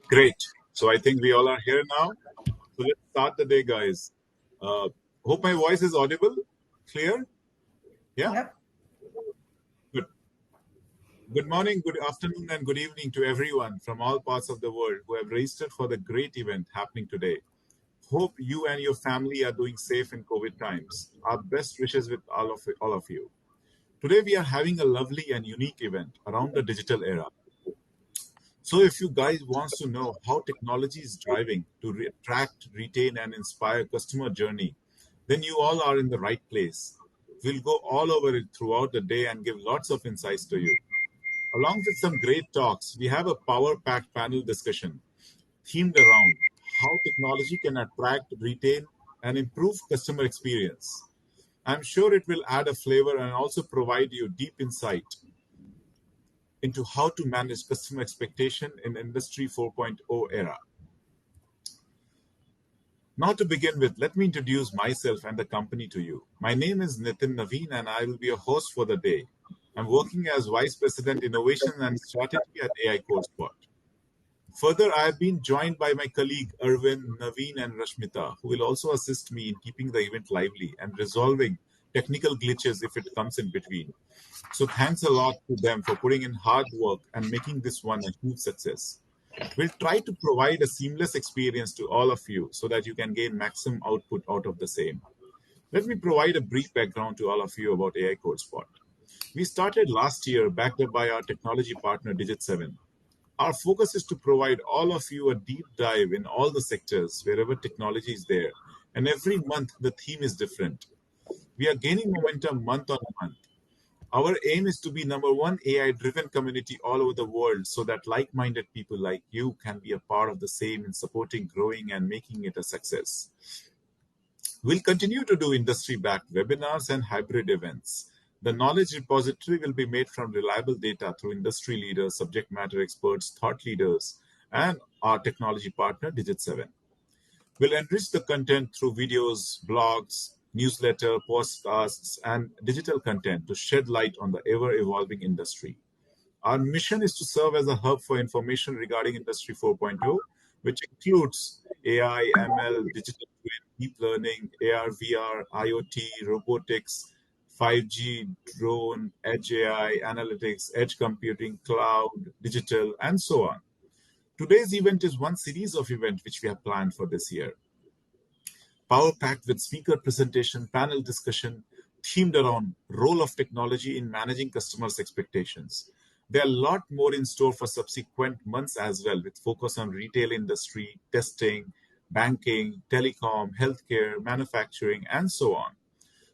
Great. So I think we all are here now. So let's start the day, guys. Uh, hope my voice is audible, clear. Yeah. Yep. Good. Good morning, good afternoon, and good evening to everyone from all parts of the world who have registered for the great event happening today. Hope you and your family are doing safe in COVID times. Our best wishes with all of you. Today we are having a lovely and unique event around the digital era. So, if you guys wants to know how technology is driving to attract, retain, and inspire customer journey, then you all are in the right place. We'll go all over it throughout the day and give lots of insights to you. Along with some great talks, we have a power-packed panel discussion themed around how technology can attract, retain, and improve customer experience. I'm sure it will add a flavor and also provide you deep insight into how to manage customer expectation in Industry 4.0 era. Now, to begin with, let me introduce myself and the company to you. My name is Nitin Naveen, and I will be your host for the day. I'm working as Vice President Innovation and Strategy at AI CodeSpot. Further, I have been joined by my colleague Arvind, Naveen, and Rashmita, who will also assist me in keeping the event lively and resolving technical glitches if it comes in between. So, thanks a lot to them for putting in hard work and making this one a huge success. We'll try to provide a seamless experience to all of you so that you can gain maximum output out of the same. Let me provide a brief background to all of you about AI CodeSpot. We started last year backed up by our technology partner Digit7. Our focus is to provide all of you a deep dive in all the sectors wherever technology is there. And every month the theme is different. We are gaining momentum month on month. Our aim is to be number one AI driven community all over the world so that like minded people like you can be a part of the same in supporting, growing, and making it a success. We'll continue to do industry backed webinars and hybrid events. The knowledge repository will be made from reliable data through industry leaders, subject matter experts, thought leaders, and our technology partner, Digit7. We'll enrich the content through videos, blogs, newsletter, podcasts, and digital content to shed light on the ever-evolving industry. Our mission is to serve as a hub for information regarding Industry 4.0, which includes AI, ML, digital twin, deep learning, AR, VR, IoT, robotics, 5G, drone, edge AI, analytics, edge computing, cloud, digital, and so on. Today's event is one series of events which we have planned for this year. Power packed with speaker presentation, panel discussion, themed around role of technology in managing customers' expectations. There are a lot more in store for subsequent months as well, with focus on retail industry, testing, banking, telecom, healthcare, manufacturing, and so on.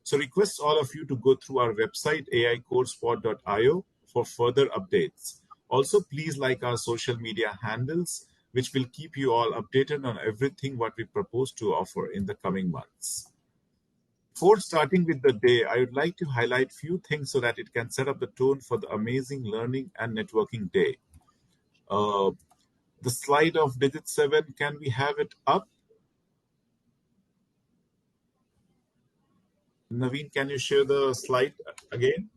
So request all of you to go through our website, aicodespot.io, for further updates. Also, please like our social media handles, which will keep you all updated on everything what we propose to offer in the coming months. Before starting with the day, I would like to highlight few things so that it can set up the tone for the amazing learning and networking day. Uh, the slide of digit 7, can we have it up? Naveen, can you share the slide again?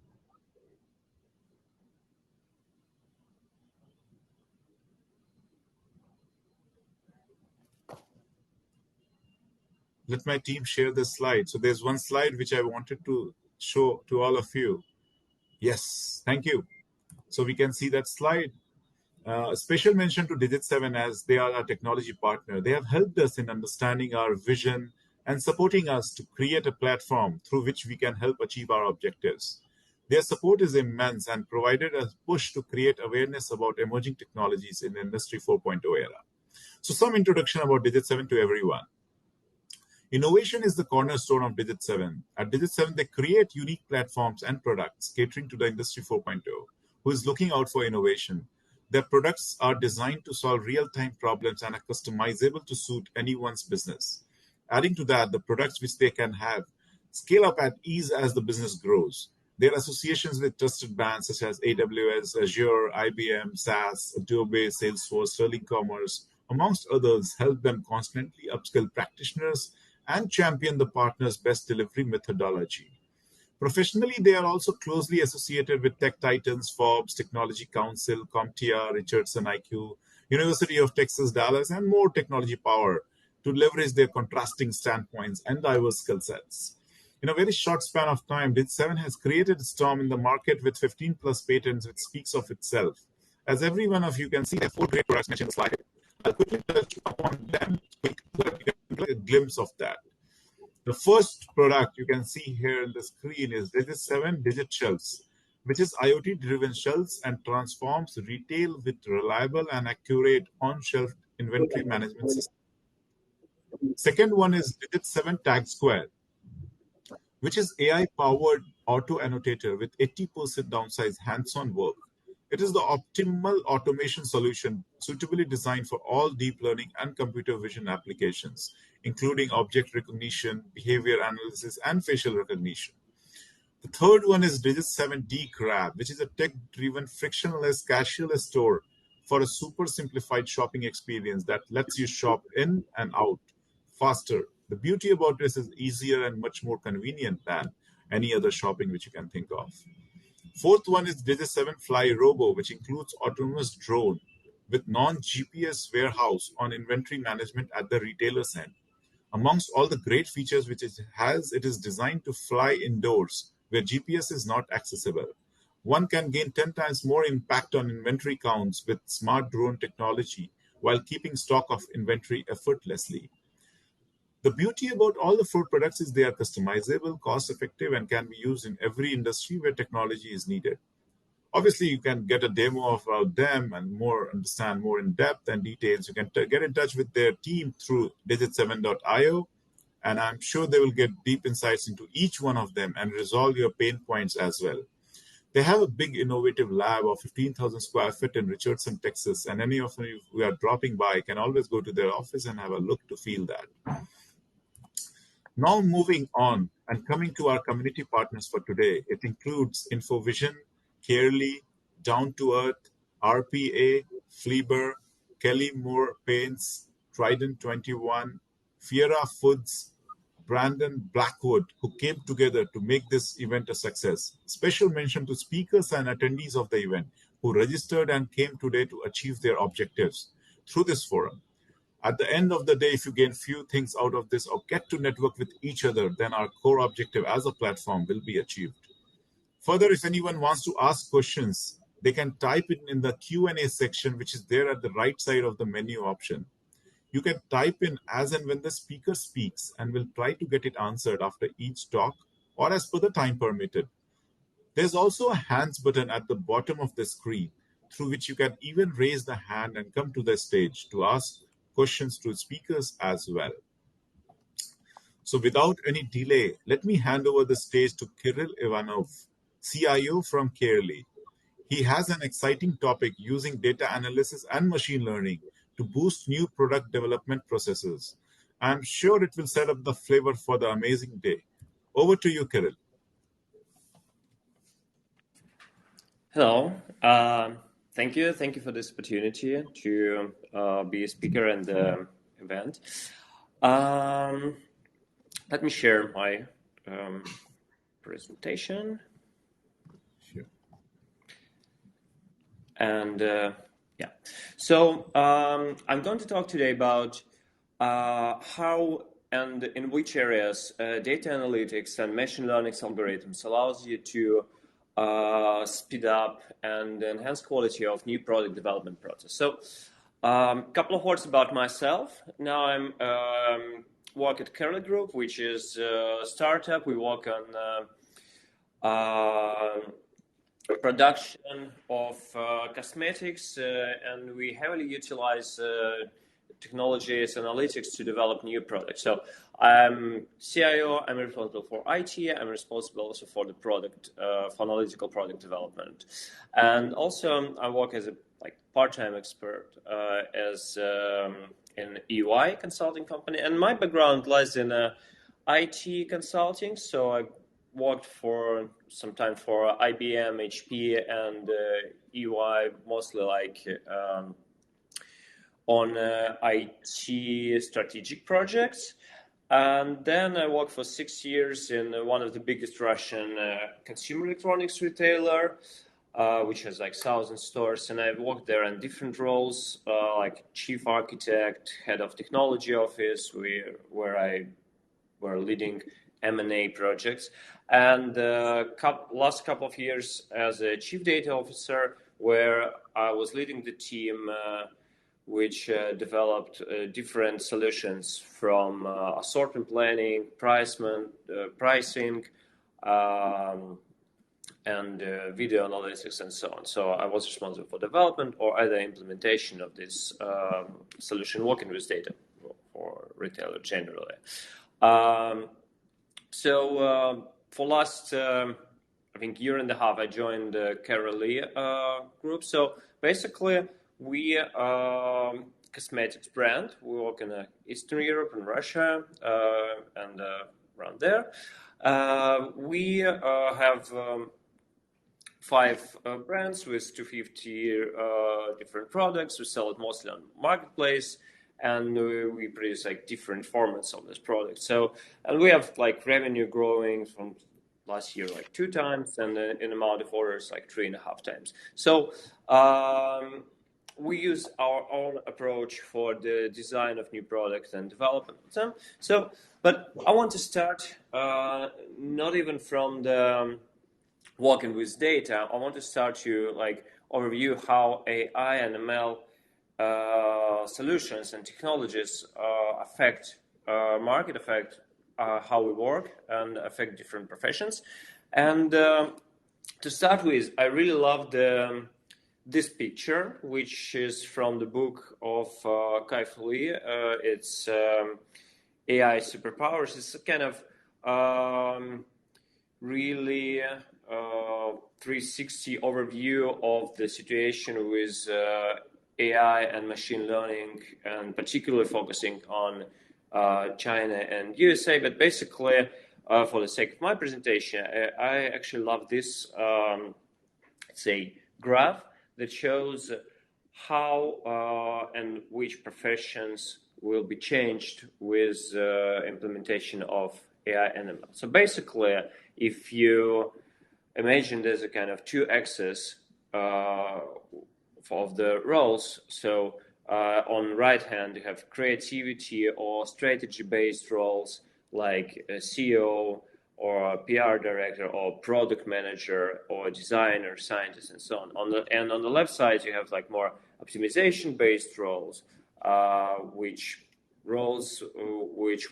Let my team share this slide. So there's one slide which I wanted to show to all of you. Yes, thank you. So we can see that slide. A special mention to Digit 7 as they are our technology partner. They have helped us in understanding our vision and supporting us to create a platform through which we can help achieve our objectives. Their support is immense and provided a push to create awareness about emerging technologies in Industry 4.0 era. So some introduction about Digit 7 to everyone. Innovation is the cornerstone of Digit 7. At Digit 7, they create unique platforms and products catering to the Industry 4.0, who is looking out for innovation. Their products are designed to solve real-time problems and are customizable to suit anyone's business. Adding to that, the products which they can have scale up at ease as the business grows. Their associations with trusted brands such as AWS, Azure, IBM, SaaS, Adobe, Salesforce, Sterling Commerce, amongst others, help them constantly upskill practitioners and champion the partner's best delivery methodology. Professionally, they are also closely associated with tech titans Forbes, Technology Council, CompTIA, Richardson IQ, University of Texas, Dallas, and more technology power to leverage their contrasting standpoints and diverse skill sets. In a very short span of time, Dig7 has created a storm in the market with 15 plus patents, which speaks of itself. As every one of you can see, there are four great products mentioned in the slide. I'll quickly touch upon them quick so that you can get a glimpse of that. The first product you can see here in the screen is Dig7 Digit Shelves, which is IoT-driven shelves and transforms retail with reliable and accurate on-shelf inventory management system. Second one is Dig7 Tag Square, which is AI-powered auto annotator with 80% downsized hands-on work. It is the optimal automation solution suitably designed for all deep learning and computer vision applications, including object recognition, behavior analysis, and facial recognition. The third one is Dig7D Grab, which is a tech-driven, frictionless, cashier-less store for a super simplified shopping experience that lets you shop in and out faster. The beauty about this is easier and much more convenient than any other shopping which you can think of. Fourth one is Dig7 Fly Robo, which includes autonomous drone with non-GPS warehouse on inventory management at the retailer's end. Amongst all the great features which it has, it is designed to fly indoors where GPS is not accessible. One can gain 10 times more impact on inventory counts with smart drone technology while keeping stock of inventory effortlessly. The beauty about all the four products is they are customizable, cost-effective, and can be used in every industry where technology is needed. Obviously, you can get a demo about them and understand more in depth and details. You can get in touch with their team through digit7.io, and I'm sure they will get deep insights into each one of them and resolve your pain points as well. They have a big innovative lab of 15,000 square feet in Richardson, Texas, and any of you who are dropping by can always go to their office and have a look to feel that. Now moving on and coming to our community partners for today, it includes InfoVision, Carely, Down to Earth, RPA, Fleber, Kelly Moore Paints, Trident 21, Fiera Foods, Brandon Blackwood, who came together to make this event a success. Special mention to speakers and attendees of the event who registered and came today to achieve their objectives through this forum. At the end of the day, if you gain few things out of this or get to network with each other, then our core objective as a platform will be achieved. Further, if anyone wants to ask questions, they can type it in the Q&A section, which is there at the right side of the menu option. You can type in as and when the speaker speaks, and we'll try to get it answered after each talk or as per the time permitted. There's also a hands button at the bottom of the screen through which you can even raise the hand and come to the stage to ask questions to speakers as well. So without any delay, let me hand over the stage to Kirill Ivanov, CIO from Carely. He has an exciting topic using data analysis and machine learning to boost new product development processes. I'm sure it will set up the flavor for the amazing day. Over to you, Kirill. Hello. Thank you for this opportunity to be a speaker in the event. Let me share my presentation. Sure. And yeah, so I'm going to talk today about how and in which areas data analytics and machine learning algorithms allows you to speed up and enhance quality of new product development process. So a couple of words about myself. Now I'm work at Carely Group, which is a startup. We work on production of cosmetics, and we heavily utilize technologies, analytics to develop new products. So I'm CIO, I'm responsible for IT, I'm responsible also for the product, for analytical product development. And also I work as a part-time expert as in EY consulting company. And my background lies in IT consulting. So I worked for some time for IBM, HP, and EY, mostly on IT strategic projects. And then I worked for 6 years in one of the biggest Russian consumer electronics retailer. which has like 1,000 stores, and I've worked there in different roles, like chief architect, head of technology office, where I were leading M&A projects, and last couple of years as a chief data officer, where I was leading the team which developed different solutions from assortment planning, pricing, and video analytics and so on. So I was responsible for development or either implementation of this solution, working with data for retailer generally. For last, I think, year and a half, I joined the Carolee group. So basically, we cosmetics brand. We work in Eastern Europe and Russia and around there. We have 5 brands with 250 different products. We sell it mostly on marketplace, and we produce like different formats of this product. So, and we have like revenue growing from last year like 2 times, and in amount of orders like 3.5 times. So we use our own approach for the design of new products and development of them. So, but I want to start not even from the working with data. I want to start to like overview how AI and ML solutions and technologies affect market, affect how we work, and affect different professions. And to start with, I really love this picture, which is from the book of Kai-Fu Lee. It's AI Superpowers. It's a kind of really 360 overview of the situation with AI and machine learning, and particularly focusing on China and USA. But basically, for the sake of my presentation, I actually love this, say, graph that shows how and which professions will be changed with implementation of AI and ML. So basically, if you imagine there's a kind of 2 axes of the roles, so on right hand you have creativity or strategy-based roles like a CEO or a PR director or product manager or designer, scientist, and so on. And on the left side you have like more optimization-based roles, which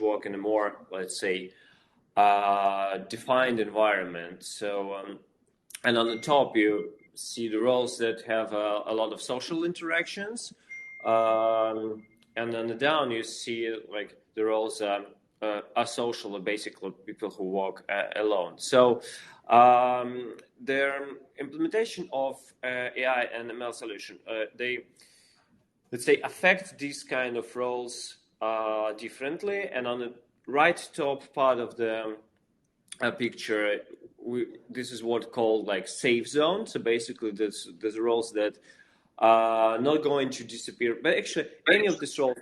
work in a more, let's say, defined environment. So and on the top you see the roles that have a lot of social interactions, and on the down you see like the roles are social, basically people who work alone. So their implementation of AI and ML solution, they, let's say, affect these kind of roles differently. And on the right top part of the picture, this is what called like safe zone. So basically there's roles that are not going to disappear, but actually any of these roles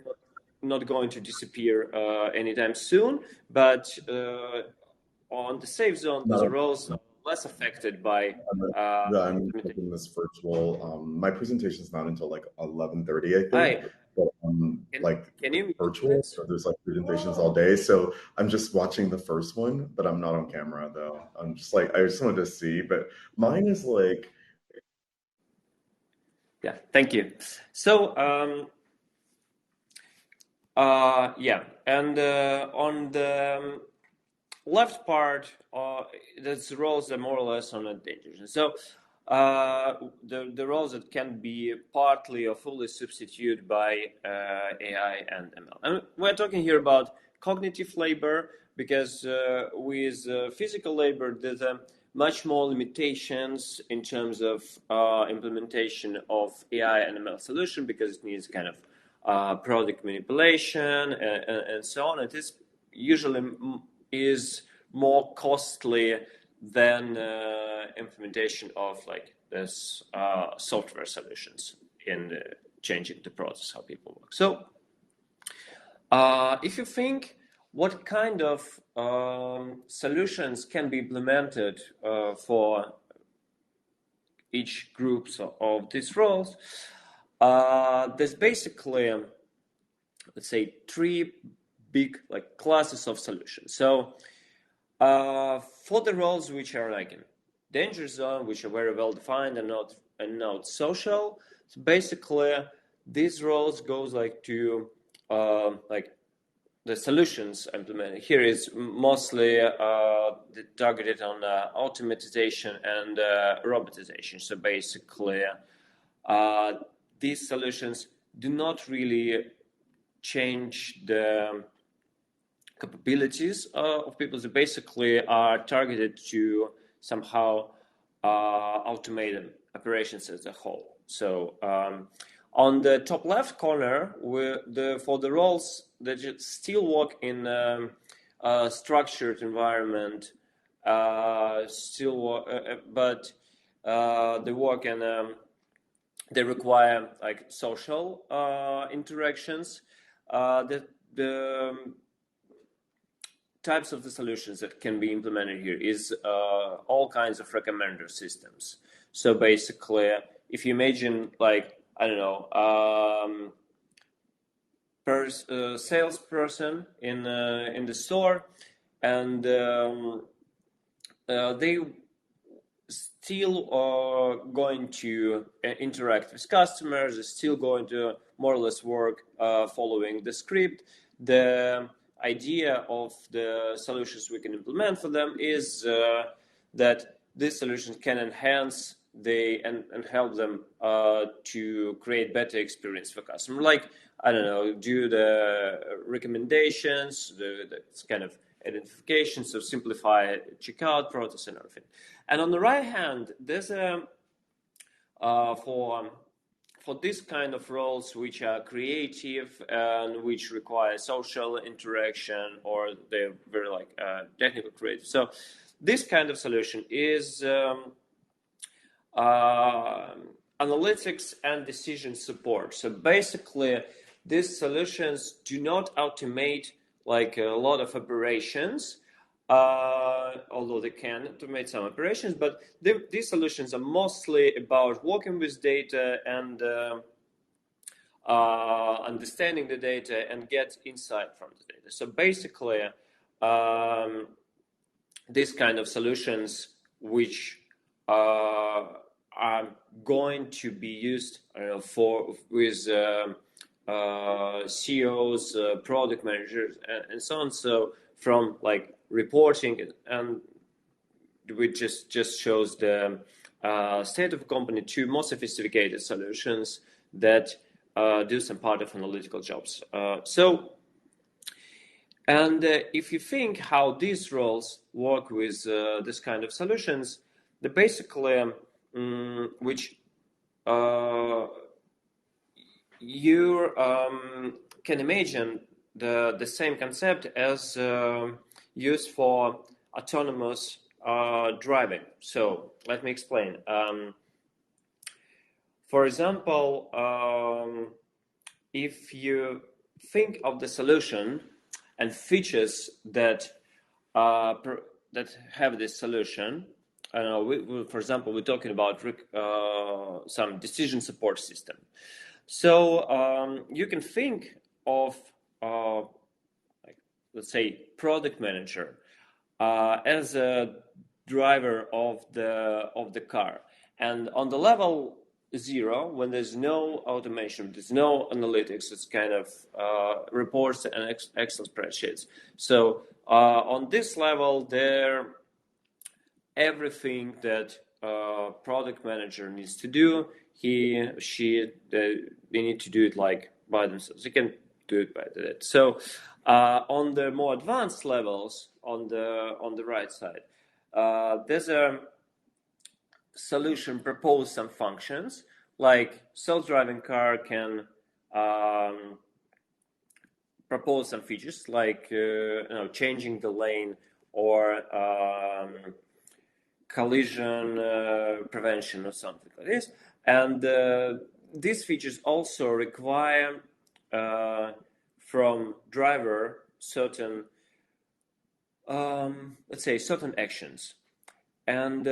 not going to disappear anytime soon, but on the safe zone there's roles less affected by I'm taking this virtual. My presentation is not until like 11:30, I think. Hi. But Can you virtual, so there's like presentations all day. So I'm just watching the first one, but I'm not on camera though. I'm just like, I just wanted to see, but mine is like. Yeah, thank you. So yeah, and on the left part, that's roles that more or less on attention. So the roles that can be partly or fully substituted by AI and ML. And we're talking here about cognitive labor, because with physical labor, there's much more limitations in terms of implementation of AI and ML solution, because it needs kind of product manipulation and so on. It is usually is more costly than implementation of like this software solutions in changing the process how people work. So if you think what kind of solutions can be implemented for each groups of these roles, there's basically, let's say, three big like classes of solutions. So for the roles which are like in danger zone, which are very well defined and not social, so basically these roles goes like to like the solutions implemented here is mostly targeted on automatization and robotization. So basically, these solutions do not really change the capabilities of people. They basically are targeted to somehow automate operations as a whole. So on the top left corner, for the roles that still work in a structured environment, but they work in they require like social interactions. The types of the solutions that can be implemented here is all kinds of recommender systems. So basically, if you imagine like, I don't know, salesperson in the store, and they still are going to interact with customers, they're still going to more or less work following the script. The idea of the solutions we can implement for them is that these solutions can enhance and help them to create better experience for customer. Like, I don't know, do the recommendations, the kind of identification, so simplify checkout process and everything. And on the right hand, there's a for this kind of roles which are creative and which require social interaction, or they're very like technical creative. So this kind of solution is analytics and decision support. So basically, these solutions do not automate like a lot of operations, although they can automate some operations, but these solutions are mostly about working with data and understanding the data and get insight from the data. So basically, these kind of solutions which are going to be used with CEOs, product managers, and so on. So from like reporting, and which just shows the state of a company, to more sophisticated solutions that do some part of analytical jobs. And if you think how these roles work with this kind of solutions, they basically, which you can imagine the same concept as used for autonomous driving. So let me explain. For example, if you think of the solution and features that that have this solution, I don't know. For example, we're talking about some decision support system. So you can think of, like, let's say, product manager as a driver of the car, and on the level 0, when there's no automation, there's no analytics, it's kind of reports and Excel spreadsheets. So on this level, everything that product manager needs to do, they need to do it like by themselves. They can do it by that. So on the more advanced levels, on the right side, there's a solution propose some functions, like self-driving car can propose some features like changing the lane, or collision prevention or something like this. And these features also require from driver certain let's say certain actions. And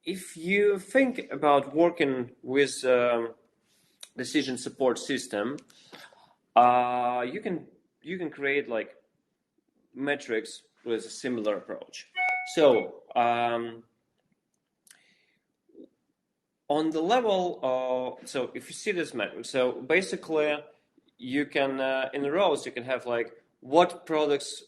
if you think about working with decision support system, you can create like metrics with a similar approach. So on the level, so if you see this metric, so basically you can in the rows you can have like what product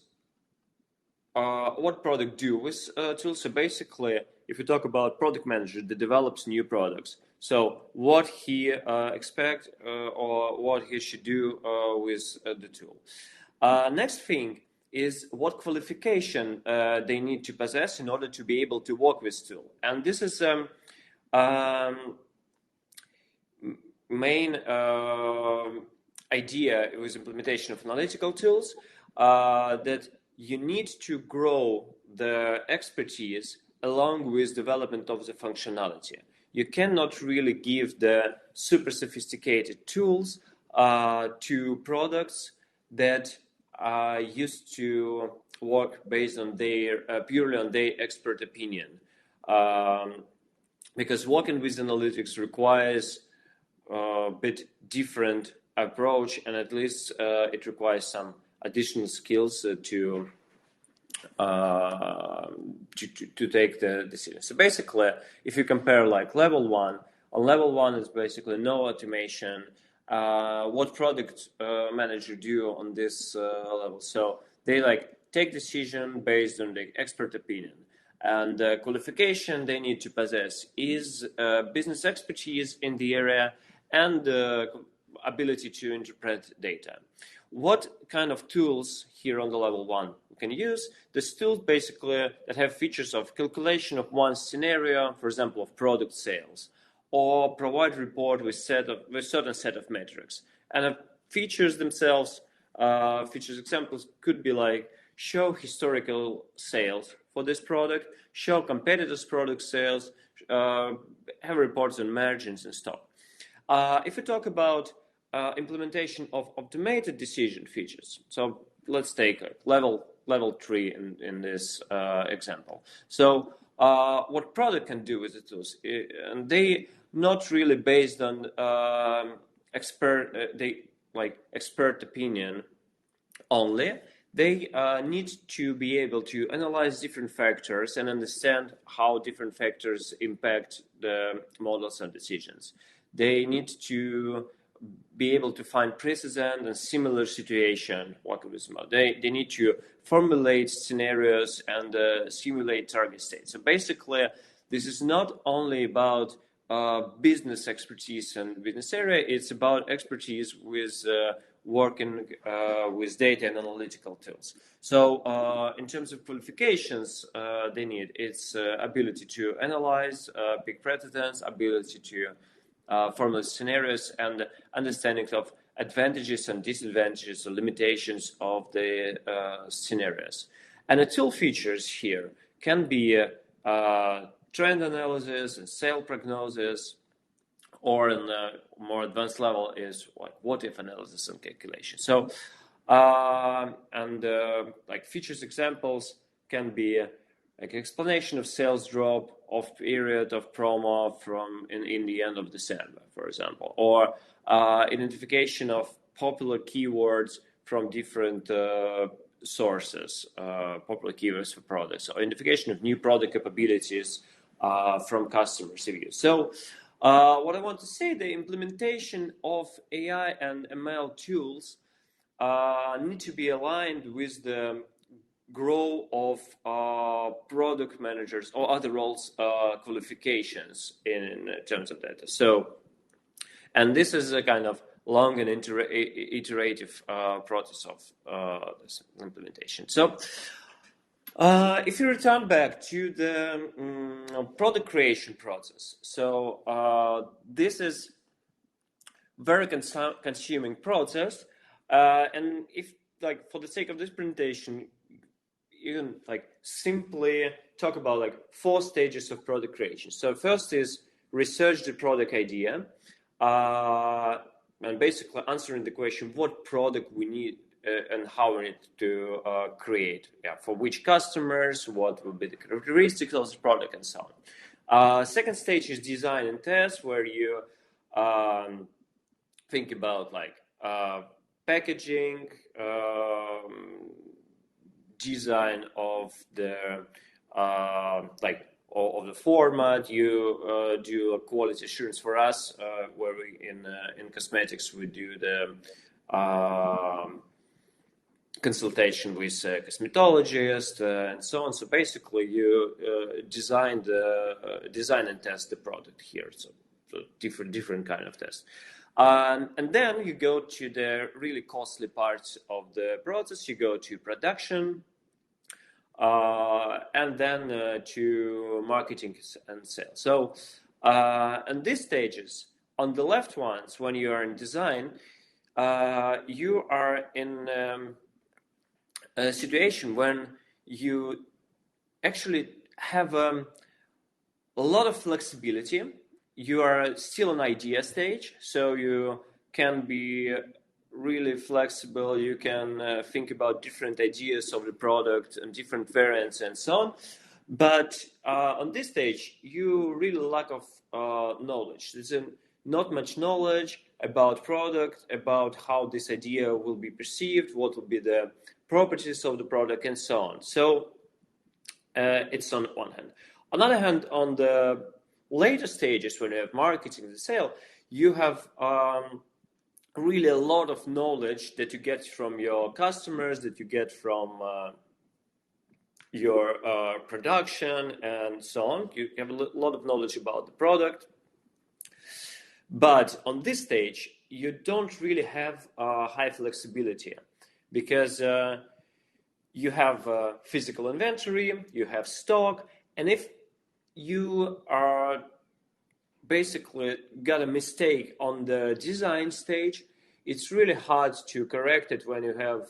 do with tools. So basically, if you talk about product manager that develops new products, so what he expect or what he should do with the tool. Next thing is what qualification they need to possess in order to be able to work with tool. And this is main idea with implementation of analytical tools, that you need to grow the expertise along with development of the functionality. You cannot really give the super sophisticated tools to products that are used to work based on their purely on their expert opinion, because working with analytics requires a bit different approach, and at least it requires some additional skills to take the decision. So basically, if you compare like level one, on level one is basically no automation. What product manager do on this level? So they like take decision based on the expert opinion. And the qualification they need to possess is business expertise in the area and ability to interpret data. What kind of tools here on the level one we can use? The tools basically that have features of calculation of one scenario, for example, of product sales, or provide report with certain set of metrics. And features themselves, features examples could be like show historical sales for this product, show competitors' product sales, have reports on margins and stuff. If we talk about implementation of automated decision features, so let's take level 3 in this example. So what product can do with the tools, and they not really based on expert opinion only. They need to be able to analyze different factors and understand how different factors impact the models and decisions. They need to be able to find precedent and similar situation. They need to formulate scenarios and simulate target states. So basically, this is not only about business expertise and business area. It's about expertise with working with data and analytical tools. So in terms of qualifications, they need its ability to analyze, pick precedents, ability to formulate scenarios, and understanding of advantages and disadvantages or limitations of the scenarios. And the tool features here can be trend analysis and sale prognosis, or in a more advanced level is like what-if analysis and calculation. So, like features examples can be like explanation of sales drop of period of promo from in the end of December, for example, or identification of popular keywords from different sources, popular keywords for products, or identification of new product capabilities from customer reviews. So what I want to say, the implementation of AI and ML tools need to be aligned with the growth of product managers or other roles qualifications in terms of data. So, and this is a kind of long and iterative process of this implementation. So, if you return back to the product creation process, so this is very consuming process, and if like for the sake of this presentation, you can like simply talk about like 4 stages of product creation. So first is research the product idea, and basically answering the question what product we need and how we need to create, for which customers, what will be the characteristics of the product, and so on. Second stage is design and test, where you think about like packaging, design of the of the format. You do a quality assurance for us, where we in cosmetics we do the consultation with cosmetologist and so on. So basically, you design and test the product here. So different kind of test. And then you go to the really costly parts of the process. You go to production, and then to marketing and sales. So, and these stages, on the left ones, when you are in design, you are in a situation when you actually have a lot of flexibility. You are still an idea stage, so you can be really flexible. You can think about different ideas of the product and different variants and so on. But on this stage, you really lack of knowledge. There's not much knowledge about product, about how this idea will be perceived, what will be the properties of the product, and so on. So it's on one hand. On the other hand, on the later stages, when you have marketing and sale, you have really a lot of knowledge that you get from your customers, that you get from your production and so on. You have a lot of knowledge about the product. But on this stage, you don't really have high flexibility, because you have physical inventory, you have stock, and if you are basically got a mistake on the design stage, it's really hard to correct it when you have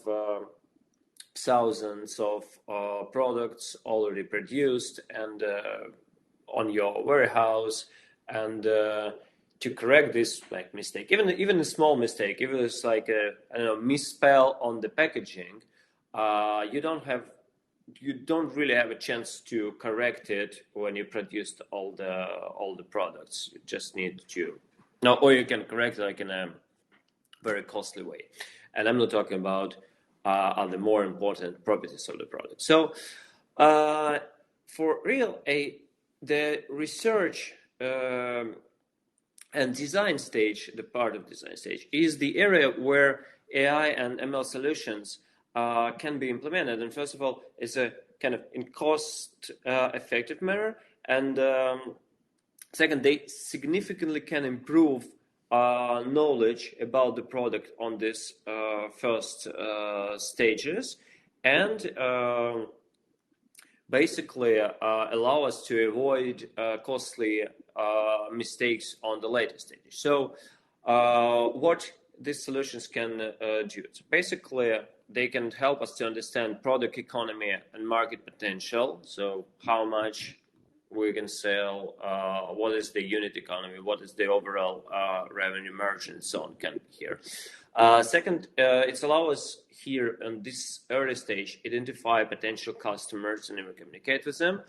thousands of products already produced and on your warehouse, and to correct this like mistake, even a small mistake, even if it's like a misspell on the packaging, you don't really have a chance to correct it when you produced all the products. You just need to or you can correct it like in a very costly way. And I'm not talking about the more important properties of the product. So for real, the research and design stage, the part of design stage, is the area where AI and ML solutions can be implemented. And first of all, it's a kind of in cost effective manner. And second, they significantly can improve knowledge about the product on these first stages, and basically allow us to avoid costly mistakes on the later stages. So what these solutions can do? So basically, they can help us to understand product economy and market potential. So how much we can sell, what is the unit economy, what is the overall revenue margin, and so on can be here. Second, it's allow us here in this early stage identify potential customers and even communicate with them.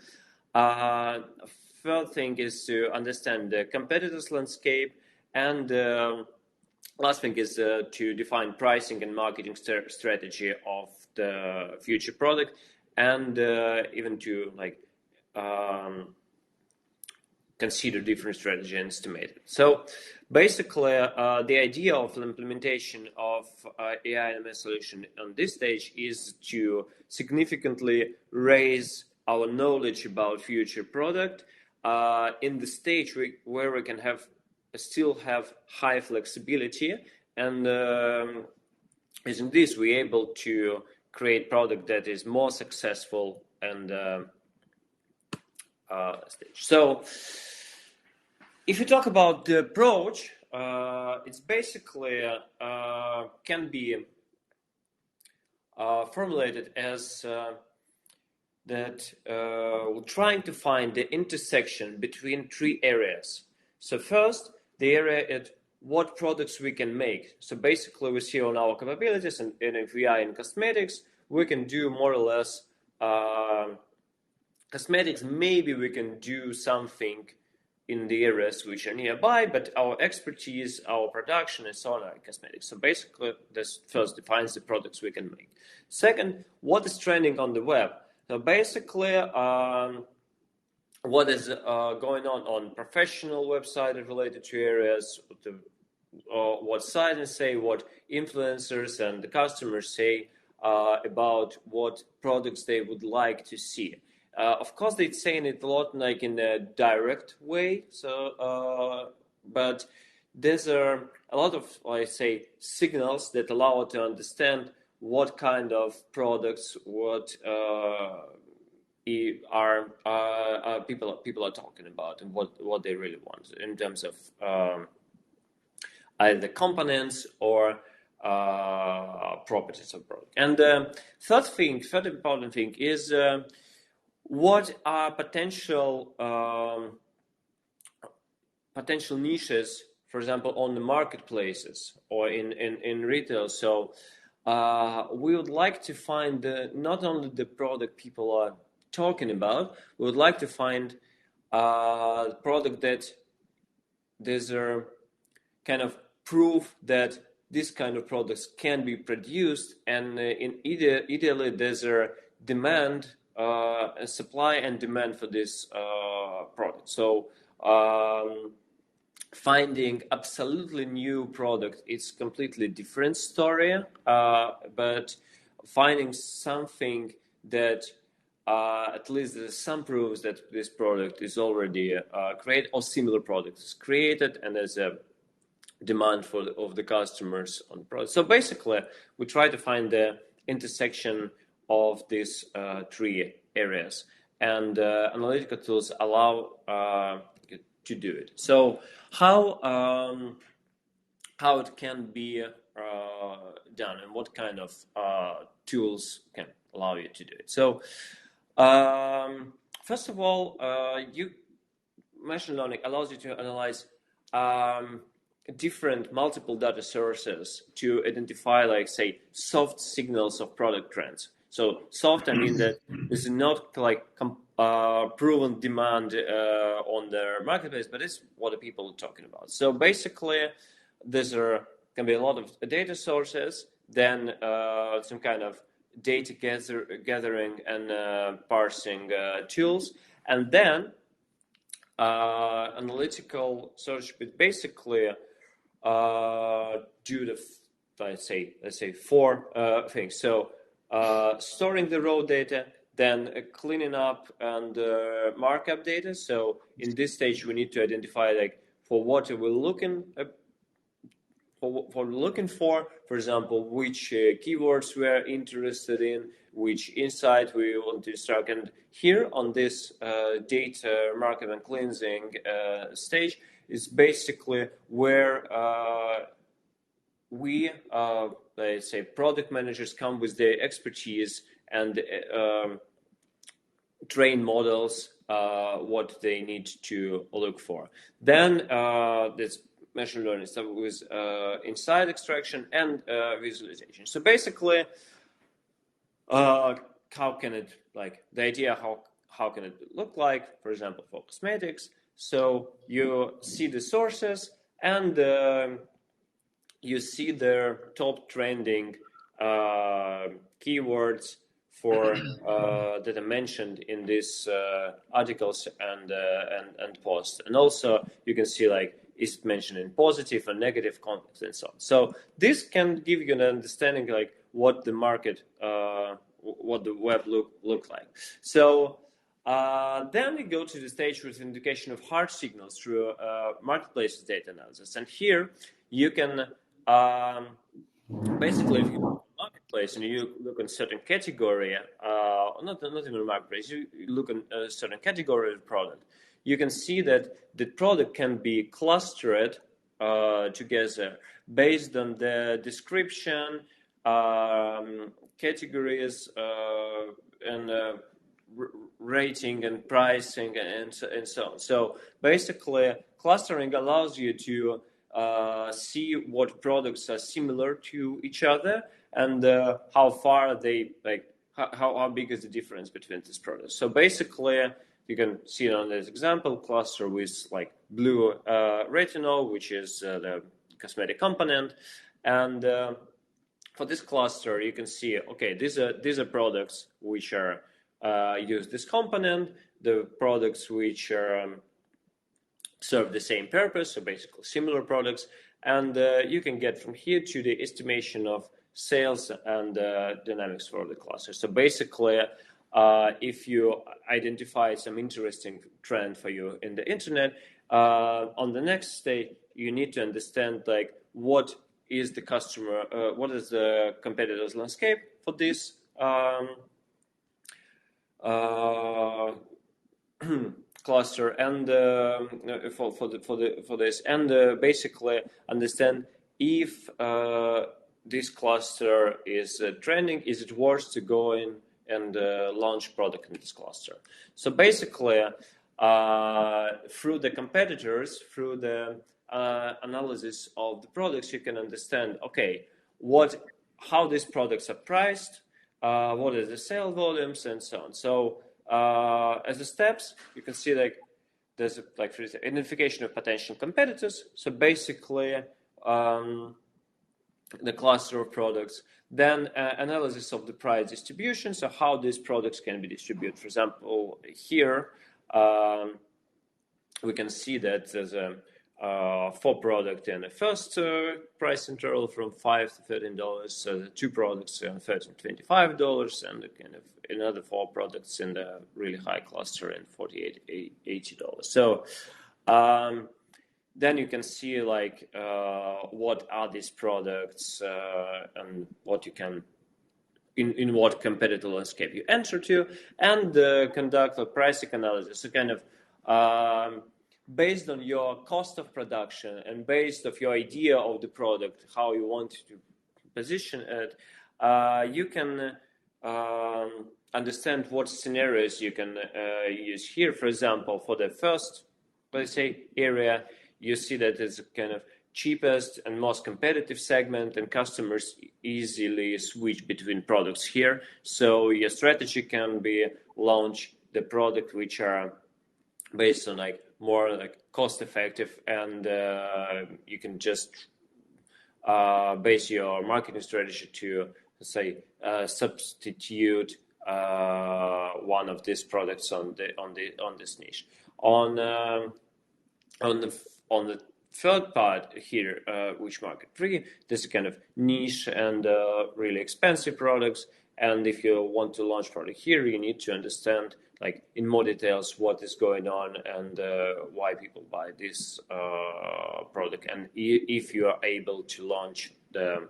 Third thing is to understand the competitors landscape, and last thing is to define pricing and marketing strategy of the future product, and even to consider different strategy and estimate it. So basically, the idea of the implementation of AI and ML solution on this stage is to significantly raise our knowledge about future product in the stage where we can still have high flexibility, and using this we're able to create product that is more successful and stage. So if you talk about the approach, it's basically can be formulated as that we're trying to find the intersection between three areas. So first, the area at what products we can make. So basically, we see on our capabilities, and if we are in cosmetics, we can do more or less cosmetics, maybe we can do something in the areas which are nearby, but our expertise, our production, and so on are cosmetics. So basically, this first defines the products we can make. Second, what is trending on the web? So basically, what is going on professional websites related to areas, what sites say, what influencers and the customers say about what products they would like to see. Of course, they're saying it a lot like in a direct way. So, but there's a lot of, I say, signals that allow us to understand what kind of products, what people are talking about, and what they really want in terms of either components or properties of product. And third important thing is what are potential niches, for example, on the marketplaces or in retail. So we would like to find not only the product people are talking about, we would like to find product that there's a kind of proof that this kind of products can be produced, and ideally there's a demand, a supply and demand for this product. So finding absolutely new product, it's completely different story, but finding something that at least there's some proofs that this product is already created or similar product is created, and there's a demand of the customers on the product. So basically, we try to find the intersection of these three areas, and analytical tools allow to do it. So how it can be done, and what kind of tools can allow you to do it. So first of all, machine learning allows you to analyze different multiple data sources to identify, like, say, soft signals of product trends. So soft, I mean that this is not like proven demand on the marketplace, but it's what the people are talking about. So basically, can be a lot of data sources, then some kind of data gathering and parsing tools, and then analytical search, but basically do the let's say four things. So storing the raw data, then cleaning up and markup data. So in this stage, we need to identify, like, for what we're looking for example, which keywords we're interested in, which insight we want to extract. And here on this data markup and cleansing stage is basically where we, let's say, product managers come with their expertise and train models what they need to look for. Then this machine learning stuff with insight extraction and visualization. So basically, how can it, like, the idea how can it look like, for example, for cosmetics? So you see the sources, and you see their top trending keywords for that are mentioned in these articles and posts. And also you can see, like, is it mentioned in positive and negative context and so on. So this can give you an understanding, like, what the market, what the web look like. So then we go to the stage with indication of hard signals through marketplace data analysis. And here you can basically, if you look at marketplace and you look in certain category, not even a marketplace, you look in a certain category of product, you can see that the product can be clustered together based on the description, categories, and rating and pricing and so on. So basically, clustering allows you to see what products are similar to each other, and how far they, like, how big is the difference between these products. So basically, you can see it on this example cluster with like blue retinol, which is the cosmetic component, and for this cluster, you can see, okay, these are products which are use this component, the products which are, serve the same purpose, so basically similar products, and you can get from here to the estimation of sales and dynamics for the cluster. So basically, if you identify some interesting trend for you in the internet, on the next stage, you need to understand like what is the customer, what is the competitors landscape for this cluster, and for this, and basically understand if this cluster is trending, is it worth to go in and launch product in this cluster. So basically, through the competitors, through the analysis of the products, you can understand, okay, how these products are priced, what is the sale volumes, and so on. So as the steps, you can see like there's like for example, identification of potential competitors. So basically, the cluster of products, then analysis of the price distribution, so how these products can be distributed. For example, here we can see that there's a 4 product in the first price interval from $5 to $13, 2 products in $13 to $25, and kind of another 4 products in the really high cluster in $48 to $80. So then you can see like what are these products and what you can in what competitive landscape you enter to, and conduct a pricing analysis. So kind of based on your cost of production and based of your idea of the product, how you want to position it, you can understand what scenarios you can use here. For example, for the first, let's say, area, you see that it's kind of cheapest and most competitive segment, and customers easily switch between products here. So your strategy can be launch the product which are based on like more like cost effective, and you can just base your marketing strategy to say substitute one of these products on this niche. On the third part here, which market 3, this is kind of niche and really expensive products. And if you want to launch product here, you need to understand like in more details what is going on and why people buy this product, and if you are able to launch the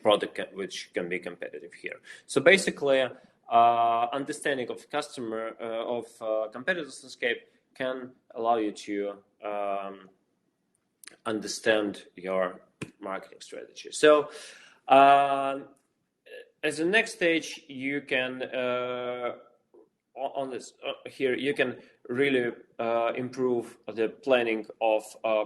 product which can be competitive here. So basically, understanding of customer of competitors landscape can allow you to understand your marketing strategy. So as a next stage, you can on this here you can really improve the planning of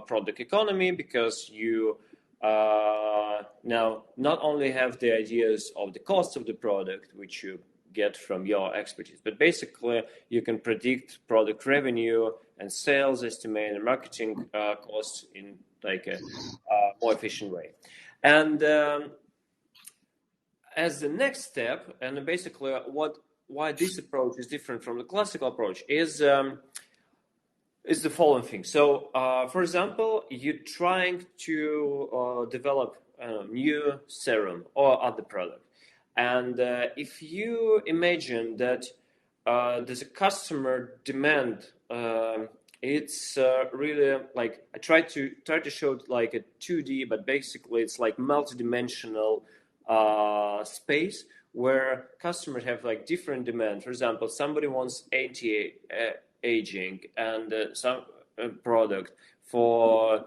product economy, because you now not only have the ideas of the cost of the product which you get from your expertise, but basically you can predict product revenue and sales estimate and marketing costs in like a more efficient way. And as the next step, and basically why this approach is different from the classical approach is the following thing. So, for example, you're trying to develop a new serum or other product. And if you imagine that there's a customer demand, it's really like I try to show it like a 2D, but basically it's like multidimensional space where customers have like different demand. For example, somebody wants anti-aging and some product for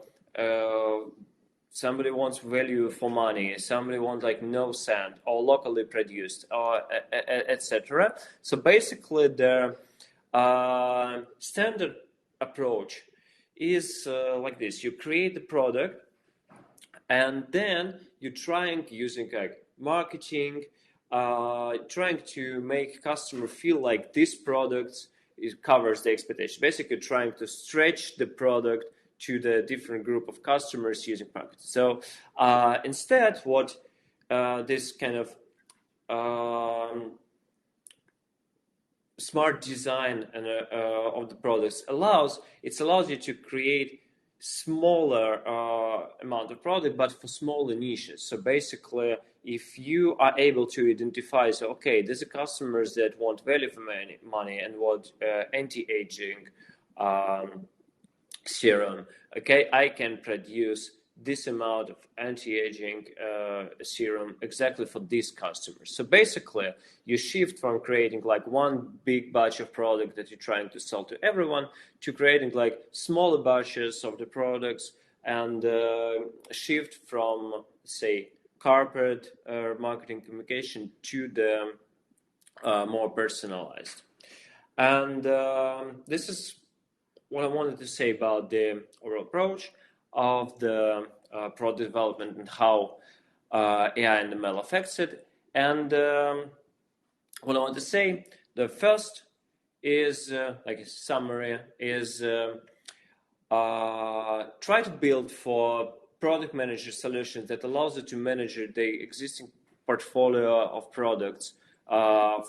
somebody wants value for money, somebody wants like no scent or locally produced or etc. So basically the standard approach is like this: you create the product and then you're trying using like marketing trying to make customer feel like this product covers the expectation. Basically, trying to stretch the product to the different group of customers using marketing. So instead, what this kind of smart design of the products allows you to create smaller amount of product, but for smaller niches. So basically, if you are able to identify, so okay, there's a customers that want value for money and want anti-aging serum. Okay, I can produce this amount of anti-aging serum exactly for these customers. So basically, you shift from creating like one big batch of product that you're trying to sell to everyone to creating like smaller batches of the products, and shift from, say, corporate marketing communication to the more personalized. And this is what I wanted to say about the overall approach of the product development and how AI and ML affects it. And what I want to say, the first is like a summary is try to build for product manager solutions that allows you to manage the existing portfolio of products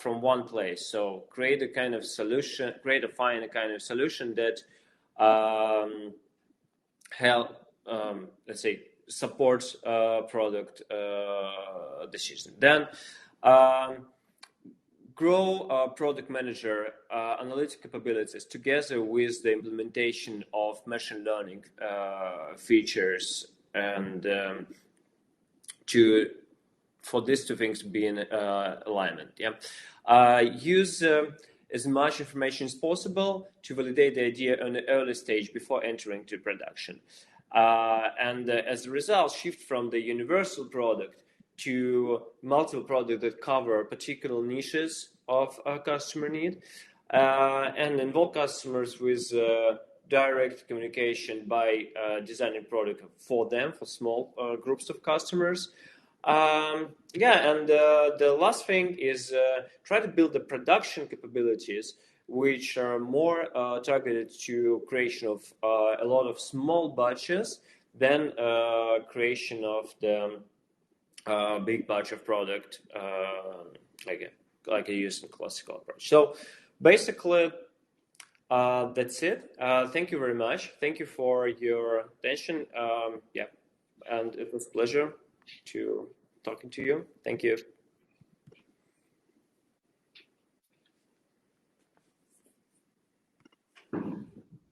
from one place. So create a kind of solution, find a kind of solution that help, let's say, supports product decision. Then grow product manager analytic capabilities together with the implementation of machine learning features, and for these two things to be in alignment. Use as much information as possible to validate the idea on the early stage before entering to production. And as a result, shift from the universal product to multiple products that cover particular niches of customer need, and involve customers with direct communication by designing product for them, for small groups of customers. And the last thing is try to build the production capabilities which are more targeted to creation of a lot of small batches than creation of the big batch of product like I use in classical approach. So basically, that's it. Thank you very much. Thank you for your attention. And it was a pleasure to talking to you. Thank you.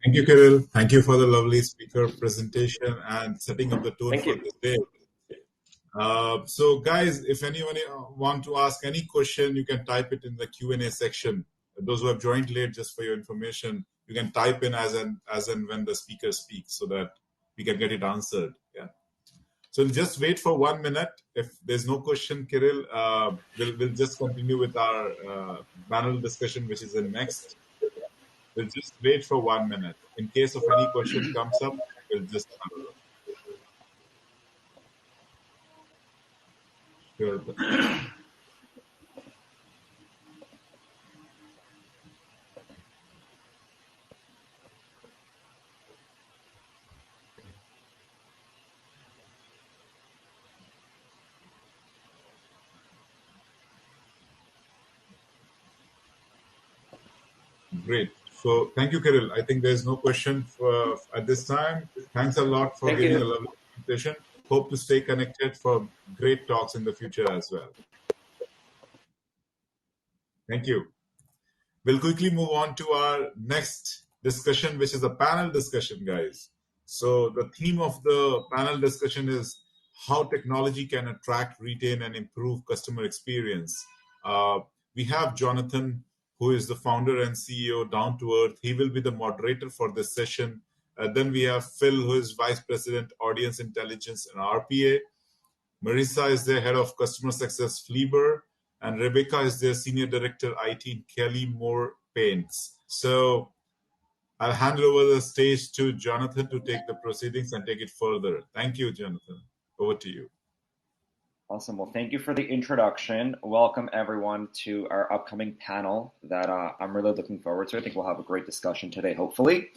Thank you, Kirill. Thank you for the lovely speaker presentation and setting up the tone Thank for you. this day. So guys, if anyone want to ask any question, you can type it in the Q&A section. Those who have joined late, just for your information, you can type in as and when the speaker speaks so that we can get it answered. Yeah. So we'll just wait for 1 minute. If there's no question, Kirill, we'll just continue with our panel discussion, which is the next. We'll just wait for 1 minute. In case of any question comes up, we'll just answer. Sure. Great. So thank you, Kirill. I think there's no question at this time. Thanks a lot for Thank giving you. a lovely presentation. Hope to stay connected for great talks in the future as well. Thank you. We'll quickly move on to our next discussion, which is a panel discussion, guys. So the theme of the panel discussion is how technology can attract, retain, and improve customer experience. We have Jonathan, who is the founder and CEO, Down to Earth. He will be the moderator for this session. Then we have Phil, who is Vice President, Audience Intelligence and RPA. Marissa is the Head of Customer Success, Fleber. And Rebecca is their Senior Director, IT, in Kelly Moore Paints. So I'll hand over the stage to Jonathan to take the proceedings and take it further. Thank you, Jonathan. Over to you. Awesome. Well, thank you for the introduction. Welcome everyone to our upcoming panel that I'm really looking forward to. I think we'll have a great discussion today, hopefully.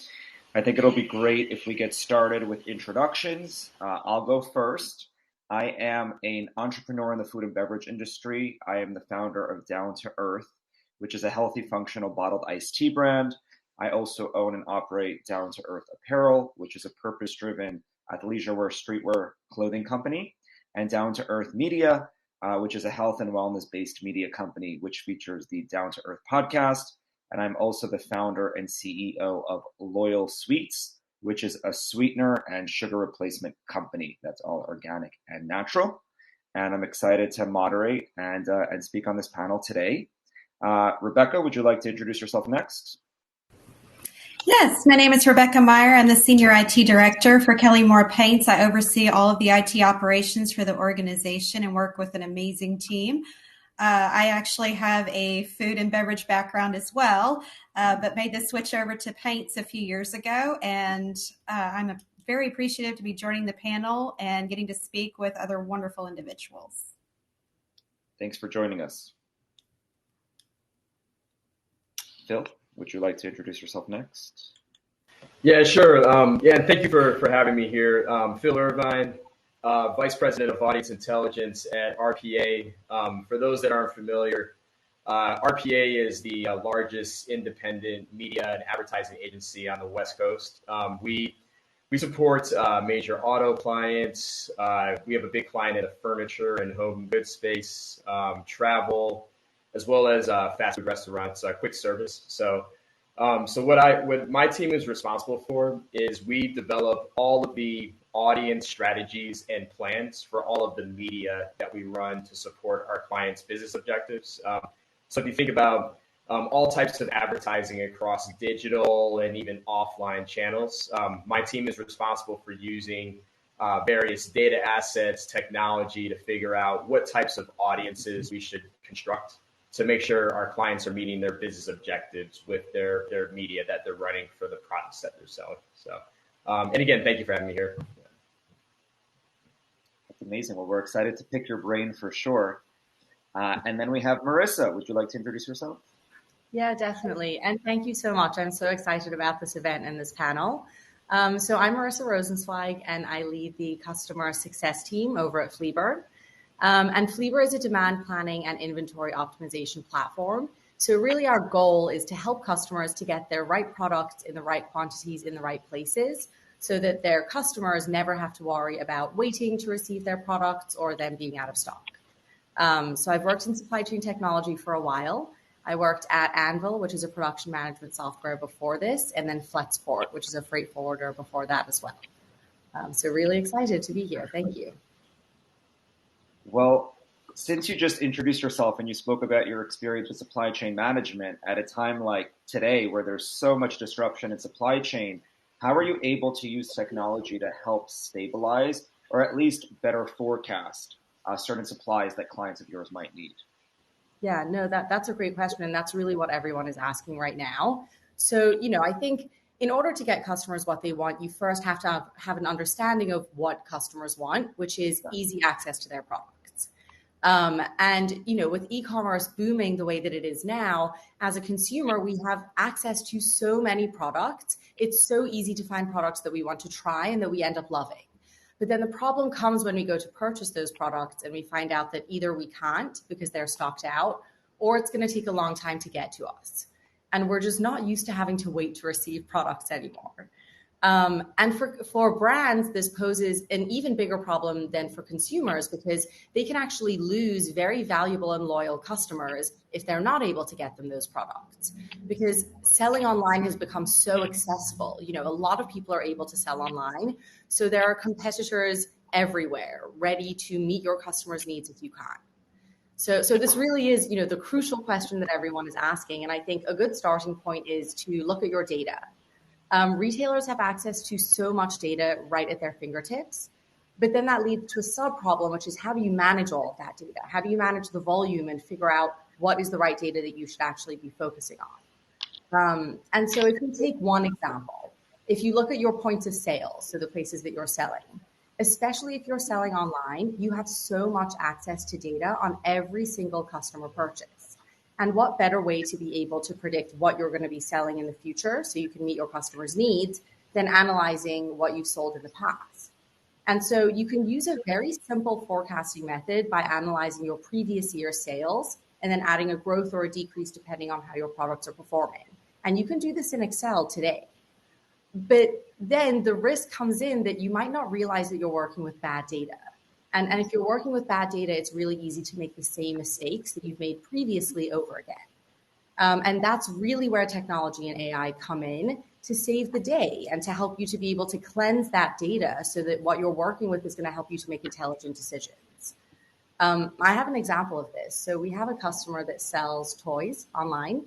I think it'll be great if we get started with introductions. I'll go first. I am an entrepreneur in the food and beverage industry. I am the founder of Down to Earth, which is a healthy, functional bottled iced tea brand. I also own and operate Down to Earth Apparel, which is a purpose-driven athleisure wear, streetwear clothing company, and Down to Earth Media, which is a health and wellness-based media company, which features the Down to Earth podcast. And I'm also the founder and CEO of Loyal Sweets, which is a sweetener and sugar replacement company that's all organic and natural. And I'm excited to moderate and speak on this panel today. Rebecca, would you like to introduce yourself next? Yes, my name is Rebecca Meyer. I'm the Senior IT Director for Kelly Moore Paints. I oversee all of the IT operations for the organization and work with an amazing team. I actually have a food and beverage background as well, but made the switch over to paints a few years ago. And I'm very appreciative to be joining the panel and getting to speak with other wonderful individuals. Thanks for joining us. Phil, would you like to introduce yourself next? Yeah, sure. And thank you for having me here. Phil Irvine, Vice President of Audience Intelligence at RPA. For those that aren't familiar, RPA is the largest independent media and advertising agency on the West Coast. We support major auto clients. We have a big client in the furniture and home goods space, travel, as well as fast food restaurants, quick service. So what my team is responsible for is we develop all of the audience strategies and plans for all of the media that we run to support our clients' business objectives. So if you think about all types of advertising across digital and even offline channels, my team is responsible for using various data assets, technology to figure out what types of audiences we should construct to make sure our clients are meeting their business objectives with their media that they're running for the products that they're selling. So, and again, thank you for having me here. That's amazing. Well, we're excited to pick your brain for sure. And then we have Marissa. Would you like to introduce yourself? Yeah, definitely. And thank you so much. I'm so excited about this event and this panel. So I'm Marissa Rosenzweig, and I lead the customer success team over at Fleabird. And Fleabird is a demand planning and inventory optimization platform. So really our goal is to help customers to get their right products in the right quantities in the right places so that their customers never have to worry about waiting to receive their products or them being out of stock. So I've worked in supply chain technology for a while. I worked at Anvil, which is a production management software before this, and then Flexport, which is a freight forwarder before that as well. So really excited to be here. Thank you. Well, since you just introduced yourself and you spoke about your experience with supply chain management at a time like today where there's so much disruption in supply chain, how are you able to use technology to help stabilize or at least better forecast certain supplies that clients of yours might need? Yeah, no, that's a great question. And that's really what everyone is asking right now. So, I think in order to get customers what they want, you first have to have an understanding of what customers want, which is easy access to their products. And with e-commerce booming the way that it is now, as a consumer, we have access to so many products. It's so easy to find products that we want to try and that we end up loving. But then the problem comes when we go to purchase those products and we find out that either we can't because they're stocked out, or it's going to take a long time to get to us. And we're just not used to having to wait to receive products anymore. And for brands, this poses an even bigger problem than for consumers because they can actually lose very valuable and loyal customers if they're not able to get them those products. Because selling online has become so accessible. A lot of people are able to sell online. So there are competitors everywhere ready to meet your customers' needs if you can't. So this really is, the crucial question that everyone is asking. And I think a good starting point is to look at your data. Retailers have access to so much data right at their fingertips, but then that leads to a sub-problem, which is how do you manage all of that data? How do you manage the volume and figure out what is the right data that you should actually be focusing on? And so if we take one example, if you look at your points of sale, so the places that you're selling, Especially if you're selling online, you have so much access to data on every single customer purchase. And what better way to be able to predict what you're going to be selling in the future so you can meet your customers' needs than analyzing what you've sold in the past? And so you can use a very simple forecasting method by analyzing your previous year's sales and then adding a growth or a decrease depending on how your products are performing. And you can do this in Excel today. But then the risk comes in that you might not realize that you're working with bad data. And if you're working with bad data, it's really easy to make the same mistakes that you've made previously over again. And that's really where technology and AI come in to save the day and to help you to be able to cleanse that data so that what you're working with is going to help you to make intelligent decisions. I have an example of this. So we have a customer that sells toys online.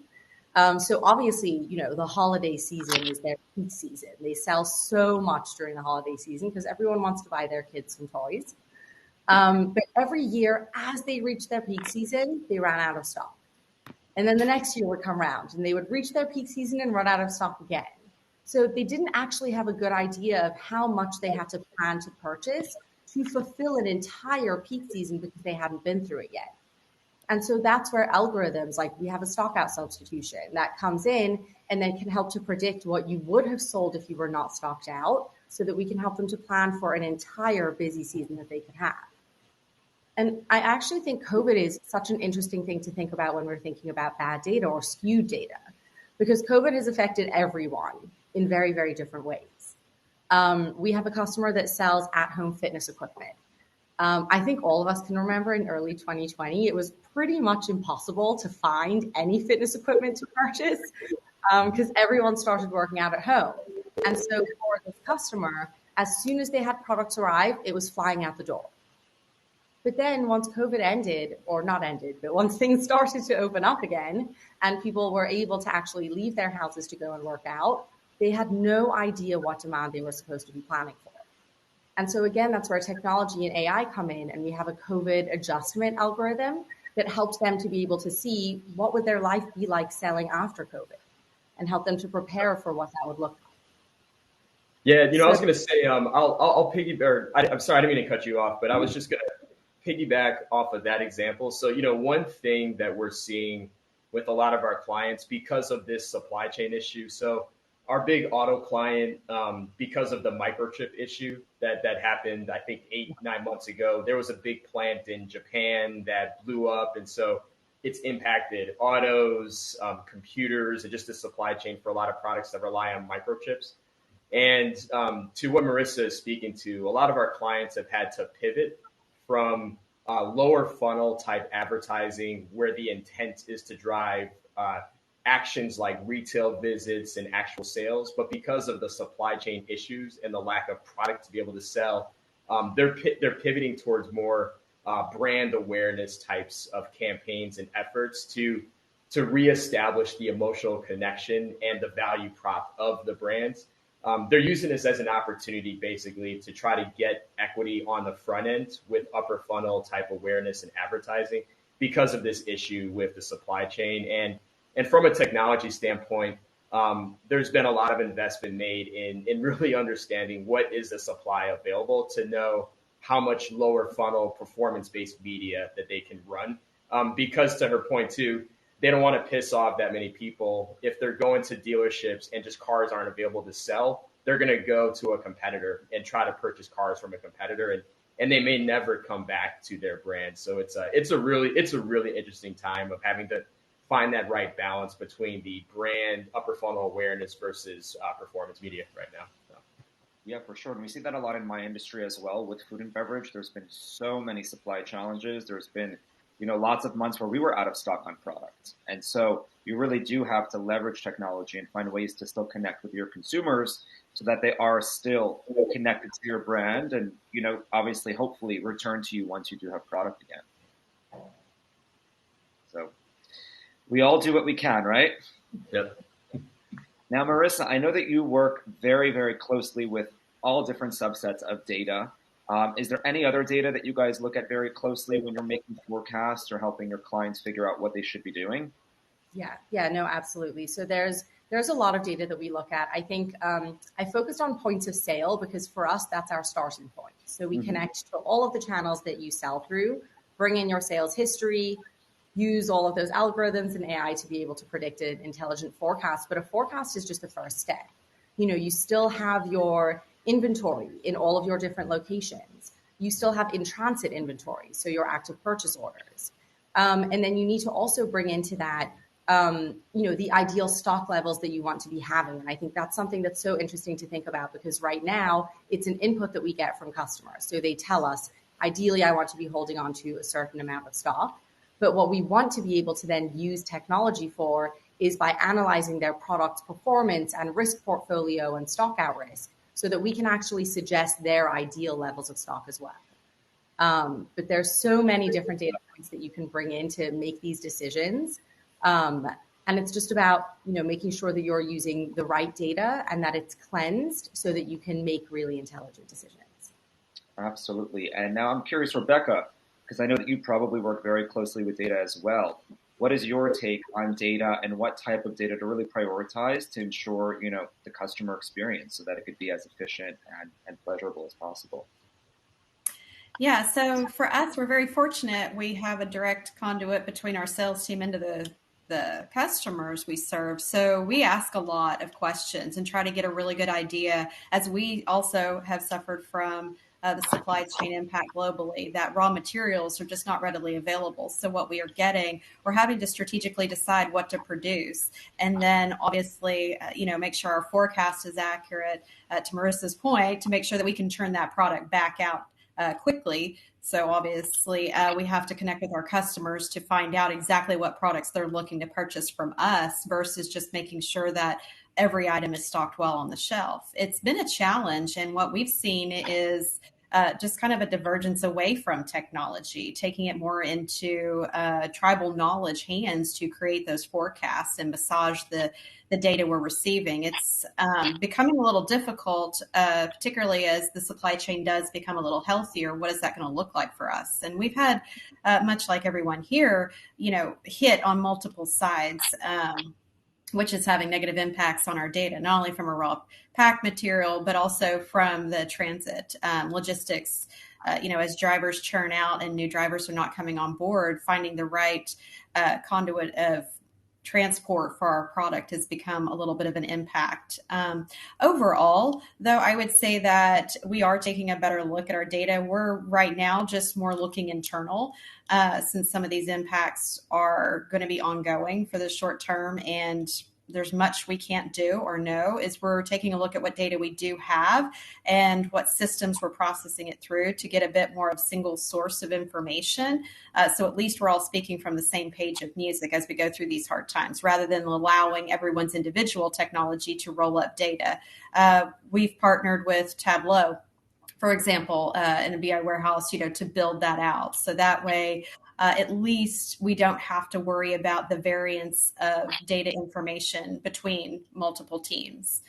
So obviously, the holiday season is their peak season. They sell so much during the holiday season because everyone wants to buy their kids some toys. But every year, as they reach their peak season, they ran out of stock. And then the next year would come around and they would reach their peak season and run out of stock again. So they didn't actually have a good idea of how much they had to plan to purchase to fulfill an entire peak season because they hadn't been through it yet. And so that's where algorithms, like we have a stock out substitution that comes in and then can help to predict what you would have sold if you were not stocked out so that we can help them to plan for an entire busy season that they could have. And I actually think COVID is such an interesting thing to think about when we're thinking about bad data or skewed data, because COVID has affected everyone in very, very different ways. We have a customer that sells at-home fitness equipment. I think all of us can remember in early 2020, it was pretty much impossible to find any fitness equipment to purchase because everyone started working out at home. And so for this customer, as soon as they had products arrive, it was flying out the door. But then once COVID ended, or not ended, but once things started to open up again and people were able to actually leave their houses to go and work out, they had no idea what demand they were supposed to be planning for. And so again, that's where technology and AI come in, and we have a COVID adjustment algorithm that helps them to be able to see what would their life be like selling after COVID and help them to prepare for what that would look like. Yeah, I was going to say, I'll piggyback. I'm sorry, I didn't mean to cut you off, but I was just going to piggyback off of that example. So, one thing that we're seeing with a lot of our clients because of this supply chain issue. So our big auto client, because of the microchip issue that happened, I think 8-9 months ago, there was a big plant in Japan that blew up. And so it's impacted autos, computers, and just the supply chain for a lot of products that rely on microchips. And to what Marissa is speaking to, a lot of our clients have had to pivot from lower funnel type advertising where the intent is to drive actions like retail visits and actual sales. But because of the supply chain issues and the lack of product to be able to sell, they're pivoting towards more brand awareness types of campaigns and efforts to reestablish the emotional connection and the value prop of the brands. They're using this as an opportunity, basically, to try to get equity on the front end with upper funnel type awareness and advertising because of this issue with the supply chain. And from a technology standpoint, there's been a lot of investment made in really understanding what is the supply available to know how much lower funnel performance-based media that they can run. Because to her point too, they don't want to piss off that many people. If they're going to dealerships and just cars aren't available to sell, they're going to go to a competitor and try to purchase cars from a competitor, and they may never come back to their brand. So it's a really interesting time of having to find that right balance between the brand upper funnel awareness versus performance media right now. So. Yeah, for sure. And we see that a lot in my industry as well with food and beverage. There's been so many supply challenges. There's been lots of months where we were out of stock on products. And so you really do have to leverage technology and find ways to still connect with your consumers so that they are still connected to your brand and, obviously, hopefully return to you once you do have product again. So we all do what we can, right? Yep. Now, Marissa, I know that you work very, very closely with all different subsets of data. Is there any other data that you guys look at very closely when you're making forecasts or helping your clients figure out what they should be doing? Yeah, no, absolutely. So there's There's a lot of data that we look at. I think I focused on points of sale because for us, that's our starting point. So we connect to all of the channels that you sell through, bring in your sales history, use all of those algorithms and AI to be able to predict an intelligent forecast. But a forecast is just the first step. You still have your inventory in all of your different locations. You still have in-transit inventory, so your active purchase orders. And then you need to also bring into that the ideal stock levels that you want to be having. And I think that's something that's so interesting to think about because right now it's an input that we get from customers. So they tell us, ideally, I want to be holding on to a certain amount of stock. But what we want to be able to then use technology for is by analyzing their product's performance and risk portfolio and stock out risk so that we can actually suggest their ideal levels of stock as well. But there's so many different data points that you can bring in to make these decisions. And it's just about, making sure that you're using the right data and that it's cleansed so that you can make really intelligent decisions. Absolutely. And now I'm curious, Rebecca, because I know that you probably work very closely with data as well. What is your take on data and what type of data to really prioritize to ensure, the customer experience so that it could be as efficient and pleasurable as possible? Yeah, so for us, we're very fortunate. We have a direct conduit between our sales team into the customers we serve. So we ask a lot of questions and try to get a really good idea, as we also have suffered from the supply chain impact globally, that raw materials are just not readily available. So what we are getting, we're having to strategically decide what to produce. And then obviously, make sure our forecast is accurate, to Marissa's point, to make sure that we can turn that product back out quickly. So obviously, we have to connect with our customers to find out exactly what products they're looking to purchase from us versus just making sure that every item is stocked well on the shelf. It's been a challenge, and what we've seen is just kind of a divergence away from technology, taking it more into tribal knowledge hands to create those forecasts and massage the data we're receiving. It's becoming a little difficult, particularly as the supply chain does become a little healthier. What is that going to look like for us? And we've had, much like everyone here, hit on multiple sides, which is having negative impacts on our data, not only from a raw pack material, but also from the transit logistics. As drivers churn out and new drivers are not coming on board, finding the right conduit of transport for our product has become a little bit of an impact. Overall, though, I would say that we are taking a better look at our data. We're right now just more looking internal, since some of these impacts are going to be ongoing for the short term, and there's much we can't do or know. Is we're taking a look at what data we do have and what systems we're processing it through to get a bit more of single source of information. So at least we're all speaking from the same page of music as we go through these hard times, rather than allowing everyone's individual technology to roll up data. We've partnered with Tableau, for example, in a BI warehouse, to build that out. So that way, at least we don't have to worry about the variance of data information between multiple teams.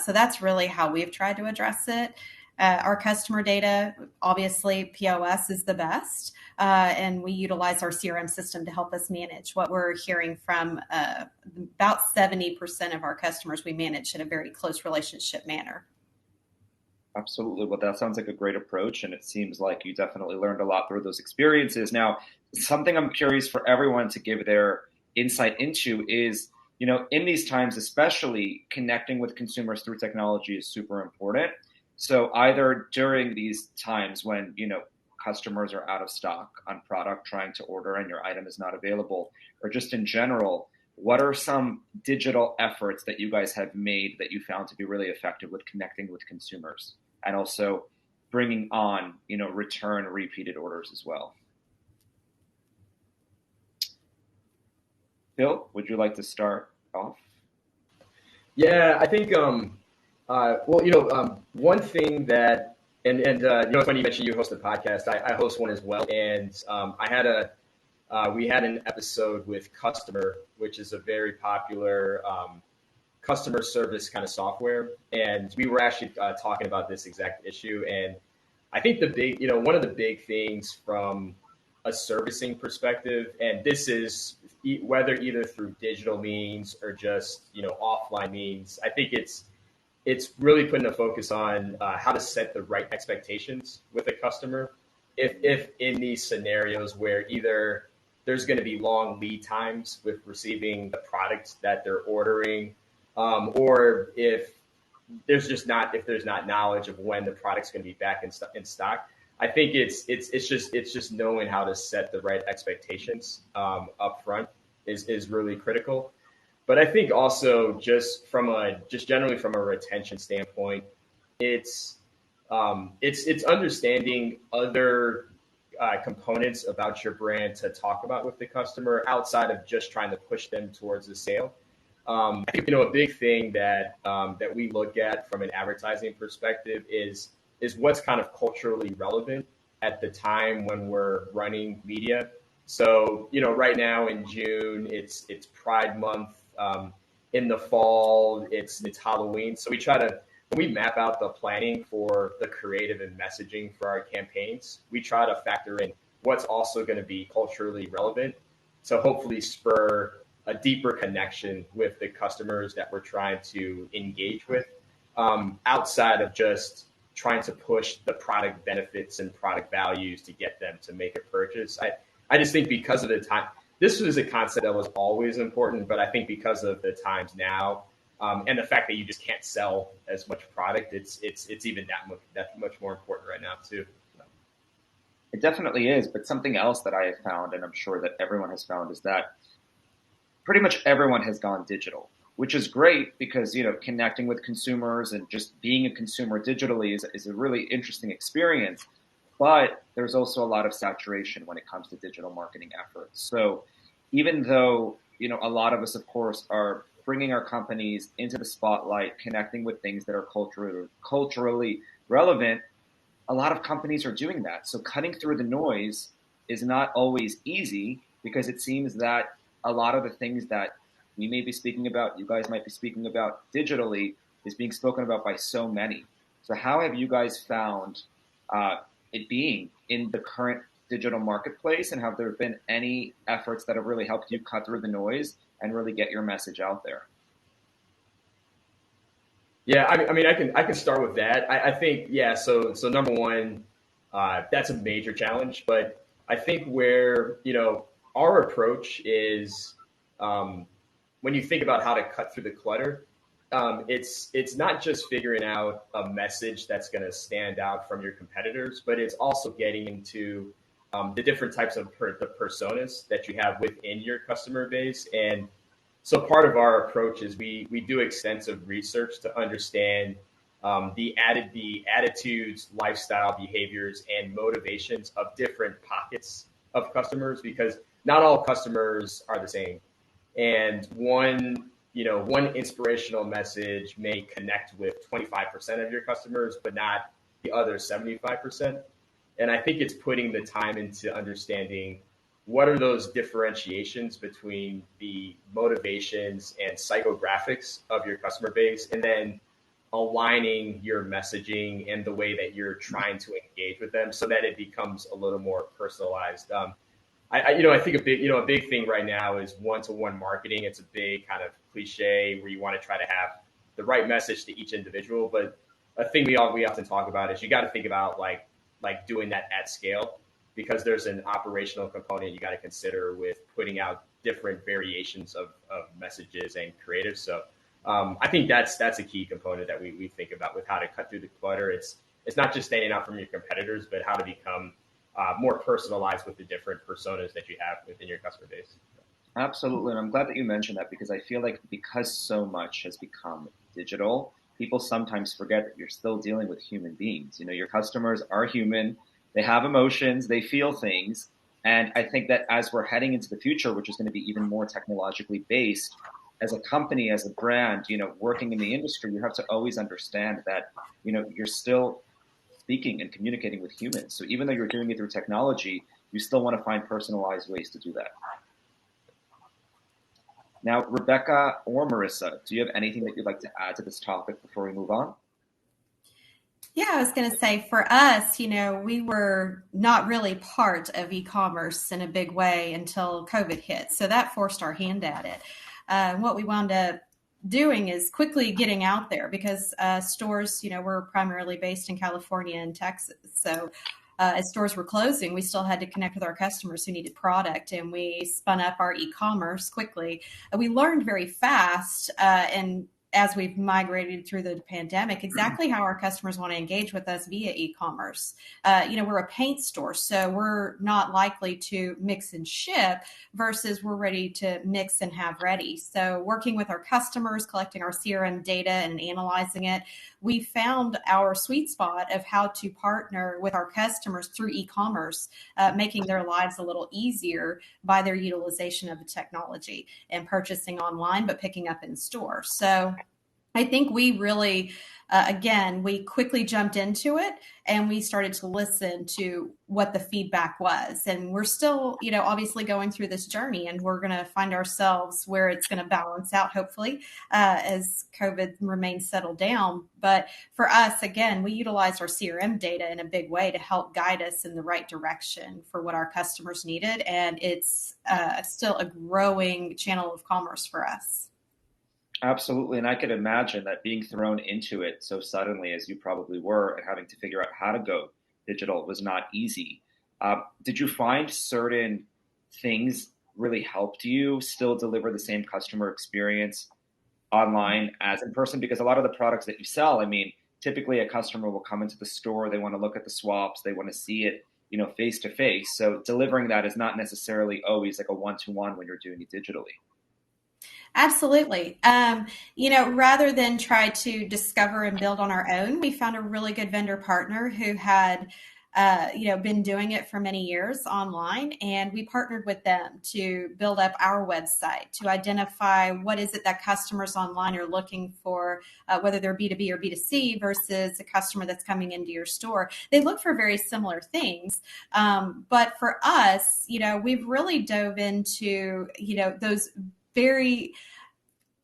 So that's really how we've tried to address it. Our customer data, obviously, POS is the best, and we utilize our CRM system to help us manage. What we're hearing from about 70% of our customers we manage in a very close relationship manner. Absolutely. Well, that sounds like a great approach, and it seems like you definitely learned a lot through those experiences. Now, something I'm curious for everyone to give their insight into is, in these times, especially connecting with consumers through technology is super important. So either during these times when, customers are out of stock on product trying to order and your item is not available, or just in general, what are some digital efforts that you guys have made that you found to be really effective with connecting with consumers and also bringing on, return repeated orders as well? Phil, would you like to start off? Yeah, I think, one thing that, and it's funny you mentioned you host a podcast. I host one as well. And we had an episode with Customer, which is a very popular customer service kind of software. And we were actually talking about this exact issue. And I think one of the big things from a servicing perspective, and this is whether either through digital means or just offline means. I think it's really putting a focus on how to set the right expectations with a customer. If in these scenarios where either there's going to be long lead times with receiving the product that they're ordering, or if there's not knowledge of when the product's going to be back in stock. I think it's just knowing how to set the right expectations up front is really critical. But I think also just generally from a retention standpoint, it's understanding other components about your brand to talk about with the customer outside of just trying to push them towards a sale. I think a big thing that we look at from an advertising perspective is what's kind of culturally relevant at the time when we're running media. So right now in June it's Pride Month. In the fall it's Halloween. So when we map out the planning for the creative and messaging for our campaigns, we try to factor in what's also going to be culturally relevant to hopefully spur a deeper connection with the customers that we're trying to engage with, outside of just trying to push the product benefits and product values to get them to make a purchase. I just think because of the time, this was a concept that was always important, but I think because of the times now, and the fact that you just can't sell as much product, it's even that much more important right now too. It definitely is. But something else that I have found, and I'm sure that everyone has found, is that pretty much everyone has gone digital, which is great because, connecting with consumers and just being a consumer digitally is a really interesting experience. But there's also a lot of saturation when it comes to digital marketing efforts. So even though, a lot of us, of course, are bringing our companies into the spotlight, connecting with things that are culturally relevant, a lot of companies are doing that. So cutting through the noise is not always easy because it seems that a lot of the things that we may be speaking about, you guys might be speaking about digitally, is being spoken about by so many. So how have you guys found it being in the current digital marketplace, and have there been any efforts that have really helped you cut through the noise and really get your message out there? Yeah, I mean, I can start with that. I think, yeah. So number one, that's a major challenge. But I think where our approach is, when you think about how to cut through the clutter, it's not just figuring out a message that's going to stand out from your competitors, but it's also getting into the different types of the personas that you have within your customer base. And so part of our approach is we do extensive research to understand the attitudes, lifestyle, behaviors, and motivations of different pockets of customers, because not all customers are the same. And one inspirational message may connect with 25% of your customers, but not the other 75%. And I think it's putting the time into understanding what are those differentiations between the motivations and psychographics of your customer base, and then aligning your messaging and the way that you're trying to engage with them so that it becomes a little more personalized. I think a big thing right now is one-to-one marketing. It's a big kind of cliche where you want to try to have the right message to each individual. But a thing we often talk about is you got to think about like doing that at scale, because there's an operational component you got to consider with putting out different variations of messages and creatives. So I think that's a key component that we think about with how to cut through the clutter. It's not just standing out from your competitors, but how to become more personalized with the different personas that you have within your customer base. Absolutely. And I'm glad that you mentioned that, because I feel like because so much has become digital, people sometimes forget that you're still dealing with human beings. Your customers are human. They have emotions. They feel things. And I think that as we're heading into the future, which is going to be even more technologically based, as a company, as a brand, working in the industry, you have to always understand that, you're still speaking and communicating with humans. So even though you're doing it through technology, you still want to find personalized ways to do that. Now, Rebecca or Marissa, do you have anything that you'd like to add to this topic before we move on? Yeah, I was going to say for us, we were not really part of e-commerce in a big way until COVID hit. So that forced our hand at it. What we wound up doing is quickly getting out there because stores, we're primarily based in California and Texas. So as stores were closing, we still had to connect with our customers who needed product, and we spun up our e-commerce quickly. We learned very fast, and as we've migrated through the pandemic, exactly how our customers want to engage with us via e-commerce. We're a paint store, so we're not likely to mix and ship versus we're ready to mix and have ready. So working with our customers, collecting our CRM data and analyzing it, we found our sweet spot of how to partner with our customers through e-commerce, making their lives a little easier by their utilization of the technology and purchasing online, but picking up in store. So I think we really, again, we quickly jumped into it and we started to listen to what the feedback was. And we're still, obviously going through this journey, and we're going to find ourselves where it's going to balance out, hopefully, as COVID remains settled down. But for us, again, we utilized our CRM data in a big way to help guide us in the right direction for what our customers needed. And it's still a growing channel of commerce for us. Absolutely. And I could imagine that being thrown into it so suddenly as you probably were and having to figure out how to go digital was not easy. Did you find certain things really helped you still deliver the same customer experience online as in person? Because a lot of the products that you sell, typically a customer will come into the store, they want to look at the swaps, they want to see it, face to face. So delivering that is not necessarily always like a one-to-one when you're doing it digitally. Absolutely. Rather than try to discover and build on our own, we found a really good vendor partner who had, been doing it for many years online. And we partnered with them to build up our website to identify what is it that customers online are looking for, whether they're B2B or B2C versus a customer that's coming into your store. They look for very similar things. But for us, we've really dove into, those very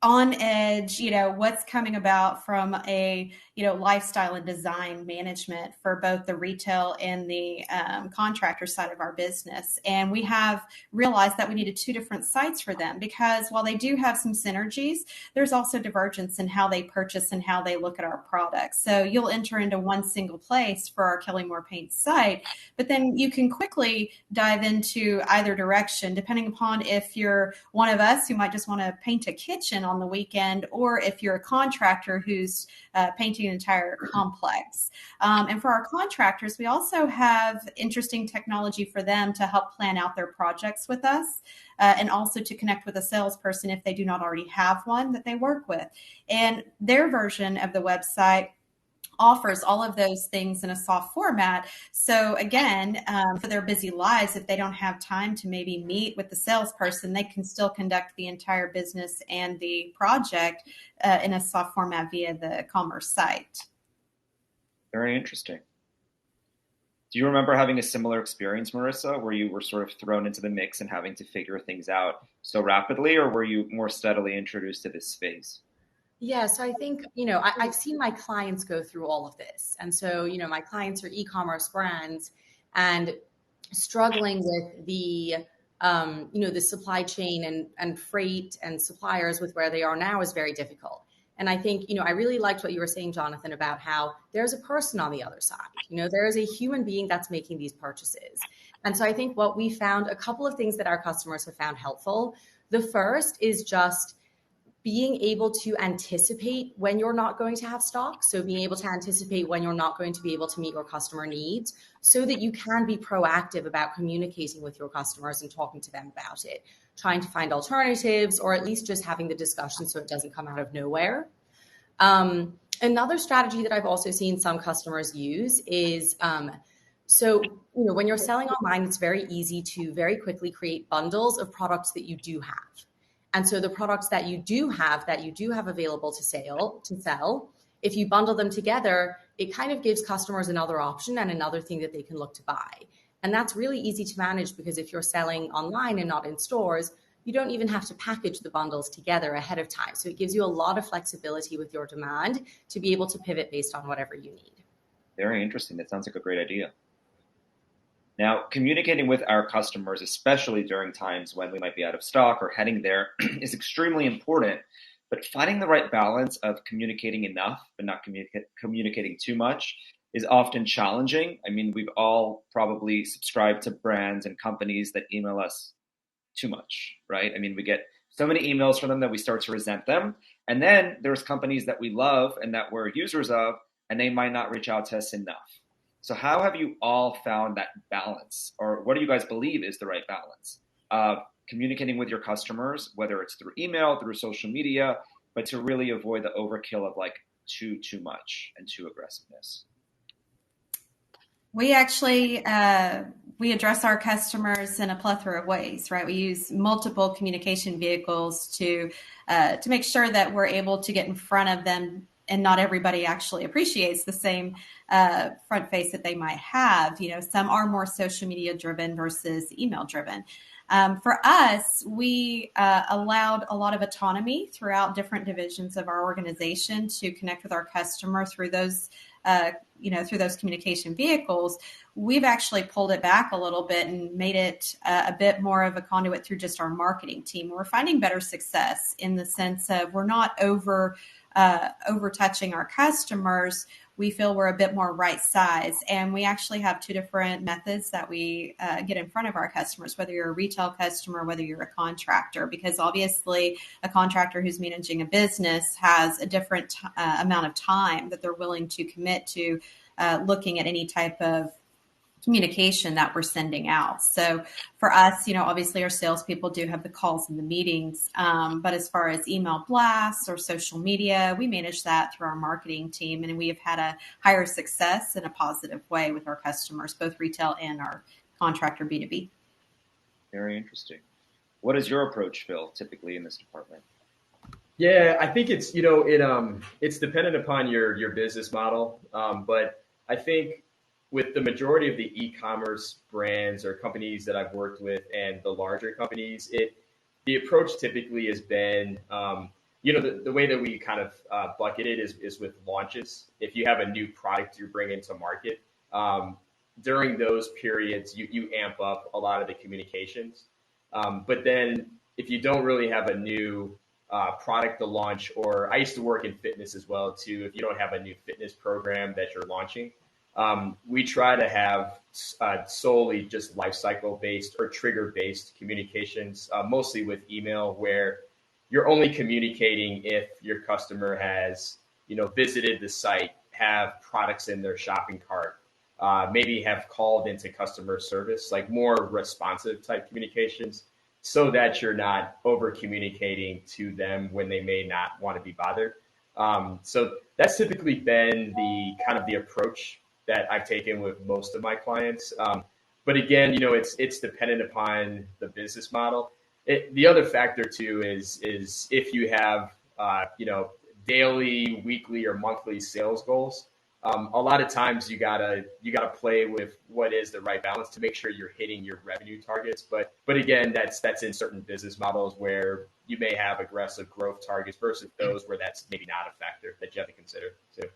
on edge, what's coming about from a, lifestyle and design management for both the retail and the contractor side of our business. And we have realized that we needed two different sites for them because while they do have some synergies, there's also divergence in how they purchase and how they look at our products. So you'll enter into one single place for our Kelly Moore Paint site, but then you can quickly dive into either direction, depending upon if you're one of us who might just want to paint a kitchen on the weekend, or if you're a contractor who's painting an entire complex. And for our contractors, we also have interesting technology for them to help plan out their projects with us, and also to connect with a salesperson if they do not already have one that they work with. And their version of the website offers all of those things in a soft format. So again, for their busy lives, if they don't have time to maybe meet with the salesperson, they can still conduct the entire business and the project in a soft format via the commerce site. Very interesting. Do you remember having a similar experience, Marissa, where you were sort of thrown into the mix and having to figure things out so rapidly, or were you more steadily introduced to this space? Yeah, so I think, I've seen my clients go through all of this. And so, my clients are e-commerce brands and struggling with the, the supply chain and freight and suppliers with where they are now is very difficult. And I think, I really liked what you were saying, Jonathan, about how there's a person on the other side. There is a human being that's making these purchases. And so I think what we found, a couple of things that our customers have found helpful. The first is just being able to anticipate when you're not going to have stock. So being able to anticipate when you're not going to be able to meet your customer needs so that you can be proactive about communicating with your customers and talking to them about it, trying to find alternatives, or at least just having the discussion so it doesn't come out of nowhere. Another strategy that I've also seen some customers use is, when you're selling online, it's very easy to very quickly create bundles of products that you do have. And so the products that you do have available to sell, if you bundle them together, it kind of gives customers another option and another thing that they can look to buy. And that's really easy to manage because if you're selling online and not in stores, you don't even have to package the bundles together ahead of time. So it gives you a lot of flexibility with your demand to be able to pivot based on whatever you need. Very interesting. That sounds like a great idea. Now, communicating with our customers, especially during times when we might be out of stock or heading there, is extremely important. But finding the right balance of communicating enough but not communicating too much is often challenging. I mean, we've all probably subscribed to brands and companies that email us too much, right? I mean, we get so many emails from them that we start to resent them. And then there's companies that we love and that we're users of, and they might not reach out to us enough. So how have you all found that balance? Or what do you guys believe is the right balance of communicating with your customers, whether it's through email, through social media, but to really avoid the overkill of like too much and too aggressiveness? We actually we address our customers in a plethora of ways, right? We use multiple communication vehicles to make sure that we're able to get in front of them, and not everybody actually appreciates the same front face that they might have. You know, some are more social media driven versus email driven. For us, we allowed a lot of autonomy throughout different divisions of our organization to connect with our customer through those through those communication vehicles. We've actually pulled it back a little bit and made it a bit more of a conduit through just our marketing team. We're finding better success in the sense of we're not over touching our customers. We feel we're a bit more right size, and we actually have two different methods that we get in front of our customers, whether you're a retail customer, whether you're a contractor, because obviously a contractor who's managing a business has a different amount of time that they're willing to commit to looking at any type of communication that we're sending out. So for us, you know, obviously our salespeople do have the calls and the meetings, but as far as email blasts or social media, we manage that through our marketing team, and we have had a higher success in a positive way with our customers, both retail and our contractor B2B. Very interesting. What is your approach, Phil, typically in this department? Yeah, I think it's, you know, it's dependent upon your business model, but I think with the majority of the e-commerce brands or companies that I've worked with and the larger companies, the approach typically has been, the way that we kind of bucket it is with launches. If you have a new product you're bringing to market, during those periods, you amp up a lot of the communications. But then if you don't really have a new product to launch, or I used to work in fitness as well too, if you don't have a new fitness program that you're launching, we try to have solely just lifecycle based or trigger based communications, mostly with email, where you're only communicating if your customer has, visited the site, have products in their shopping cart, maybe have called into customer service, like more responsive type communications, so that you're not over communicating to them when they may not want to be bothered. So that's typically been the kind of the approach that I've taken with most of my clients. But again, it's dependent upon the business model. The other factor too is if you have, daily, weekly, or monthly sales goals. A lot of times you gotta play with what is the right balance to make sure you're hitting your revenue targets. But again, that's in certain business models where you may have aggressive growth targets versus those where that's maybe not a factor that you have to consider too.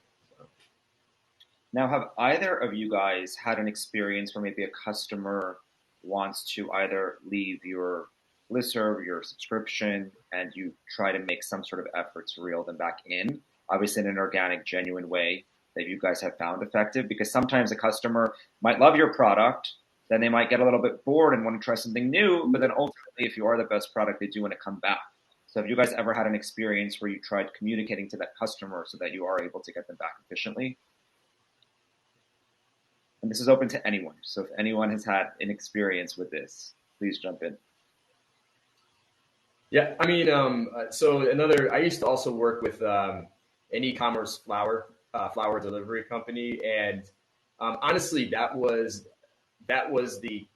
Now, have either of you guys had an experience where maybe a customer wants to either leave your listserv, your subscription, and you try to make some sort of effort to reel them back in, obviously in an organic, genuine way that you guys have found effective? Because sometimes a customer might love your product, then they might get a little bit bored and want to try something new, but then ultimately, if you are the best product, they do want to come back. So have you guys ever had an experience where you tried communicating to that customer so that you are able to get them back efficiently? And this is open to anyone. So if anyone has had an experience with this, please jump in. Yeah, I mean, I used to also work with an e-commerce flower delivery company, and honestly, that was the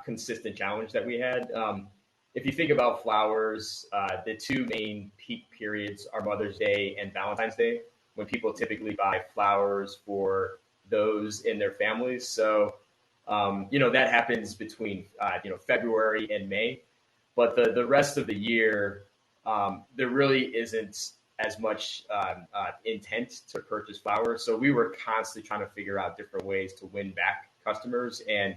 consistent challenge that we had. If you think about flowers, the two main peak periods are Mother's Day and Valentine's Day, when people typically buy flowers for those in their families. So, that happens between, February and May. But the rest of the year, there really isn't as much intent to purchase flowers. So we were constantly trying to figure out different ways to win back customers. And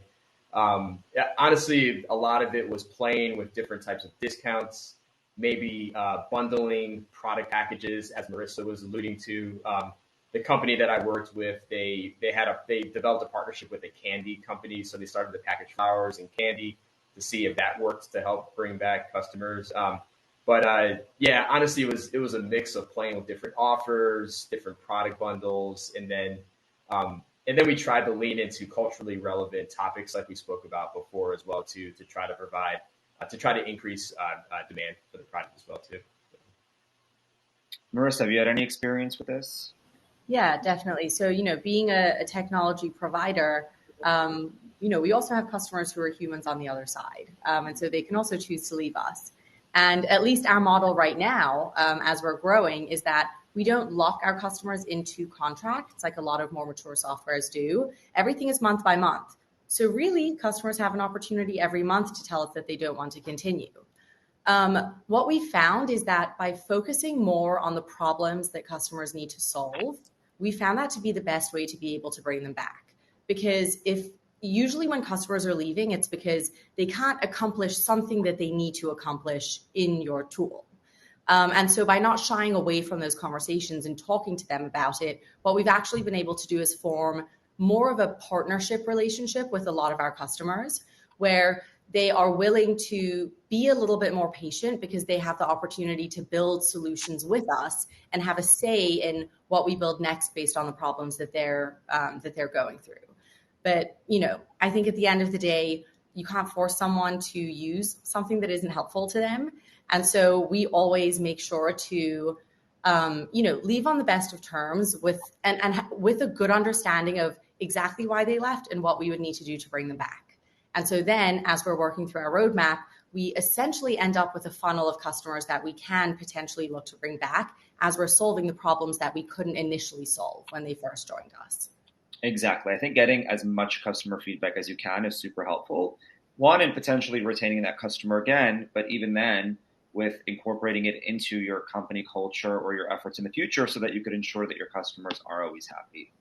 honestly, a lot of it was playing with different types of discounts, maybe bundling product packages, as Marissa was alluding to. The company that I worked with, they developed a partnership with a candy company, so they started to package flowers and candy to see if that worked to help bring back customers. Yeah, honestly, it was a mix of playing with different offers, different product bundles, and then we tried to lean into culturally relevant topics like we spoke about before as well to try to provide to try to increase demand for the product as well too. Marissa, have you had any experience with this? Yeah, definitely. So, being a technology provider, we also have customers who are humans on the other side. And so they can also choose to leave us. And at least our model right now, as we're growing, is that we don't lock our customers into contracts like a lot of more mature softwares do. Everything is month by month. So really, customers have an opportunity every month to tell us that they don't want to continue. What we found is that by focusing more on the problems that customers need to solve, we found that to be the best way to be able to bring them back. Because usually when customers are leaving, it's because they can't accomplish something that they need to accomplish in your tool. And so by not shying away from those conversations and talking to them about it, what we've actually been able to do is form more of a partnership relationship with a lot of our customers, where they are willing to be a little bit more patient because they have the opportunity to build solutions with us and have a say in what we build next based on the problems that they're going through. But, I think at the end of the day, you can't force someone to use something that isn't helpful to them. And so we always make sure to, leave on the best of terms with a good understanding of exactly why they left and what we would need to do to bring them back. And so then as we're working through our roadmap, we essentially end up with a funnel of customers that we can potentially look to bring back as we're solving the problems that we couldn't initially solve when they first joined us. Exactly. I think getting as much customer feedback as you can is super helpful. One, in potentially retaining that customer again, but even then with incorporating it into your company culture or your efforts in the future so that you could ensure that your customers are always happy.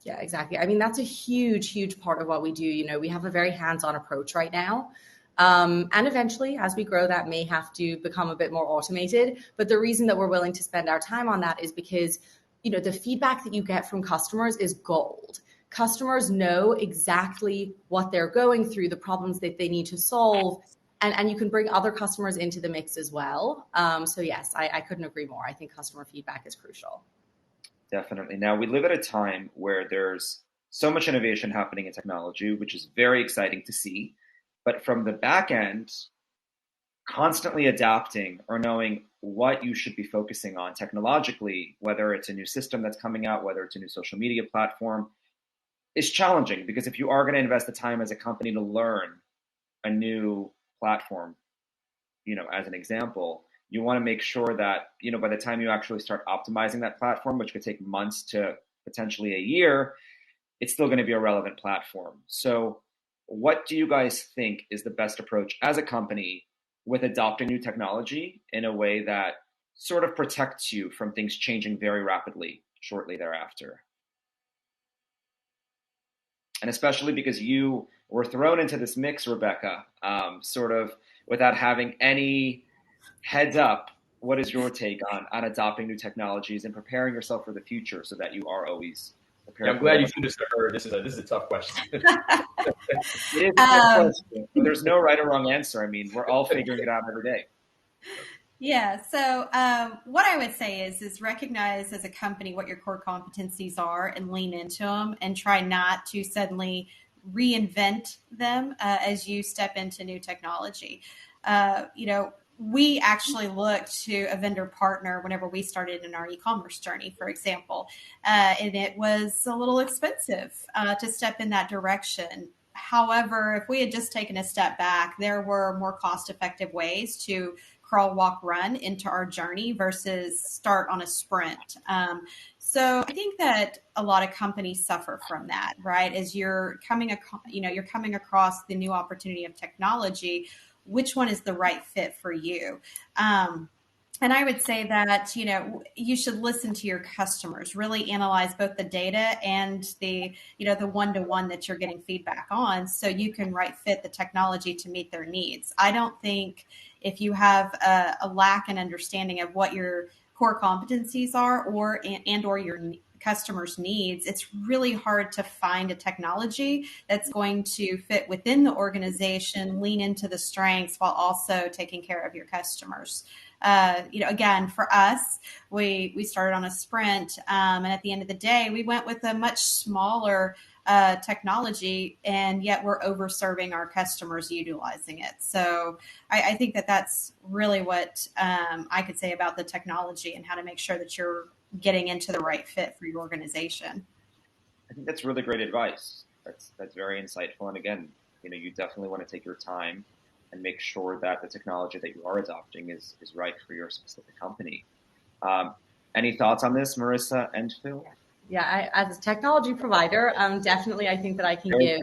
Yeah, exactly. I mean, that's a huge, huge part of what we do. We have a very hands-on approach right now. And eventually, as we grow, that may have to become a bit more automated. But the reason that we're willing to spend our time on that is because, the feedback that you get from customers is gold. Customers know exactly what they're going through, the problems that they need to solve, and you can bring other customers into the mix as well. So yes, I couldn't agree more. I think customer feedback is crucial. Definitely. Now, we live at a time where there's so much innovation happening in technology, which is very exciting to see. But from the back end, constantly adapting or knowing what you should be focusing on technologically, whether it's a new system that's coming out, whether it's a new social media platform, is challenging. Because if you are going to invest the time as a company to learn a new platform, as an example, you want to make sure that, by the time you actually start optimizing that platform, which could take months to potentially a year, it's still going to be a relevant platform. So what do you guys think is the best approach as a company with adopting new technology in a way that sort of protects you from things changing very rapidly shortly thereafter? And especially because you were thrown into this mix, Rebecca, sort of without having any heads up. What is your take on adopting new technologies and preparing yourself for the future so that you are always prepared? Yeah, I'm glad you threw this to her. This is a tough question. It is a tough question. There's no right or wrong answer. I mean, we're all figuring it out every day. Yeah. So what I would say is recognize as a company what your core competencies are and lean into them and try not to suddenly reinvent them as you step into new technology. We actually looked to a vendor partner whenever we started in our e-commerce journey, for example, and it was a little expensive to step in that direction. However, if we had just taken a step back, there were more cost-effective ways to crawl, walk, run into our journey versus start on a sprint. So I think that a lot of companies suffer from that, right? As you're coming across the new opportunity of technology, which one is the right fit for you? And I would say that, you should listen to your customers, really analyze both the data and the one-to-one that you're getting feedback on so you can right fit the technology to meet their needs. I don't think if you have a lack in understanding of what your core competencies are or your customers' needs, it's really hard to find a technology that's going to fit within the organization, lean into the strengths while also taking care of your customers. Again, for us, we started on a sprint, and at the end of the day, we went with a much smaller technology, and yet we're overserving our customers utilizing it. So I think that that's really what I could say about the technology and how to make sure that you're getting into the right fit for your organization. I think that's really great advice. That's very insightful. And again, you definitely want to take your time and make sure that the technology that you are adopting is right for your specific company. Any thoughts on this, Marissa and Phil? Yeah, as a technology provider, definitely I think that I can give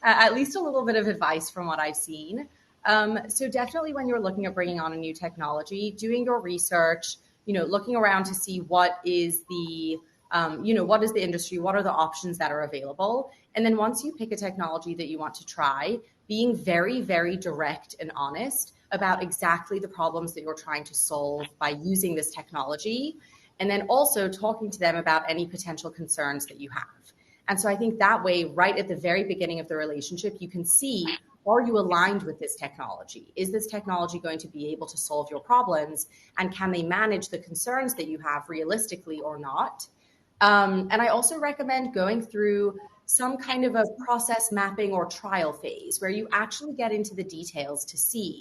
at least a little bit of advice from what I've seen. So definitely when you're looking at bringing on a new technology, doing your research, looking around to see what is the what is the industry, what are the options that are available. And then once you pick a technology that you want to try, being very, very direct and honest about exactly the problems that you're trying to solve by using this technology. And then also talking to them about any potential concerns that you have. And so I think that way, right at the very beginning of the relationship, you can see, are you aligned with this technology? Is this technology going to be able to solve your problems? And can they manage the concerns that you have realistically or not? And I also recommend going through some kind of a process mapping or trial phase where you actually get into the details to see,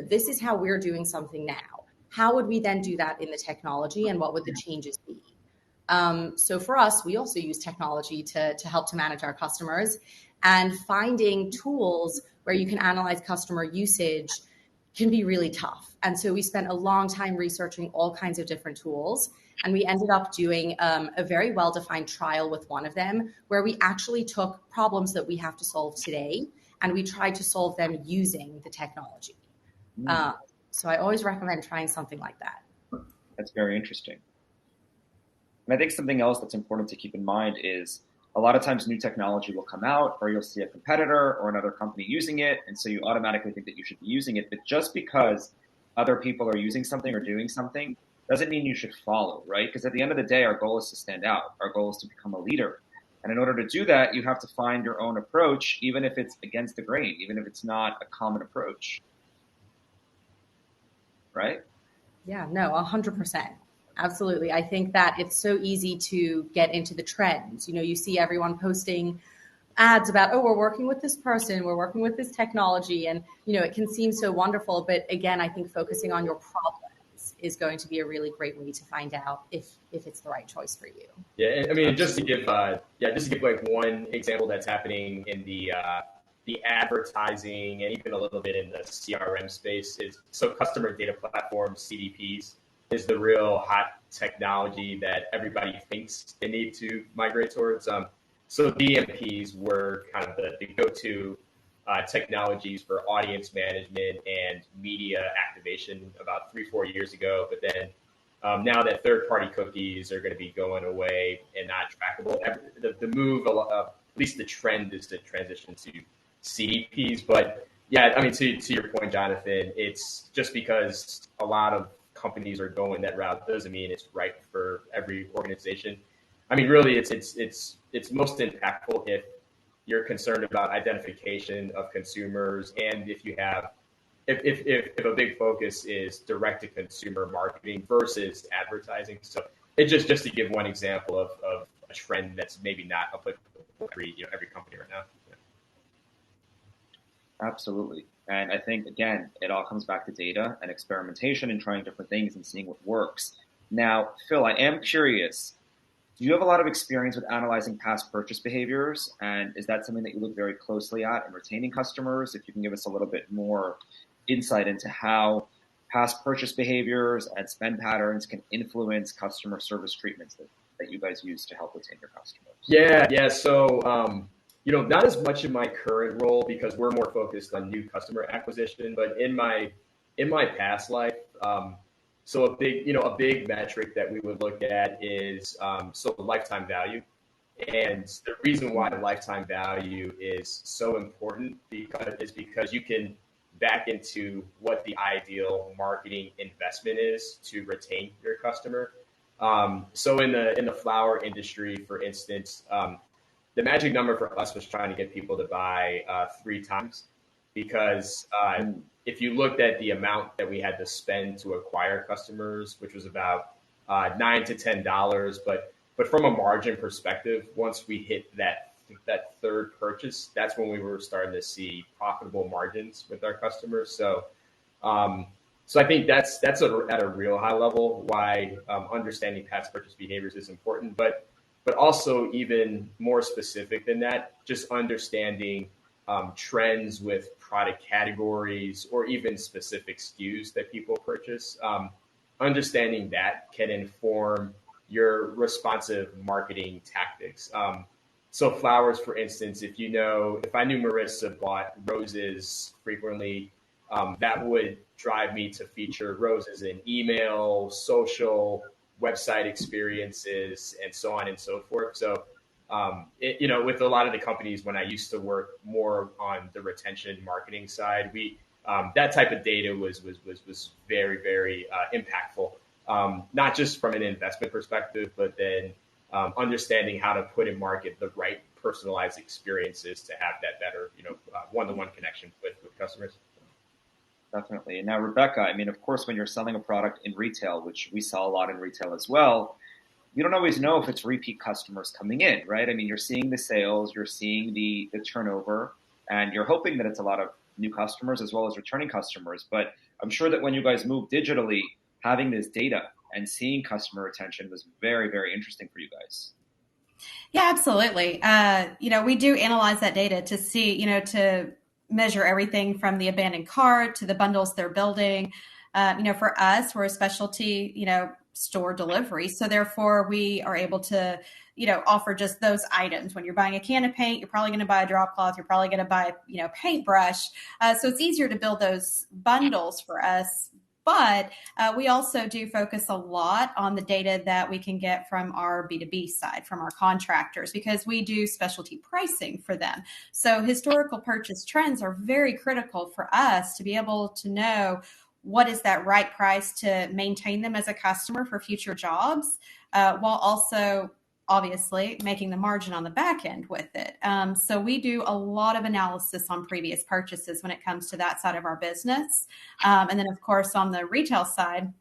this is how we're doing something now. How would we then do that in the technology and what would the changes be? So for us, we also use technology to help to manage our customers, and finding tools where you can analyze customer usage can be really tough. And so we spent a long time researching all kinds of different tools, and we ended up doing a very well-defined trial with one of them where we actually took problems that we have to solve today and we tried to solve them using the technology. So I always recommend trying something like that. That's very interesting. And I think something else that's important to keep in mind is a lot of times new technology will come out, or you'll see a competitor or another company using it, and so you automatically think that you should be using it. But just because other people are using something or doing something doesn't mean you should follow, right? Because at the end of the day, our goal is to stand out. Our goal is to become a leader. And in order to do that, you have to find your own approach, even if it's against the grain, even if it's not a common approach. Right? Yeah, no, 100%. Absolutely. I think that it's so easy to get into the trends. You see everyone posting ads about, oh, we're working with this person, we're working with this technology. And, it can seem so wonderful. But again, I think focusing on your problems is going to be a really great way to find out if it's the right choice for you. Yeah, I mean, just to give like one example that's happening in the advertising and even a little bit in the CRM space is, so customer data platforms, CDPs, is the real hot technology that everybody thinks they need to migrate towards. So DMPs were kind of the go-to technologies for audience management and media activation about 3-4 years ago. But then now that third-party cookies are going to be going away and not trackable, the move, at least the trend, is to transition to CDPs. But yeah, I mean, to your point, Jonathan, it's just because a lot of companies are going that route doesn't mean it's right for every organization. I mean, really, it's most impactful if you're concerned about identification of consumers, and if you have if a big focus is direct to consumer marketing versus advertising. So it just to give one example of a trend that's maybe not applicable for every company right now. Yeah. Absolutely. And I think, again, it all comes back to data and experimentation and trying different things and seeing what works. Now, Phil, I am curious, do you have a lot of experience with analyzing past purchase behaviors? And is that something that you look very closely at in retaining customers? If you can give us a little bit more insight into how past purchase behaviors and spend patterns can influence customer service treatments that you guys use to help retain your customers. Yeah. So, not as much in my current role because we're more focused on new customer acquisition. But in my past life, So a big metric that we would look at is lifetime value. And the reason why lifetime value is so important because you can back into what the ideal marketing investment is to retain your customer. So in the flower industry, for instance, the magic number for us was trying to get people to buy 3 times, because if you looked at the amount that we had to spend to acquire customers, which was about $9 to $10, but from a margin perspective, once we hit that third purchase, that's when we were starting to see profitable margins with our customers. So I think that's at a real high level why understanding past purchase behaviors is important, but also even more specific than that, just understanding trends with product categories or even specific SKUs that people purchase. Understanding that can inform your responsive marketing tactics. So flowers, for instance, if I knew Marissa bought roses frequently, that would drive me to feature roses in email, social, website experiences, and so on and so forth. So, with a lot of the companies, when I used to work more on the retention marketing side, that type of data was very, very impactful. Not just from an investment perspective, but then understanding how to put in market the right personalized experiences to have that better, one-to-one connection with customers. Definitely. And now, Rebecca, I mean, of course, when you're selling a product in retail, which we sell a lot in retail as well, you don't always know if it's repeat customers coming in, right? I mean, you're seeing the sales, you're seeing the turnover, and you're hoping that it's a lot of new customers as well as returning customers. But I'm sure that when you guys moved digitally, having this data and seeing customer retention was very, very interesting for you guys. Yeah, absolutely. We do analyze that data to see, to measure everything from the abandoned cart to the bundles they're building. For us, we're a specialty, store delivery. So therefore we are able to, offer just those items. When you're buying a can of paint, you're probably going to buy a drop cloth. You're probably going to buy, paintbrush. So it's easier to build those bundles for us. But we also do focus a lot on the data that we can get from our B2B side, from our contractors, because we do specialty pricing for them. So historical purchase trends are very critical for us to be able to know what is that right price to maintain them as a customer for future jobs, while also obviously making the margin on the back end with it. So we do a lot of analysis on previous purchases when it comes to that side of our business. And then, of course, on the retail side,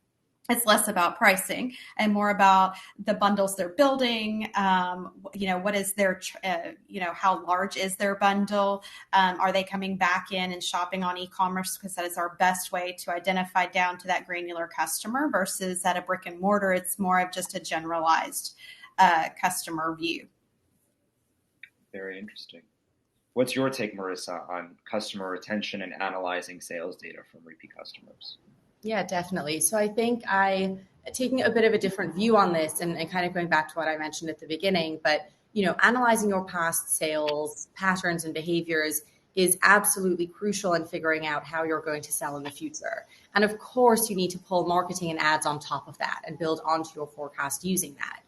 it's less about pricing and more about the bundles they're building. What is their, how large is their bundle? Are they coming back in and shopping on e-commerce? Because that is our best way to identify down to that granular customer versus at a brick and mortar. It's more of just a generalized customer view. Very interesting. What's your take, Marissa, on customer retention and analyzing sales data from repeat customers? Yeah, definitely. So I think taking a bit of a different view on this and kind of going back to what I mentioned at the beginning, but, analyzing your past sales patterns and behaviors is absolutely crucial in figuring out how you're going to sell in the future. And of course, you need to pull marketing and ads on top of that and build onto your forecast using that.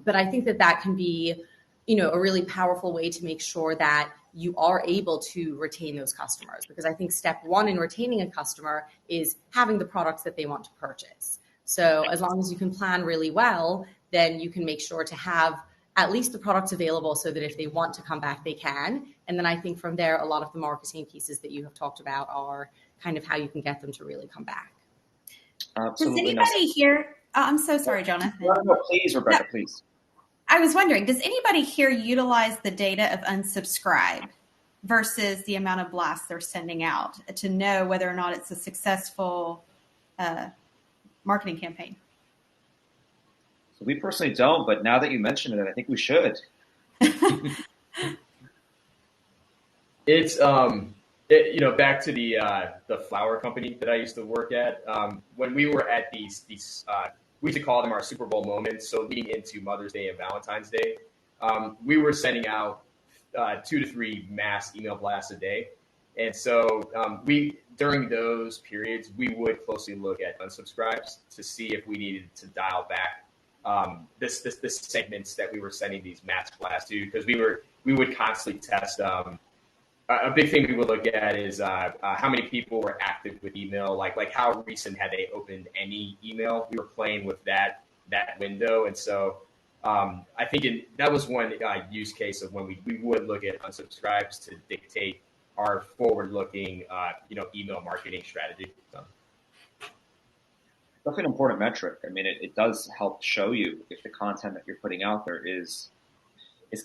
But I think that can be, a really powerful way to make sure that you are able to retain those customers. Because I think step one in retaining a customer is having the products that they want to purchase. So as long as you can plan really well, then you can make sure to have at least the products available so that if they want to come back, they can. And then I think from there, a lot of the marketing pieces that you have talked about are kind of how you can get them to really come back. Absolutely. Does anybody here? I'm so sorry, Jonathan. No, please, Rebecca, please. I was wondering, does anybody here utilize the data of unsubscribe versus the amount of blasts they're sending out to know whether or not it's a successful marketing campaign? So we personally don't, but now that you mention it, I think we should. It's back to the flower company that I used to work at. When we were at these we used to call them our Super Bowl moments. So leading into Mother's Day and Valentine's Day, we were sending out 2 to 3 mass email blasts a day. And so we during those periods we would closely look at unsubscribes to see if we needed to dial back this segments that we were sending these mass blasts to, because we would constantly test. A big thing we would look at is how many people were active with email, like how recent had they opened any email. We were playing with that window, and so I think that was one use case of when we would look at unsubscribes to dictate our forward-looking email marketing strategy. So. That's an important metric. I mean, it does help show you if the content that you're putting out there is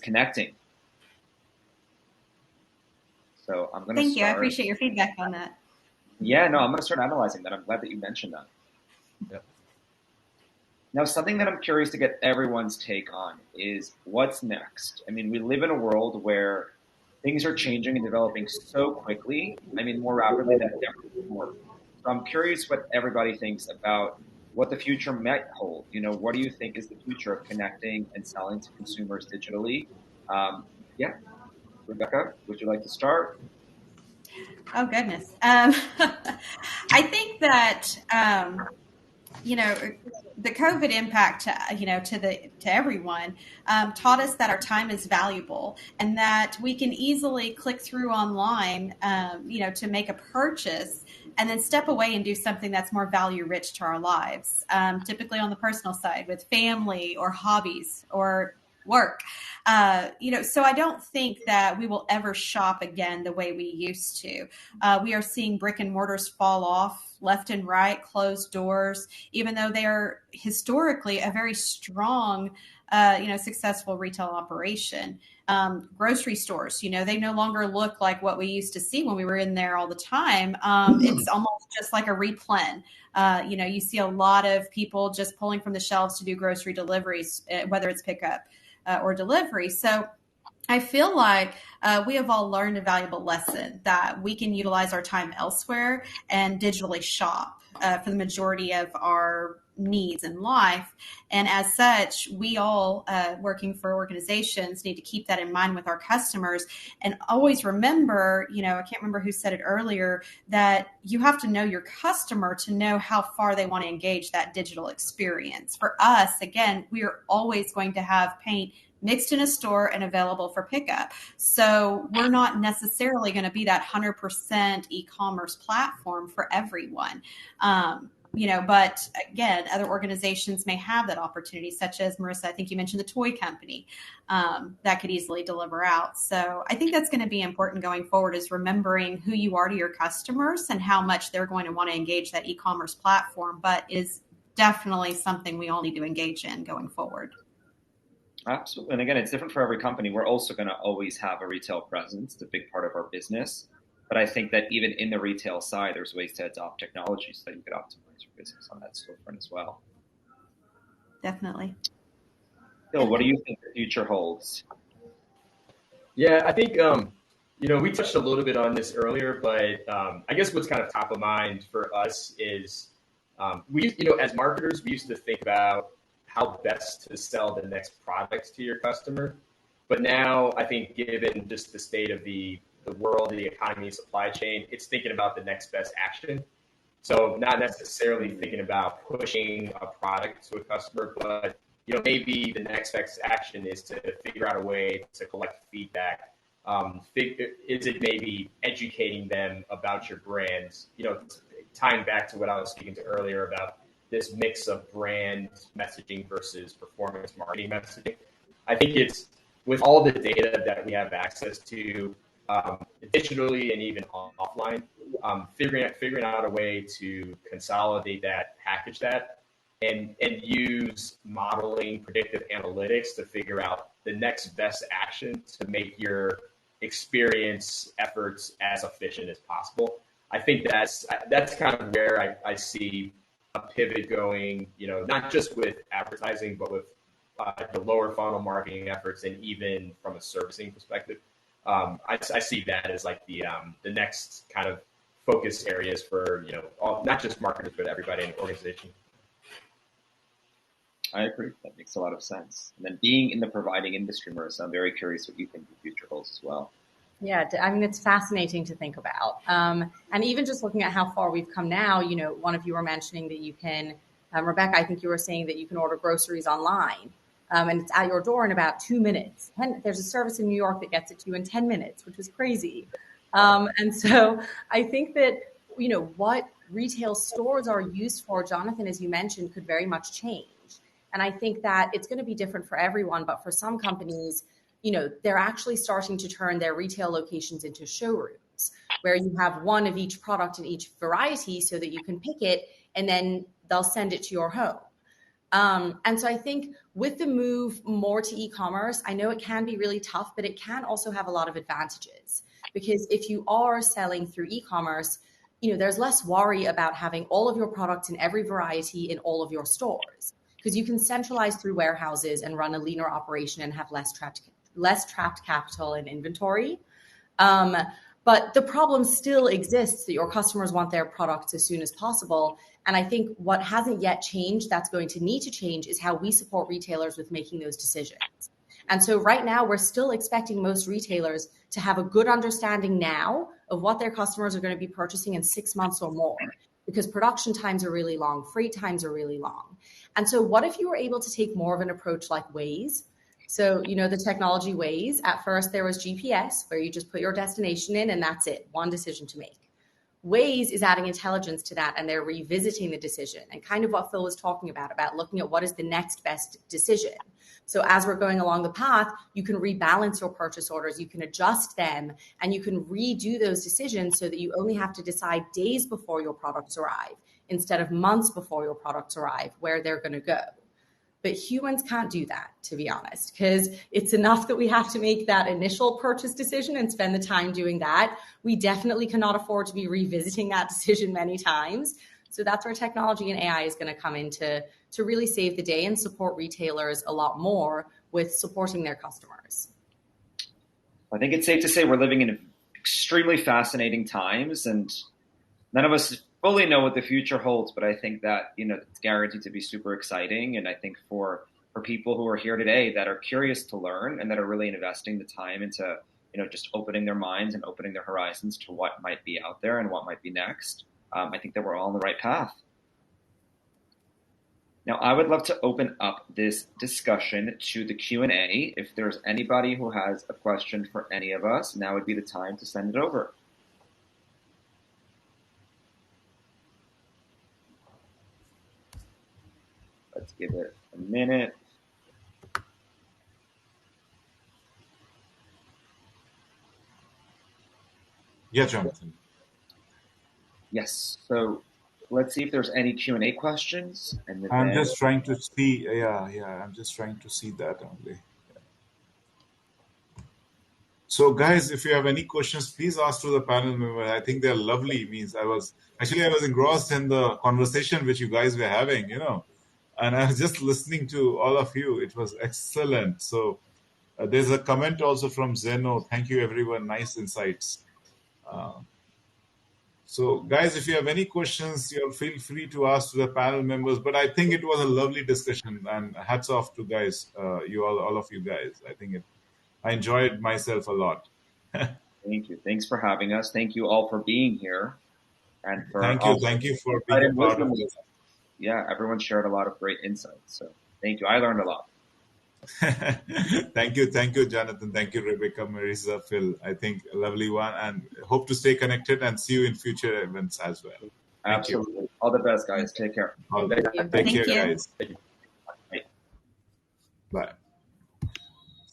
connecting. So I'm going to Thank you. I appreciate your feedback on that. Yeah, no, I'm going to start analyzing that. I'm glad that you mentioned that. Yep. Now, something that I'm curious to get everyone's take on is what's next. I mean, we live in a world where things are changing and developing so quickly. I mean, more rapidly than ever before. So I'm curious what everybody thinks about what the future might hold. What do you think is the future of connecting and selling to consumers digitally? Yeah. Rebecca, would you like to start? Oh, goodness. I think that, the COVID impact, to everyone, taught us that our time is valuable and that we can easily click through online, to make a purchase and then step away and do something that's more value rich to our lives, typically on the personal side with family or hobbies or work. So I don't think that we will ever shop again the way we used to. We are seeing brick and mortars fall off left and right, closed doors, even though they are historically a very strong, successful retail operation. Grocery stores, they no longer look like what we used to see when we were in there all the time. It's almost just like a replen. You see a lot of people just pulling from the shelves to do grocery deliveries, whether it's pickup or delivery. So I feel like we have all learned a valuable lesson that we can utilize our time elsewhere and digitally shop for the majority of our needs in life. And as such, we all working for organizations need to keep that in mind with our customers and always remember, I can't remember who said it earlier, that you have to know your customer to know how far they want to engage that digital experience. For us, again, we are always going to have paint mixed in a store and available for pickup. So we're not necessarily going to be that 100% e-commerce platform for everyone. But again, other organizations may have that opportunity, such as Marissa, I think you mentioned the toy company that could easily deliver out. So I think that's going to be important going forward, is remembering who you are to your customers and how much they're going to want to engage that e-commerce platform, but is definitely something we all need to engage in going forward. Absolutely. And again, it's different for every company. We're also going to always have a retail presence. It's a big part of our business. But I think that even in the retail side, there's ways to adopt technology so that you could optimize your business on that storefront as well. Definitely. Phil, what do you think the future holds? Yeah, I think, we touched a little bit on this earlier, but I guess what's kind of top of mind for us is as marketers, we used to think about how best to sell the next product to your customer. But now I think given just the state of the world, the economy, supply chain, it's thinking about the next best action. So not necessarily thinking about pushing a product to a customer, but maybe the next best action is to figure out a way to collect feedback. Is it maybe educating them about your brands? Tying back to what I was speaking to earlier about this mix of brand messaging versus performance marketing messaging. I think it's with all the data that we have access to digitally and even offline, figuring out a way to consolidate that, package that, and use modeling, predictive analytics to figure out the next best action to make your experience efforts as efficient as possible. I think that's kind of where I see a pivot going, not just with advertising, but with the lower funnel marketing efforts, and even from a servicing perspective. I see that as like the next kind of focus areas for, not just marketers, but everybody in the organization. I agree. That makes a lot of sense. And then being in the providing industry, Marissa, I'm very curious what you think the future holds as well. Yeah, I mean, it's fascinating to think about. And even just looking at how far we've come now, one of you were mentioning that you can, Rebecca, I think you were saying that you can order groceries online, and it's at your door in about 2 minutes. And there's a service in New York that gets it to you in 10 minutes, which is crazy. And so I think that, what retail stores are used for, Jonathan, as you mentioned, could very much change. And I think that it's going to be different for everyone, but for some companies, they're actually starting to turn their retail locations into showrooms where you have one of each product in each variety so that you can pick it and then they'll send it to your home. And so I think with the move more to e-commerce, I know it can be really tough, but it can also have a lot of advantages because if you are selling through e-commerce, there's less worry about having all of your products in every variety in all of your stores because you can centralize through warehouses and run a leaner operation and have less trapped capital and inventory. But the problem still exists that your customers want their products as soon as possible. And I think what hasn't yet changed that's going to need to change is how we support retailers with making those decisions. And so right now, we're still expecting most retailers to have a good understanding now of what their customers are going to be purchasing in 6 months or more, because production times are really long, freight times are really long. And so what if you were able to take more of an approach like Waze? So, the technology Waze, at first there was GPS where you just put your destination in and that's it, one decision to make. Waze is adding intelligence to that and they're revisiting the decision and kind of what Phil was talking about looking at what is the next best decision. So as we're going along the path, you can rebalance your purchase orders, you can adjust them, and you can redo those decisions so that you only have to decide days before your products arrive instead of months before your products arrive where they're going to go. But humans can't do that, to be honest, because it's enough that we have to make that initial purchase decision and spend the time doing that. We definitely cannot afford to be revisiting that decision many times. So that's where technology and AI is going to come in to really save the day and support retailers a lot more with supporting their customers. I think it's safe to say we're living in extremely fascinating times, and none of us fully know what the future holds, but I think that, it's guaranteed to be super exciting. And I think for people who are here today that are curious to learn and that are really investing the time into, just opening their minds and opening their horizons to what might be out there and what might be next, I think that we're all on the right path. Now, I would love to open up this discussion to the Q&A. If there's anybody who has a question for any of us, now would be the time to send it over. Let's give it a minute. Yeah, Jonathan. Yes. So let's see if there's any Q&A questions. And I'm just trying to see. Yeah. I'm just trying to see that only. So, guys, if you have any questions, please ask to the panel member. I think they're lovely. I was engrossed in the conversation which you guys were having, and I was just listening to all of you. It was excellent. So, there's a comment also from Zeno. Thank you, everyone. Nice insights. So, guys, if you have any questions, you'll feel free to ask to the panel members. But I think it was a lovely discussion, and hats off to guys, all of you guys. I think I enjoyed myself a lot. Thank you. Thanks for having us. Thank you all for being here. And for thank you for being a part of this. Yeah, everyone shared a lot of great insights. So thank you. I learned a lot. Thank you, Jonathan. Thank you, Rebecca, Marisa, Phil. I think a lovely one, and hope to stay connected and see you in future events as well. Absolutely. All the best, guys. Take care. Take care, guys. Bye.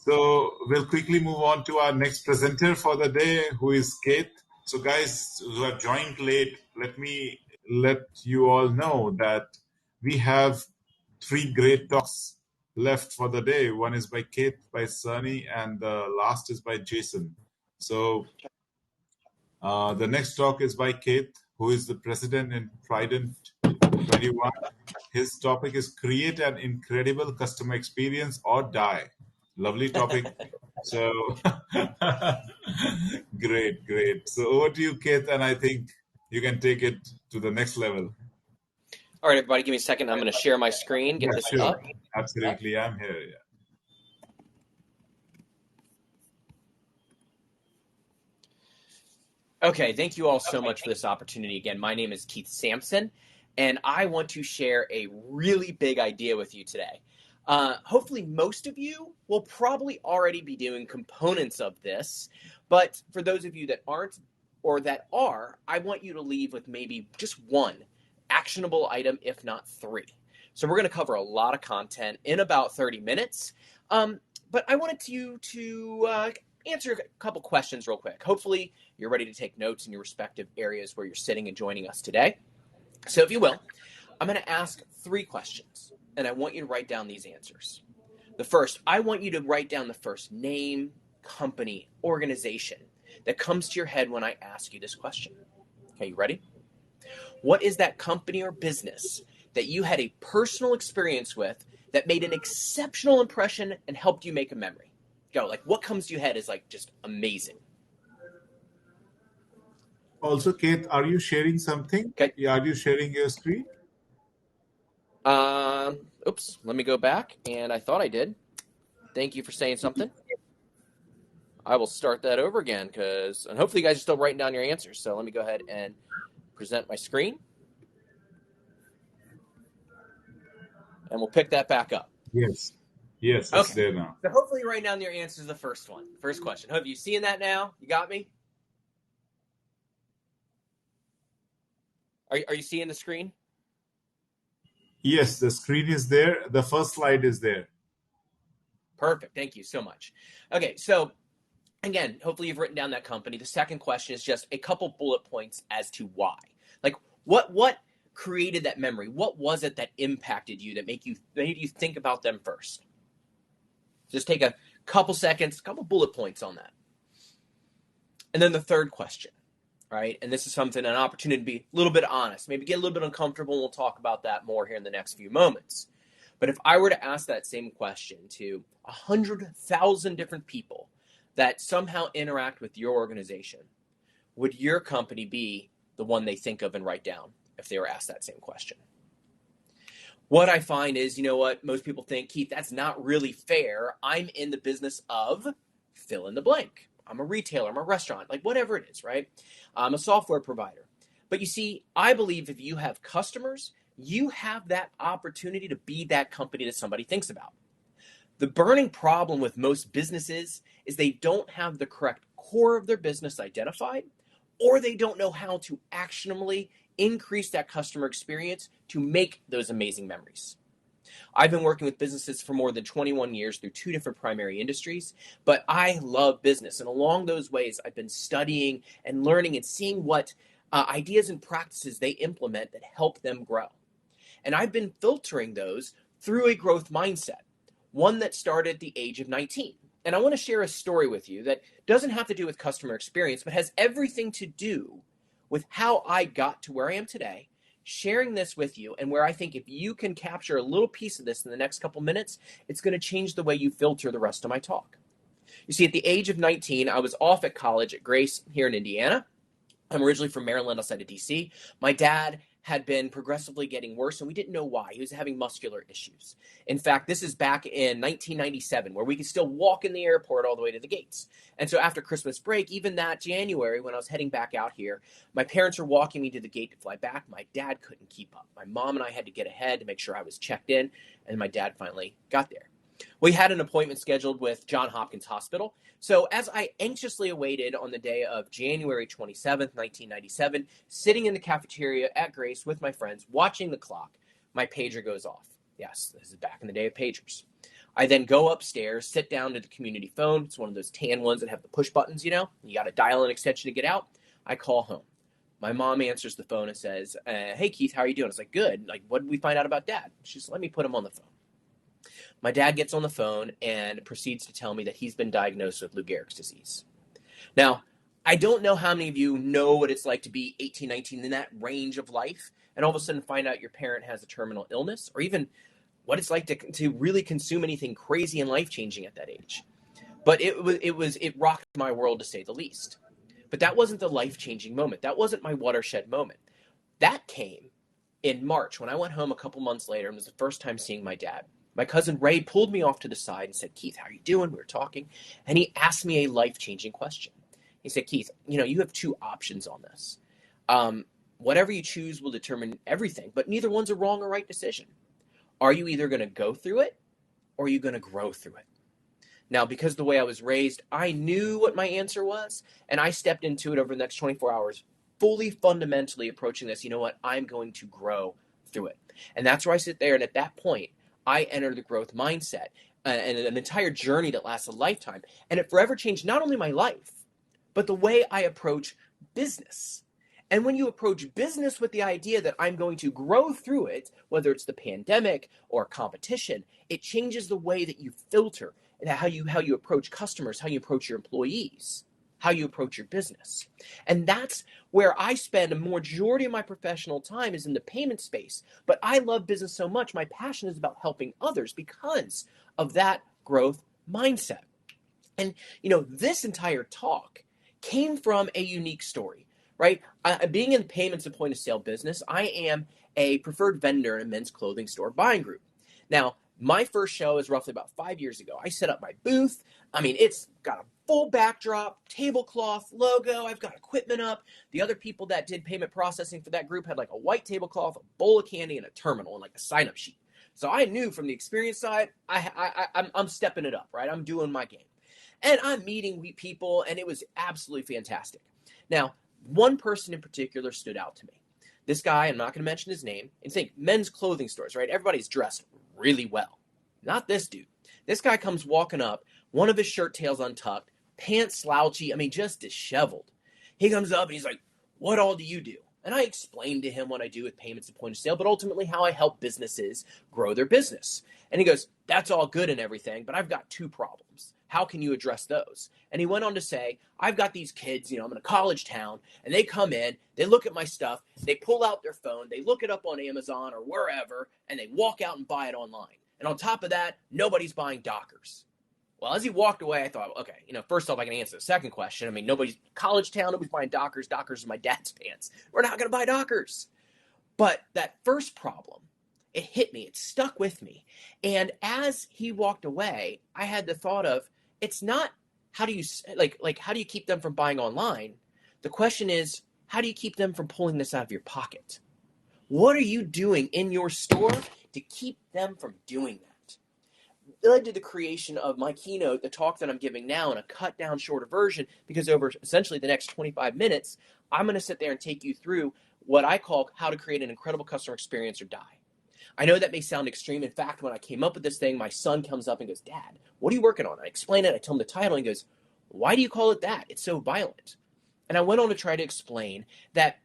So we'll quickly move on to our next presenter for the day, who is Kate. So guys who have joined late, let me let you all know that we have 3 great talks left for the day. One is by Kate, by Sunny, and the last is by Jason. So the next talk is by Kate, who is the president in Trident 21. His topic is create an incredible customer experience or die. Lovely topic. So great. So over to you, Kate, and I think you can take it to the next level. All right, everybody, give me a second. I'm going to share my screen, get this up. Absolutely, yeah. I'm here. Yeah. Okay, thank you all so much for this opportunity. Again, my name is Keith Sampson, and I want to share a really big idea with you today. Hopefully, most of you will probably already be doing components of this, but for those of you that aren't or that are, I want you to leave with maybe just one actionable item, if not three. So we're going to cover a lot of content in about 30 minutes, but I wanted you to answer a couple questions real quick. Hopefully, you're ready to take notes in your respective areas where you're sitting and joining us today. So if you will, I'm going to ask three questions, and I want you to write down these answers. The first, I want you to write down the first name, company, organization that comes to your head when I ask you this question. Okay, you ready? What is that company or business that you had a personal experience with that made an exceptional impression and helped you make a memory? Go, like what comes to your head is like just amazing. Also, Kate, are you sharing something? Okay. Yeah, are you sharing your screen? Oops, let me go back, and I thought I did. Thank you for saying something. I will start that over again and hopefully you guys are still writing down your answers. So let me go ahead and present my screen, and we'll pick that back up. Yes. Yes, it's there now. So hopefully you're writing down your answers. The first question. Have you seen that now? You got me? Are you seeing the screen? Yes, the screen is there. The first slide is there. Perfect. Thank you so much. Okay, so again, hopefully you've written down that company. The second question is just a couple bullet points as to why. Like what created that memory? What was it that impacted you that made you think about them first? Just take a couple seconds, a couple bullet points on that. And then the third question, right? And this is an opportunity to be a little bit honest, maybe get a little bit uncomfortable, and we'll talk about that more here in the next few moments. But if I were to ask that same question to 100,000 different people that somehow interact with your organization, would your company be the one they think of and write down if they were asked that same question? What I find is, you know what, most people think, Keith, that's not really fair. I'm in the business of fill in the blank. I'm a retailer, I'm a restaurant, like whatever it is, right? I'm a software provider. But you see, I believe if you have customers, you have that opportunity to be that company that somebody thinks about. The burning problem with most businesses is they don't have the correct core of their business identified, or they don't know how to actionably increase that customer experience to make those amazing memories. I've been working with businesses for more than 21 years through two different primary industries, but I love business. And along those ways, I've been studying and learning and seeing what ideas and practices they implement that help them grow. And I've been filtering those through a growth mindset, one that started at the age of 19. And I want to share a story with you that doesn't have to do with customer experience, but has everything to do with how I got to where I am today, sharing this with you, and where I think if you can capture a little piece of this in the next couple minutes, it's going to change the way you filter the rest of my talk. You see, at the age of 19, I was off at college at Grace here in Indiana. I'm originally from Maryland, outside of DC. My dad had been progressively getting worse, and we didn't know why. He was having muscular issues. In fact, this is back in 1997, where we could still walk in the airport all the way to the gates. And so after Christmas break, even that January, when I was heading back out here, my parents were walking me to the gate to fly back. My dad couldn't keep up. My mom and I had to get ahead to make sure I was checked in, and my dad finally got there. We had an appointment scheduled with Johns Hopkins Hospital. So as I anxiously awaited on the day of January 27th, 1997, sitting in the cafeteria at Grace with my friends, watching the clock, my pager goes off. Yes, this is back in the day of pagers. I then go upstairs, sit down to the community phone. It's one of those tan ones that have the push buttons, you got to dial an extension to get out. I call home. My mom answers the phone and says, hey, Keith, how are you doing? It's like, good. Like, what did we find out about Dad? She's let me put him on the phone. My dad gets on the phone and proceeds to tell me that he's been diagnosed with Lou Gehrig's disease. Now, I don't know how many of you know what it's like to be 18, 19 in that range of life, and all of a sudden find out your parent has a terminal illness, or even what it's like to really consume anything crazy and life-changing at that age. But it rocked my world, to say the least. But that wasn't the life-changing moment. That wasn't my watershed moment. That came in March when I went home a couple months later and was the first time seeing my dad. My cousin Ray pulled me off to the side and said, Keith, how are you doing? We were talking. And he asked me a life-changing question. He said, Keith, you have two options on this. Whatever you choose will determine everything, but neither one's a wrong or right decision. Are you either going to go through it or are you going to grow through it? Now, because of the way I was raised, I knew what my answer was, and I stepped into it over the next 24 hours, fully fundamentally approaching this. You know what? I'm going to grow through it. And that's where I sit there. And at that point, I enter the growth mindset and an entire journey that lasts a lifetime. And it forever changed not only my life, but the way I approach business. And when you approach business with the idea that I'm going to grow through it, whether it's the pandemic or competition, it changes the way that you filter and how you approach customers, how you approach your employees, how you approach your business. And that's where I spend a majority of my professional time is in the payment space. But I love business so much. My passion is about helping others because of that growth mindset. And, this entire talk came from a unique story, right? Being in payments and point of sale business, I am a preferred vendor in a men's clothing store buying group. Now, my first show is roughly about 5 years ago. I set up my booth. It's got a full backdrop, tablecloth, logo. I've got equipment up. The other people that did payment processing for that group had like a white tablecloth, a bowl of candy, and a terminal and like a sign-up sheet. So I knew from the experience side, I'm stepping it up, right? I'm doing my game. And I'm meeting people, and it was absolutely fantastic. Now, one person in particular stood out to me. This guy, I'm not going to mention his name, and think men's clothing stores, right? Everybody's dressed really well. Not this dude. This guy comes walking up, one of his shirt tails untucked, pants slouchy, just disheveled. He comes up and he's like, "What all do you do?" And I explained to him what I do with payments and point of sale, but ultimately how I help businesses grow their business. And he goes, "That's all good and everything, but I've got two problems. How can you address those?" And he went on to say, "I've got these kids, I'm in a college town, and they come in, they look at my stuff, they pull out their phone, they look it up on Amazon or wherever, and they walk out and buy it online. And on top of that, nobody's buying Dockers." Well, as he walked away, I thought, okay, first off, I can answer the second question. Nobody's college town, nobody's buying Dockers. Dockers are my dad's pants. We're not going to buy Dockers. But that first problem, it hit me. It stuck with me. And as he walked away, I had the thought of, it's not how do you how do you keep them from buying online? The question is, how do you keep them from pulling this out of your pocket? What are you doing in your store to keep them from doing that? It led to the creation of my keynote, the talk that I'm giving now, in a cut down, shorter version, because over essentially the next 25 minutes, I'm going to sit there and take you through what I call how to create an incredible customer experience or die. I know that may sound extreme. In fact, when I came up with this thing, my son comes up and goes, "Dad, what are you working on?" I explain it. I tell him the title, and he goes, "Why do you call it that? It's so violent." And I went on to try to explain that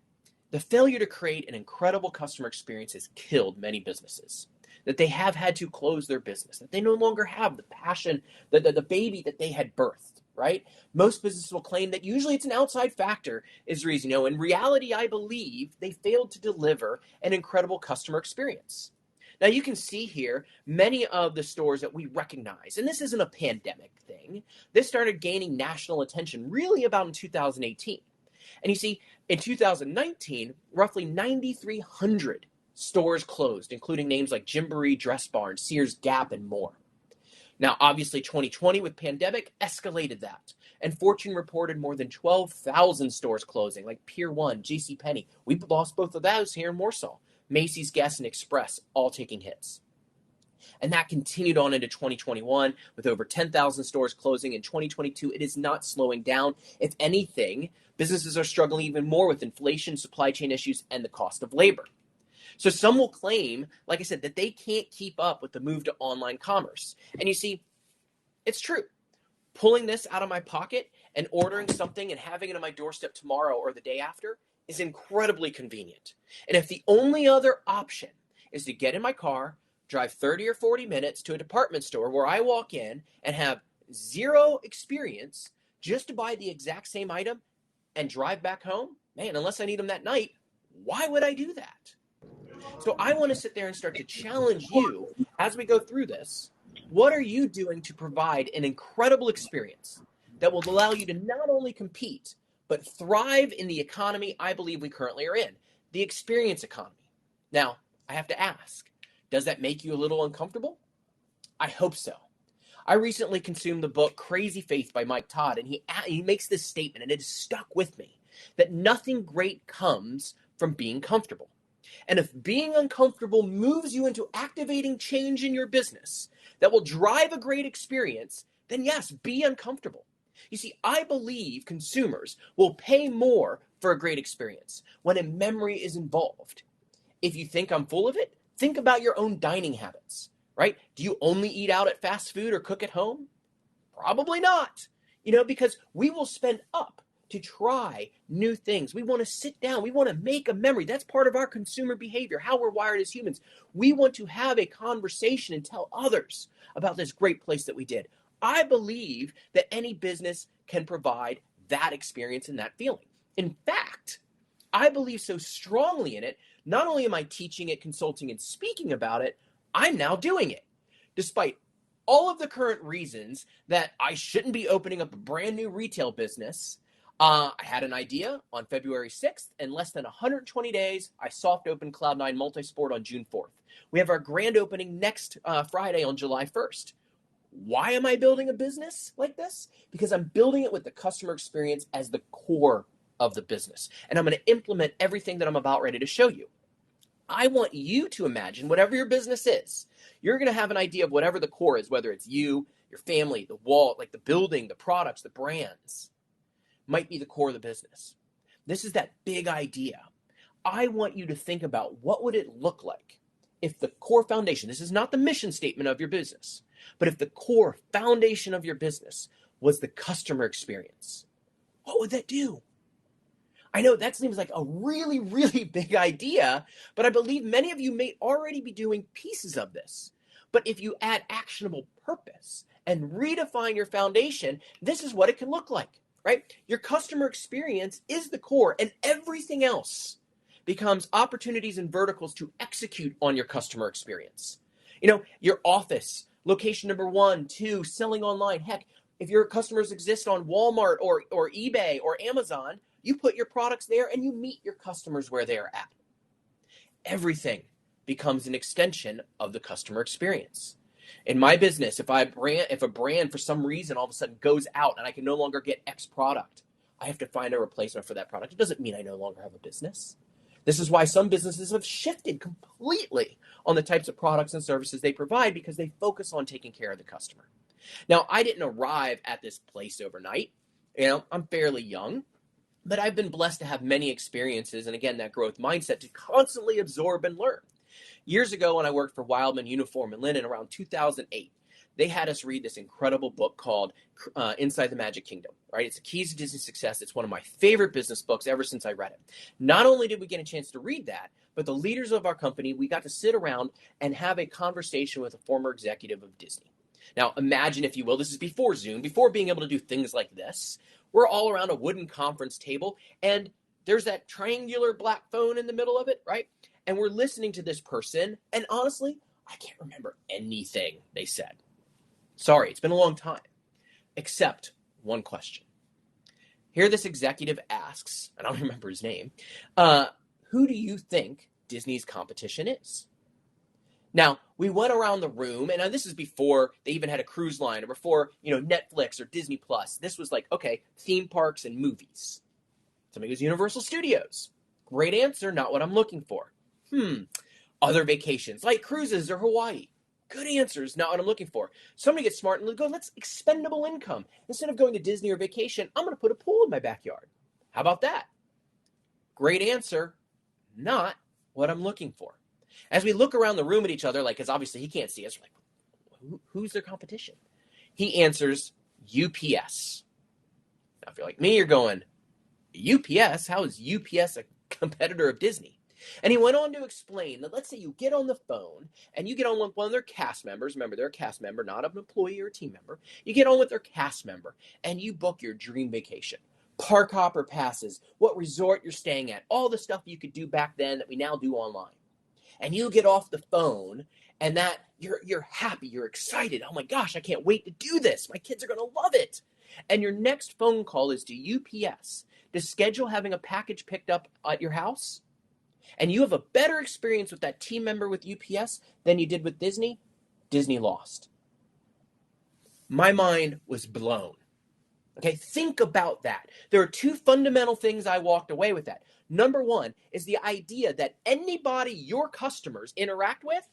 the failure to create an incredible customer experience has killed many businesses, that they have had to close their business, that they no longer have the passion, the baby that they had birthed, right? Most businesses will claim that usually it's an outside factor is the reason. In reality, I believe they failed to deliver an incredible customer experience. Now, you can see here many of the stores that we recognize, and this isn't a pandemic thing. This started gaining national attention really about in 2018. And you see, in 2019, roughly 9,300 stores closed, including names like Gymboree, Dress Barn, Sears, Gap, and more. Now, obviously, 2020 with pandemic escalated that. And Fortune reported more than 12,000 stores closing, like Pier 1, JCPenney. We lost both of those here in Warsaw. Macy's, Guess, and Express all taking hits. And that continued on into 2021 with over 10,000 stores closing. In 2022, it is not slowing down. If anything, businesses are struggling even more with inflation, supply chain issues, and the cost of labor. So some will claim, like I said, that they can't keep up with the move to online commerce. And you see, it's true. Pulling this out of my pocket and ordering something and having it on my doorstep tomorrow or the day after is incredibly convenient. And if the only other option is to get in my car, drive 30 or 40 minutes to a department store where I walk in and have zero experience just to buy the exact same item and drive back home, man, unless I need them that night, why would I do that? So I want to sit there and start to challenge you as we go through this. What are you doing to provide an incredible experience that will allow you to not only compete, but thrive in the economy I believe we currently are in, the experience economy? Now, I have to ask, does that make you a little uncomfortable? I hope so. I recently consumed the book Crazy Faith by Mike Todd, and he makes this statement, and it has stuck with me, that nothing great comes from being comfortable. And if being uncomfortable moves you into activating change in your business that will drive a great experience, then yes, be uncomfortable. You see, I believe consumers will pay more for a great experience when a memory is involved. If you think I'm full of it, think about your own dining habits, right? Do you only eat out at fast food or cook at home? Probably not, because we will spend up to try new things. We want to sit down. We want to make a memory. That's part of our consumer behavior, how we're wired as humans. We want to have a conversation and tell others about this great place that we did. I believe that any business can provide that experience and that feeling. In fact, I believe so strongly in it, not only am I teaching it, consulting, and speaking about it, I'm now doing it. Despite all of the current reasons that I shouldn't be opening up a brand new retail business, I had an idea on February 6th. In less than 120 days, I soft opened Cloud9 Multisport on June 4th. We have our grand opening next Friday on July 1st. Why am I building a business like this? Because I'm building it with the customer experience as the core of the business. And I'm going to implement everything that I'm about ready to show you. I want you to imagine whatever your business is. You're going to have an idea of whatever the core is, whether it's you, your family, the wall, like the building, the products, the brands, might be the core of the business. This is that big idea. I want you to think about what would it look like if the core foundation, this is not the mission statement of your business, but if the core foundation of your business was the customer experience, what would that do? I know that seems like a really, really big idea, but I believe many of you may already be doing pieces of this. But if you add actionable purpose and redefine your foundation, this is what it can look like, right? Your customer experience is the core, and everything else becomes opportunities and verticals to execute on your customer experience. Your office, location number 1, 2, selling online. Heck, if your customers exist on Walmart or eBay or Amazon, you put your products there and you meet your customers where they're at. Everything becomes an extension of the customer experience. In my business, if a brand for some reason all of a sudden goes out and I can no longer get X product, I have to find a replacement for that product. It doesn't mean I no longer have a business. This is why some businesses have shifted completely on the types of products and services they provide, because they focus on taking care of the customer. Now, I didn't arrive at this place overnight. I'm fairly young, but I've been blessed to have many experiences, and again, that growth mindset to constantly absorb and learn. Years ago, when I worked for Wildman Uniform and Linen around 2008, they had us read this incredible book called Inside the Magic Kingdom, right? It's the Keys to Disney Success. It's one of my favorite business books ever since I read it. Not only did we get a chance to read that, but the leaders of our company, we got to sit around and have a conversation with a former executive of Disney. Now, imagine, if you will, this is before Zoom, before being able to do things like this. We're all around a wooden conference table, and there's that triangular black phone in the middle of it, right? And we're listening to this person, and honestly, I can't remember anything they said. Sorry, it's been a long time. Except one question. Here this executive asks, and I don't remember his name, who do you think Disney's competition is? Now, we went around the room, and this is before they even had a cruise line, or before, Netflix or Disney Plus. This was like, okay, theme parks and movies. Somebody goes Universal Studios. Great answer, not what I'm looking for. Other vacations, like cruises or Hawaii. Good answers, not what I'm looking for. Somebody gets smart and go, let's expendable income. Instead of going to Disney or vacation, I'm going to put a pool in my backyard. How about that? Great answer, not what I'm looking for. As we look around the room at each other, because obviously he can't see us, we're like, who's their competition? He answers UPS. Now, if you're like me, you're going, UPS? How is UPS a competitor of Disney? And he went on to explain that, let's say you get on the phone and you get on with one of their cast members. Remember, they're a cast member, not an employee or a team member. You get on with their cast member and you book your dream vacation. Park hopper passes, what resort you're staying at, all the stuff you could do back then that we now do online. And you get off the phone and that you're happy, you're excited. Oh my gosh, I can't wait to do this. My kids are going to love it. And your next phone call is to UPS to schedule having a package picked up at your house. And you have a better experience with that team member with UPS than you did with Disney. Disney lost. my mind was blown. Okay, think about that. There are two fundamental things I walked away with that. Number one is the idea that anybody your customers interact with,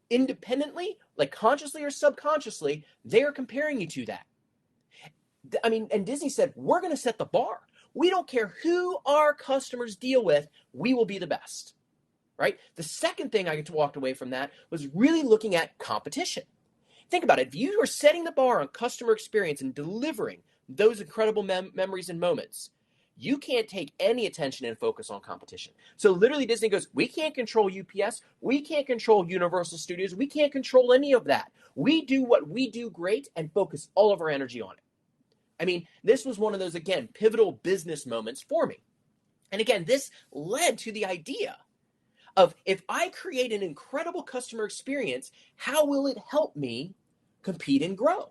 independently, like consciously or subconsciously, they are comparing you to that. I mean, and Disney said, we're going to set the bar. We don't care who our customers deal with, we will be the best, right? The second thing I walked away from that was really looking at competition. Think about it. If you are setting the bar on customer experience and delivering those incredible memories and moments, you can't take any attention and focus on competition. So literally Disney goes, we can't control UPS. We can't control Universal Studios. We can't control any of that. We do what we do great and focus all of our energy on it. I mean, this was one of those, again, pivotal business moments for me. And again, this led to the idea of, if I create an incredible customer experience, how will it help me compete and grow?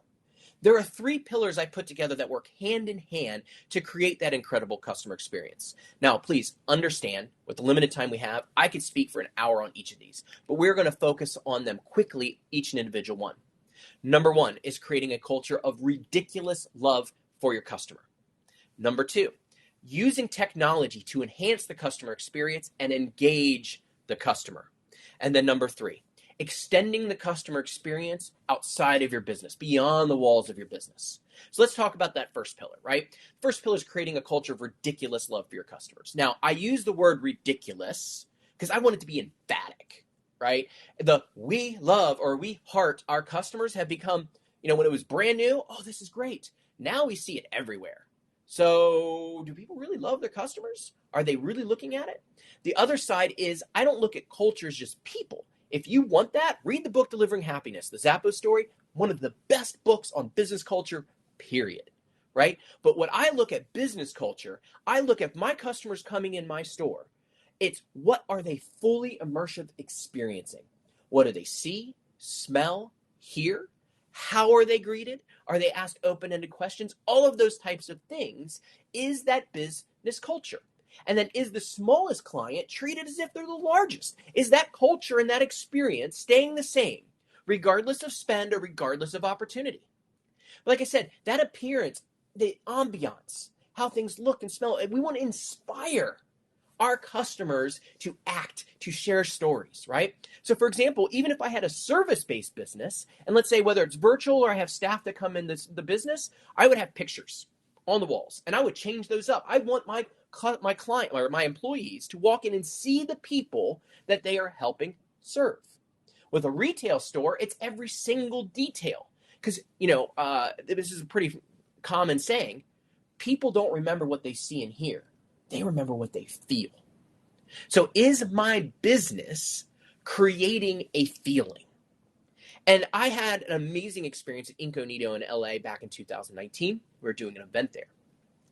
There are three pillars I put together that work hand in hand to create that incredible customer experience. Now, please understand, with the limited time we have, I could speak for an hour on each of these, but we're going to focus on them quickly, each and individual one. Number one is creating a culture of ridiculous love for your customer. Number two, using technology to enhance the customer experience and engage the customer. And then number three, extending the customer experience outside of your business, beyond the walls of your business. So let's talk about that first pillar, right? First pillar is creating a culture of ridiculous love for your customers. Now, I use the word ridiculous because I want it to be emphatic, right? The we love or we heart our customers have become, when it was brand new, oh, this is great. Now we see it everywhere. So do people really love their customers? Are they really looking at it? The other side is, I don't look at culture as just people. If you want that, read the book Delivering Happiness, the Zappos story, one of the best books on business culture, period, right? But when I look at business culture, I look at my customers coming in my store. It's, what are they fully immersive experiencing? What do they see, smell, hear? How are they greeted? Are they asked open-ended questions? All of those types of things is that business culture. And then, is the smallest client treated as if they're the largest? Is that culture and that experience staying the same, regardless of spend or regardless of opportunity? But like I said, that appearance, the ambiance, how things look and smell, we want to inspire our customers to act, to share stories, right? So for example, even if I had a service-based business, and let's say whether it's virtual or I have staff that come in the business, I would have pictures on the walls, and I would change those up. I want my client or my employees to walk in and see the people that they are helping serve. With a retail store, it's every single detail, because this is a pretty common saying: people don't remember what they see and hear; they remember what they feel. So, is my business creating a feeling? And I had an amazing experience at Incognito in LA back in 2019. We were doing an event there.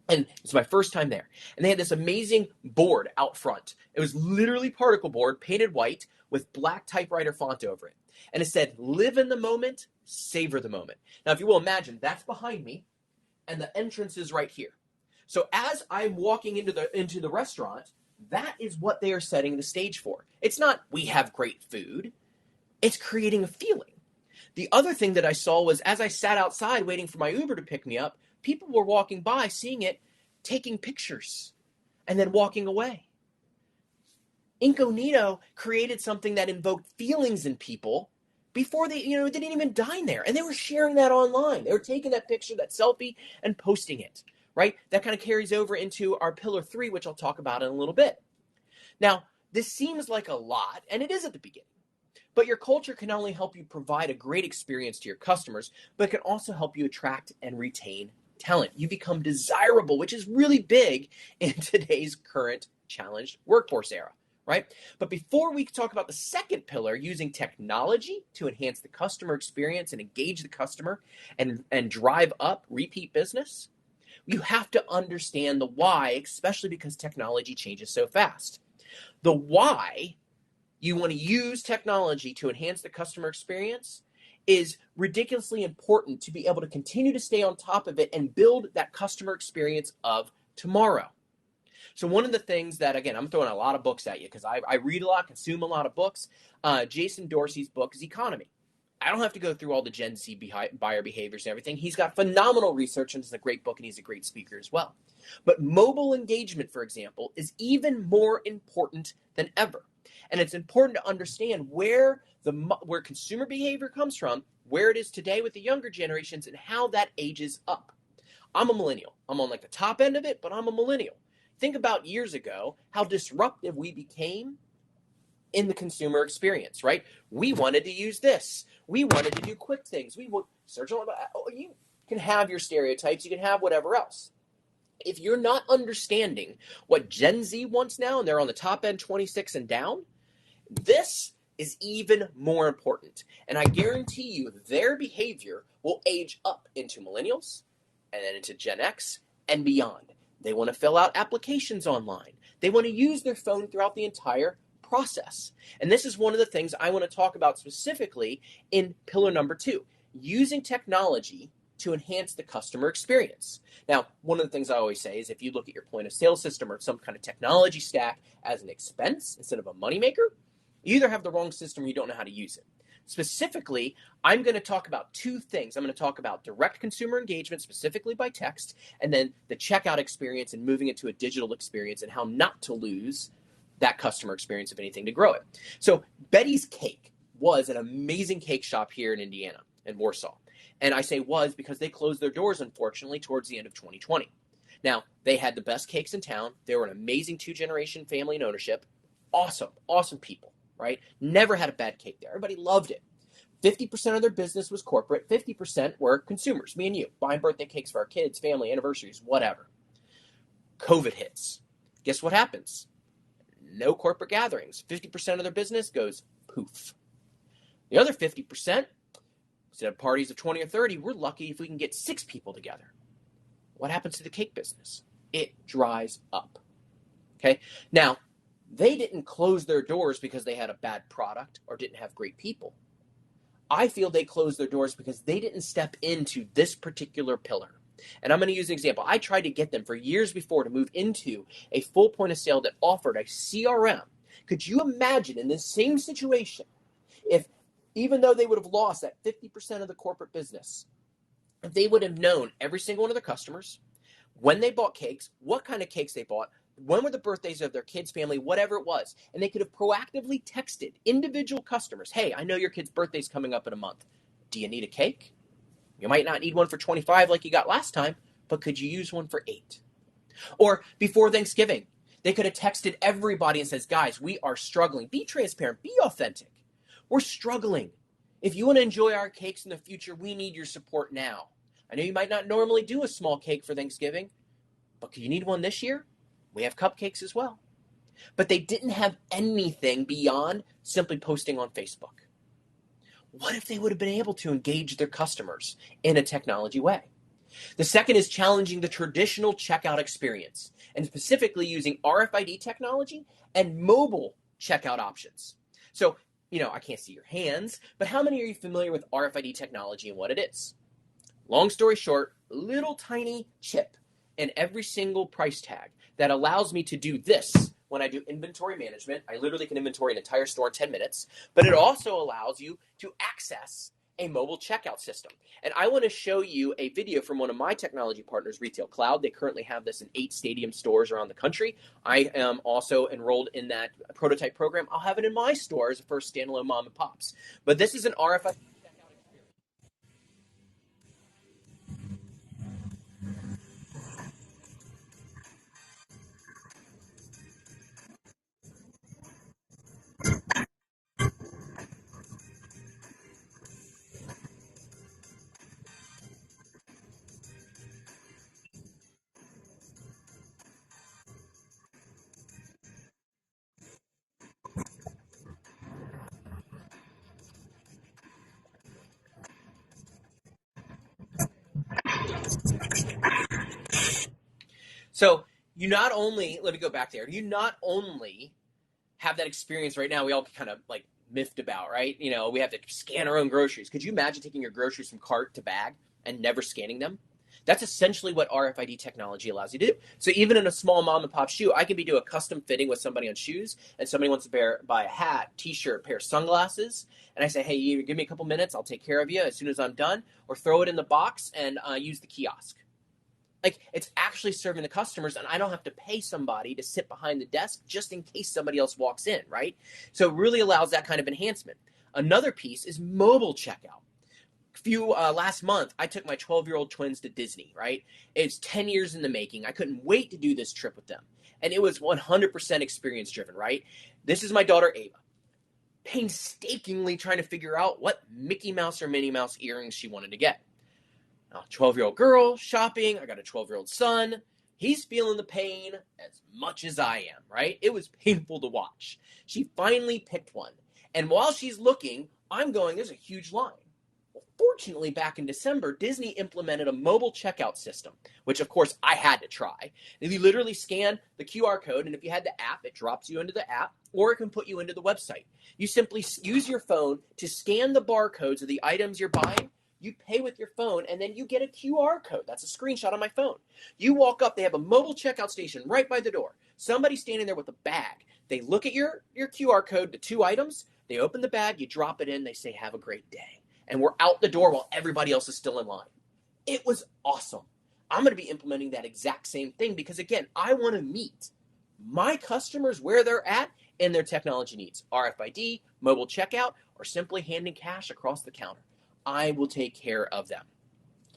And it's my first time there. And they had this amazing board out front. It was literally particle board, painted white, with black typewriter font over it. And it said, live in the moment, savor the moment. Now, if you will imagine, that's behind me, and the entrance is right here. So as I'm walking into the restaurant, that is what they are setting the stage for. It's not, we have great food. It's creating a feeling. The other thing that I saw was, as I sat outside waiting for my Uber to pick me up, people were walking by, seeing it, taking pictures, and then walking away. Incognito created something that invoked feelings in people before they, didn't even dine there. And they were sharing that online. They were taking that picture, that selfie, and posting it, right? That kind of carries over into our pillar 3, which I'll talk about in a little bit. Now, this seems like a lot, and it is at the beginning. But your culture can not only help you provide a great experience to your customers, but it can also help you attract and retain talent. You become desirable, which is really big in today's current challenged workforce era, right? But before we talk about the second pillar, using technology to enhance the customer experience and engage the customer and drive up repeat business, you have to understand the why, especially because technology changes so fast. The why you want to use technology to enhance the customer experience is ridiculously important to be able to continue to stay on top of it and build that customer experience of tomorrow. So one of the things that, again, I'm throwing a lot of books at you because I read a lot, consume a lot of books. Jason Dorsey's book is Economy. I don't have to go through all the Gen Z buyer behaviors and everything. He's got phenomenal research and it's a great book, and he's a great speaker as well. But mobile engagement, for example, is even more important than ever. And it's important to understand where consumer behavior comes from, where it is today with the younger generations, and how that ages up. I'm a millennial. I'm on like the top end of it, but I'm a millennial. Think about years ago, how disruptive we became in the consumer experience, right? We wanted to use this. We wanted to do quick things. We would search on. You can have your stereotypes. You can have whatever else. If you're not understanding what Gen Z wants now, and they're on the top end 26 and down, this is even more important. And I guarantee you their behavior will age up into millennials and then into Gen X and beyond. They want to fill out applications online. They want to use their phone throughout the entire process. And this is one of the things I want to talk about specifically in pillar number 2, using technology to enhance the customer experience. Now, one of the things I always say is if you look at your point of sale system or some kind of technology stack as an expense instead of a moneymaker, you either have the wrong system or you don't know how to use it. Specifically, I'm going to talk about 2 things. I'm going to talk about direct consumer engagement, specifically by text, and then the checkout experience and moving it to a digital experience and how not to lose that customer experience, if anything, to grow it. So Betty's Cake was an amazing cake shop here in Indiana, in Warsaw. And I say was because they closed their doors, unfortunately, towards the end of 2020. Now, they had the best cakes in town. They were an amazing 2-generation family and ownership. Awesome, awesome people, right? Never had a bad cake there. Everybody loved it. 50% of their business was corporate. 50% were consumers, me and you, buying birthday cakes for our kids, family, anniversaries, whatever. COVID hits. Guess what happens? No corporate gatherings. 50% of their business goes poof. The other 50%, instead of parties of 20 or 30, we're lucky if we can get 6 people together. What happens to the cake business? It dries up. Okay? Now, they didn't close their doors because they had a bad product or didn't have great people. I feel they closed their doors because they didn't step into this particular pillar. And I'm going to use an example. I tried to get them for years before to move into a full point of sale that offered a CRM. Could you imagine in this same situation if, even though they would have lost that 50% of the corporate business, if they would have known every single one of their customers, when they bought cakes, what kind of cakes they bought, when were the birthdays of their kids' family, whatever it was, and they could have proactively texted individual customers, hey, I know your kid's birthday's coming up in a month. Do you need a cake? You might not need one for 25 like you got last time, but could you use one for 8? Or before Thanksgiving, they could have texted everybody and says, guys, we are struggling. Be transparent. Be authentic. We're struggling. If you want to enjoy our cakes in the future, we need your support now. I know you might not normally do a small cake for Thanksgiving, but could you need one this year? We have cupcakes as well. But they didn't have anything beyond simply posting on Facebook. What if they would have been able to engage their customers in a technology way? The second is challenging the traditional checkout experience, and specifically using RFID technology and mobile checkout options. So, I can't see your hands, but how many are you familiar with RFID technology and what it is? Long story short, little tiny chip in every single price tag that allows me to do this when I do inventory management. I literally can inventory an entire store in 10 minutes, but it also allows you to access a mobile checkout system. And I want to show you a video from one of my technology partners, Retail Cloud. They currently have this in 8 stadium stores around the country. I am also enrolled in that prototype program. I'll have it in my store as a first standalone mom and pops. But this is an RFID. So let me go back there. You not only have that experience right now, we all kind of like miffed about, right? We have to scan our own groceries. Could you imagine taking your groceries from cart to bag and never scanning them? That's essentially what RFID technology allows you to do. So even in a small mom and pop shoe, I can be doing a custom fitting with somebody on shoes, and somebody wants to buy a hat, t-shirt, pair of sunglasses, and I say, hey, you give me a couple minutes, I'll take care of you as soon as I'm done, or throw it in the box and use the kiosk. Like, it's actually serving the customers, and I don't have to pay somebody to sit behind the desk just in case somebody else walks in, right? So it really allows that kind of enhancement. Another piece is mobile checkout. Last month, I took my 12-year-old twins to Disney, right? It's 10 years in the making. I couldn't wait to do this trip with them. And it was 100% experience driven, right? This is my daughter, Ava, painstakingly trying to figure out what Mickey Mouse or Minnie Mouse earrings she wanted to get. Now, 12-year-old girl shopping. I got a 12-year-old son. He's feeling the pain as much as I am, right? It was painful to watch. She finally picked one. And while she's looking, I'm going, there's a huge line. Fortunately, back in December, Disney implemented a mobile checkout system, which, of course, I had to try. And you literally scan the QR code, and if you had the app, it drops you into the app, or it can put you into the website. You simply use your phone to scan the barcodes of the items you're buying. You pay with your phone, and then you get a QR code. That's a screenshot on my phone. You walk up. They have a mobile checkout station right by the door. Somebody's standing there with a bag. They look at your QR code, the 2 items. They open the bag. You drop it in. They say, have a great day. And we're out the door while everybody else is still in line. It was awesome. I'm going to be implementing that exact same thing because, again, I want to meet my customers where they're at in their technology needs. RFID, mobile checkout, or simply handing cash across the counter. I will take care of them.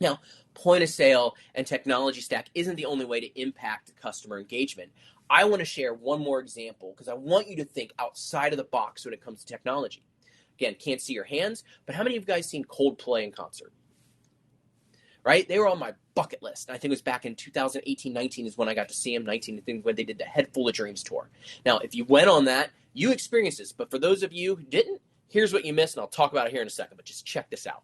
Now, point of sale and technology stack isn't the only way to impact customer engagement. I want to share one more example because I want you to think outside of the box when it comes to technology. Again, can't see your hands, but how many of you guys seen Coldplay in concert? Right? They were on my bucket list. I think it was back in 2018-19 is when I got to see them. 19, I think when they did the Head Full of Dreams tour. Now, if you went on that, you experienced this. But for those of you who didn't, here's what you missed, and I'll talk about it here in a second. But just check this out.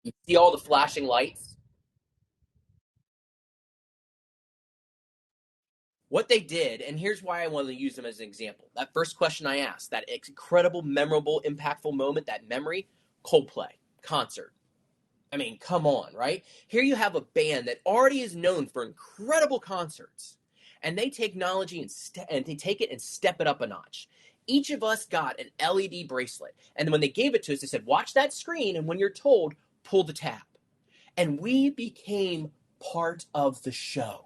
You see all the flashing lights? What they did, and here's why I wanted to use them as an example. That first question I asked, that incredible, memorable, impactful moment, that memory, Coldplay, concert. I mean, come on, right? Here you have a band that already is known for incredible concerts, and they take technology and they take it and step it up a notch. Each of us got an LED bracelet, and when they gave it to us, they said, watch that screen, and when you're told, pull the tab. And we became part of the show.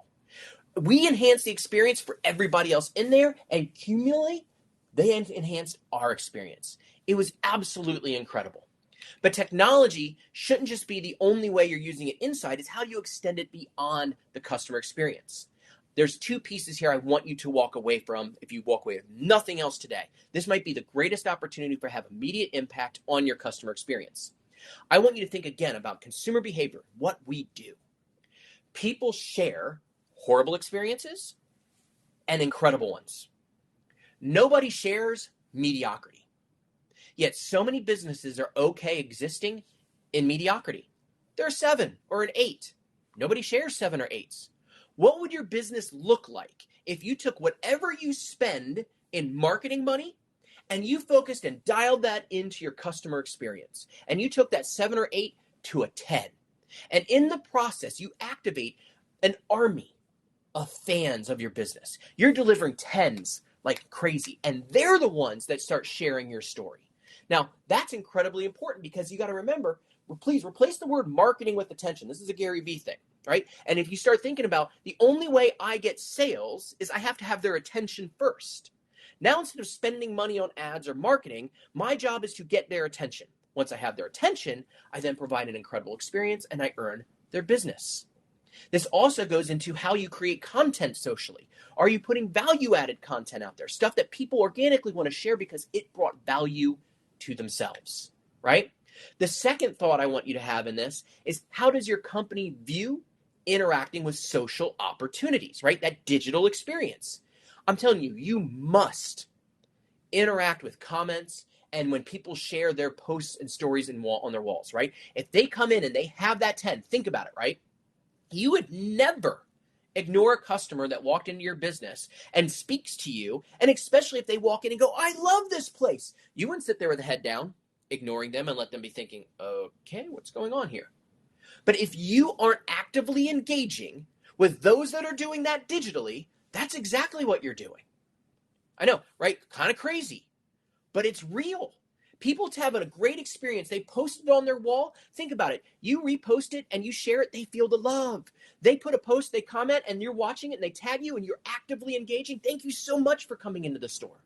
We enhanced the experience for everybody else in there, and cumulatively, they enhanced our experience. It was absolutely incredible. But technology shouldn't just be the only way you're using it inside. It's how you extend it beyond the customer experience. There's 2 pieces here I want you to walk away from if you walk away with nothing else today. This might be the greatest opportunity for have immediate impact on your customer experience. I want you to think again about consumer behavior, what we do. People share horrible experiences and incredible ones. Nobody shares mediocrity. Yet so many businesses are okay existing in mediocrity. They're a 7 or an 8. Nobody shares 7 or 8s. What would your business look like if you took whatever you spend in marketing money and you focused and dialed that into your customer experience, and you took that 7 or 8 to a 10? And in the process, you activate an army of fans of your business. You're delivering 10s like crazy, and they're the ones that start sharing your story. Now, that's incredibly important because you got to remember, please replace the word marketing with attention. This is a Gary Vee thing, right? And if you start thinking about the only way I get sales is I have to have their attention first. Now, instead of spending money on ads or marketing, my job is to get their attention. Once I have their attention, I then provide an incredible experience and I earn their business. This also goes into how you create content socially. Are you putting value-added content out there? Stuff that people organically want to share because it brought value to themselves, right? The second thought I want you to have in this is, how does your company view interacting with social opportunities, right? That digital experience. I'm telling you, you must interact with comments and when people share their posts and stories on their walls, right? If they come in and they have that 10, think about it, right? You would never Ignore a customer that walked into your business and speaks to you, and especially if they walk in and go, I love this place. You wouldn't sit there with a head down, ignoring them and let them be thinking, okay, what's going on here? But if you aren't actively engaging with those that are doing that digitally, that's exactly what you're doing. I know, right? Kind of crazy, but it's real. People have a great experience. They post it on their wall. Think about it. You repost it and you share it, they feel the love. They put a post, they comment, and you're watching it and they tag you and you're actively engaging. Thank you so much for coming into the store.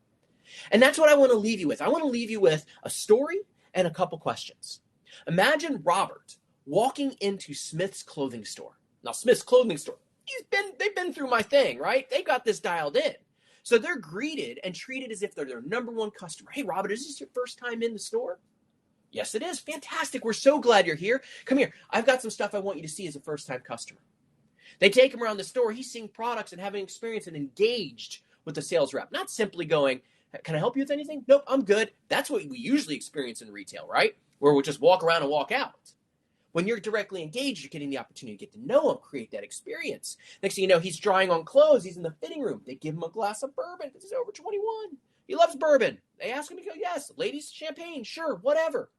And that's what I want to leave you with. I want to leave you with a story and a couple questions. Imagine Robert walking into Smith's clothing store. Now, Smith's clothing store, they've been through my thing, right? They got this dialed in. So they're greeted and treated as if they're their number one customer. Hey, Robert, is this your first time in the store? Yes, it is. Fantastic. We're so glad you're here. Come here. I've got some stuff I want you to see as a first-time customer. They take him around the store. He's seeing products and having experience and engaged with the sales rep. Not simply going, can I help you with anything? Nope, I'm good. That's what we usually experience in retail, right? Where we'll just walk around and walk out. When you're directly engaged, you're getting the opportunity to get to know him, create that experience. Next thing you know, he's trying on clothes. He's in the fitting room. They give him a glass of bourbon because he's over 21. He loves bourbon. They ask him to go, yes. Ladies, champagne, sure, whatever.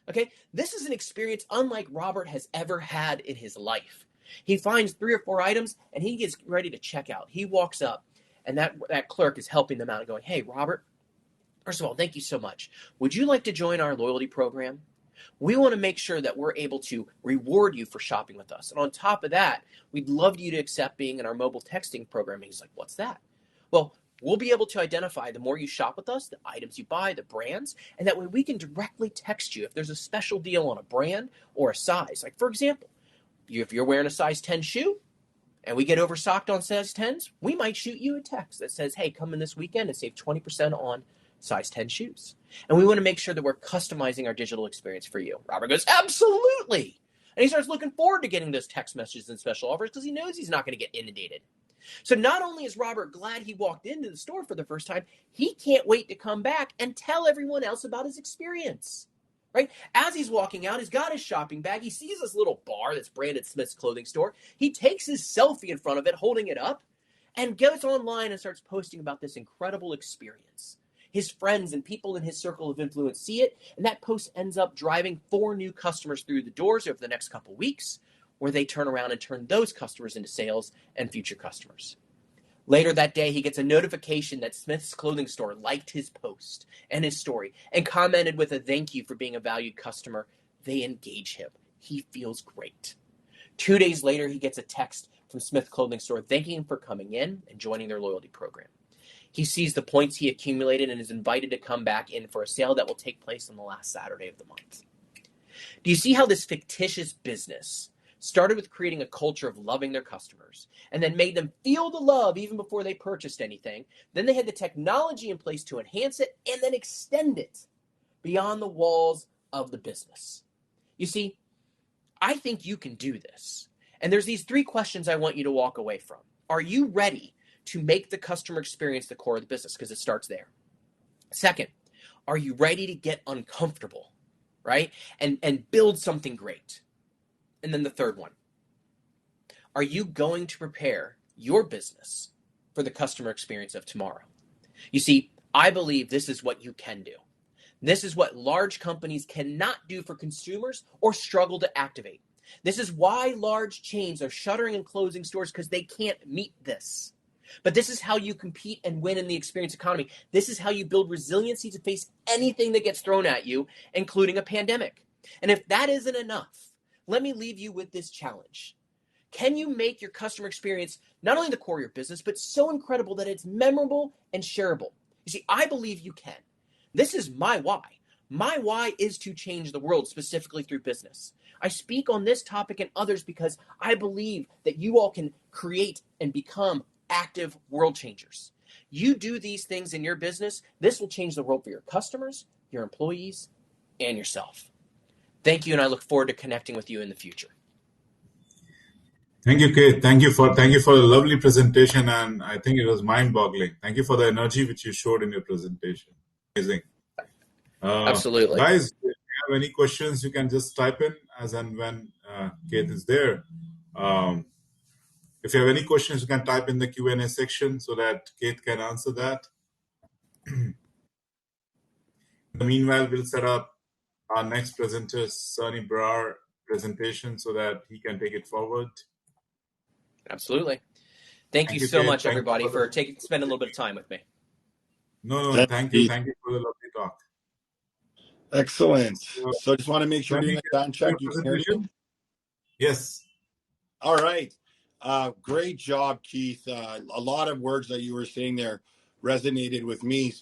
Okay, this is an experience unlike Robert has ever had in his life. He finds 3 or 4 items, and he gets ready to check out. He walks up, and that clerk is helping them out and going, hey, Robert, first of all, thank you so much. Would you like to join our loyalty program? We want to make sure that we're able to reward you for shopping with us. And on top of that, we'd love you to accept being in our mobile texting program. And he's like, what's that? Well, we'll be able to identify the more you shop with us, the items you buy, the brands, and that way we can directly text you if there's a special deal on a brand or a size. Like, for example, if you're wearing a size 10 shoe and we get overstocked on size 10s, we might shoot you a text that says, hey, come in this weekend and save 20% on size 10 shoes. And we want to make sure that we're customizing our digital experience for you. Robert goes, absolutely. And he starts looking forward to getting those text messages and special offers because he knows he's not going to get inundated. So not only is Robert glad he walked into the store for the first time, he can't wait to come back and tell everyone else about his experience. Right? As he's walking out, he's got his shopping bag. He sees this little bar that's branded Smith's Clothing Store. He takes his selfie in front of it, holding it up, and goes online and starts posting about this incredible experience. His friends and people in his circle of influence see it, and that post ends up driving 4 new customers through the doors over the next couple weeks, where they turn around and turn those customers into sales and future customers. Later that day, he gets a notification that Smith's Clothing Store liked his post and his story and commented with a thank you for being a valued customer. They engage him. He feels great. 2 days later, he gets a text from Smith Clothing Store thanking him for coming in and joining their loyalty program. He sees the points he accumulated and is invited to come back in for a sale that will take place on the last Saturday of the month. Do you see how this fictitious business started with creating a culture of loving their customers and then made them feel the love even before they purchased anything? Then they had the technology in place to enhance it and then extend it beyond the walls of the business. You see, I think you can do this. And there's these 3 questions I want you to walk away from. Are you ready to make the customer experience the core of the business? Because it starts there. Second, are you ready to get uncomfortable, right? And build something great? And then the third one, are you going to prepare your business for the customer experience of tomorrow? You see, I believe this is what you can do. This is what large companies cannot do for consumers or struggle to activate. This is why large chains are shuttering and closing stores, because they can't meet this. But this is how you compete and win in the experience economy. This is how you build resiliency to face anything that gets thrown at you, including a pandemic. And if that isn't enough, let me leave you with this challenge. Can you make your customer experience not only the core of your business, but so incredible that it's memorable and shareable? You see, I believe you can. This is my why. My why is to change the world, specifically through business. I speak on this topic and others because I believe that you all can create and become active world changers. You do these things in your business, this will change the world for your customers, your employees, and yourself. Thank you, and I look forward to connecting with you in the future. Thank you, Kate. Thank you for the lovely presentation, and I think it was mind-boggling. Thank you for the energy which you showed in your presentation. Amazing. Absolutely. Guys, if you have any questions, you can just type in as and when Kate is there. If you have any questions, you can type in the Q&A section so that Kate can answer that. In the meanwhile, we'll set up our next presenter, Sonny Brar, presentation so that he can take it forward. Absolutely. Thank you so Kate. much, Thank everybody, you for spending a little bit of time with me. No, thank you. Thank you for the lovely talk. Excellent. So I just want to make sure doing a sound check. You can hear me? Yes. All right. Great job, Keith. A lot of words that you were saying there resonated with me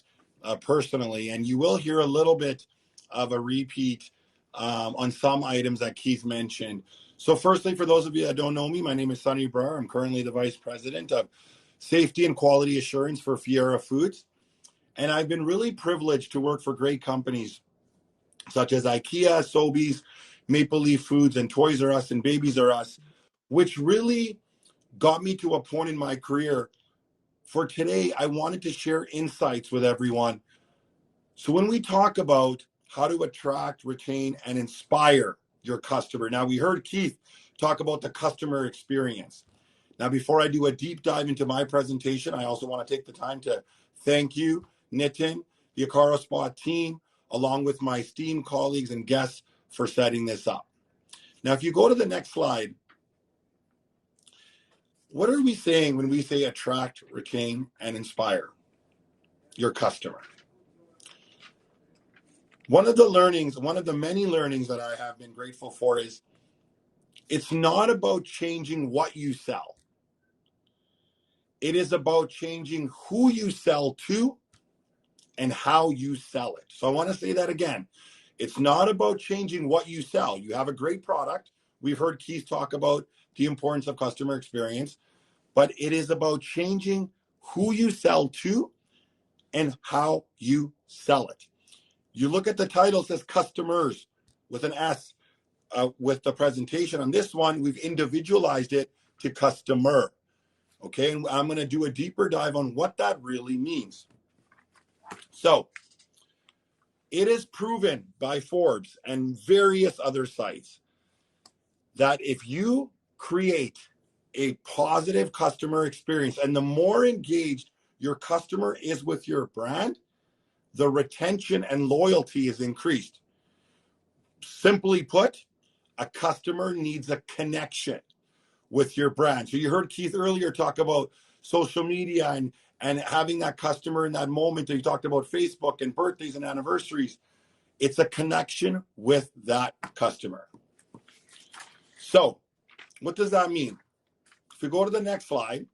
personally, and you will hear a little bit of a repeat on some items that Keith mentioned. So firstly, for those of you that don't know me, my name is Sonny Brar. I'm currently the Vice President of Safety and Quality Assurance for Fiera Foods. And I've been really privileged to work for great companies such as IKEA, Sobeys, Maple Leaf Foods, and Toys R Us and Babies R Us, which really got me to a point in my career. For today, I wanted to share insights with everyone. So when we talk about how to attract, retain, and inspire your customer, now we heard Keith talk about the customer experience. Now, before I do a deep dive into my presentation, I also want to take the time to thank you, Nitin, the Akara Spot team, along with my esteemed colleagues and guests for setting this up. Now, if you go to the next slide, what are we saying when we say attract, retain, and inspire your customer? One of the many learnings that I have been grateful for is it's not about changing what you sell. It is about changing who you sell to and how you sell it. So I want to say that again. It's not about changing what you sell. You have a great product. We've heard Keith talk about the importance of customer experience, but it is about changing who you sell to and how you sell it. You look at the title, it says customers with an S with the presentation. On this one, we've individualized it to customer. Okay, and I'm going to do a deeper dive on what that really means. So, it is proven by Forbes and various other sites that if you create a positive customer experience and the more engaged your customer is with your brand, the retention and loyalty is increased. Simply put, a customer needs a connection with your brand. So you heard Keith earlier talk about social media and having that customer in that moment. He talked about Facebook and birthdays and anniversaries. It's a connection with that customer. So what does that mean? If we go to the next slide,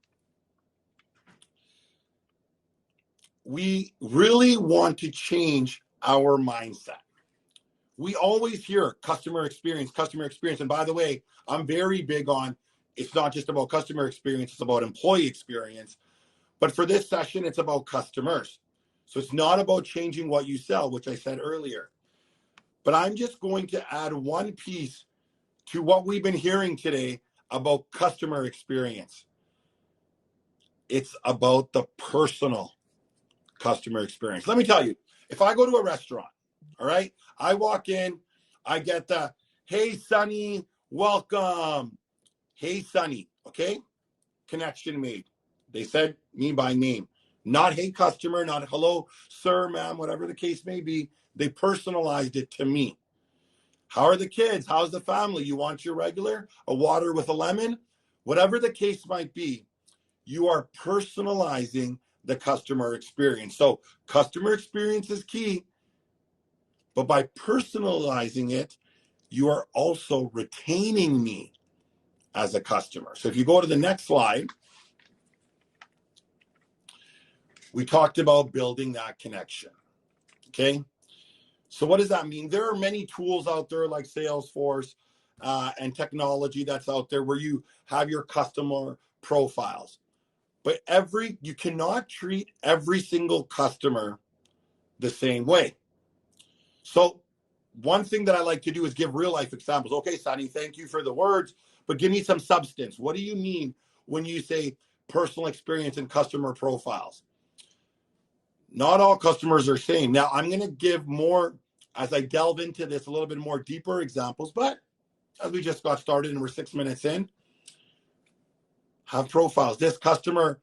we really want to change our mindset. We always hear customer experience. And by the way, I'm very big on it's not just about customer experience, it's about employee experience. But for this session, it's about customers. So it's not about changing what you sell, which I said earlier. But I'm just going to add one piece to what we've been hearing today about customer experience. It's about the personal customer experience. Let me tell you, if I go to a restaurant, all right, I walk in, I get the, hey, Sonny, welcome. Hey, Sonny, okay? Connection made. They said me by name. Not hey, customer, not hello, sir, ma'am, whatever the case may be. They personalized it to me. How are the kids? How's the family? You want your regular? A water with a lemon? Whatever the case might be, you are personalizing the customer experience. So customer experience is key, but by personalizing it, you are also retaining me as a customer. So if you go to the next slide, we talked about building that connection. Okay. So what does that mean? There are many tools out there like Salesforce and technology that's out there where you have your customer profiles. But you cannot treat every single customer the same way. So one thing that I like to do is give real life examples. Okay, Sonny, thank you for the words, but give me some substance. What do you mean when you say personal experience and customer profiles? Not all customers are the same. Now, I'm going to give more, as I delve into this, a little bit more deeper examples, but as we just got started and we're 6 minutes in, Have profiles. This customer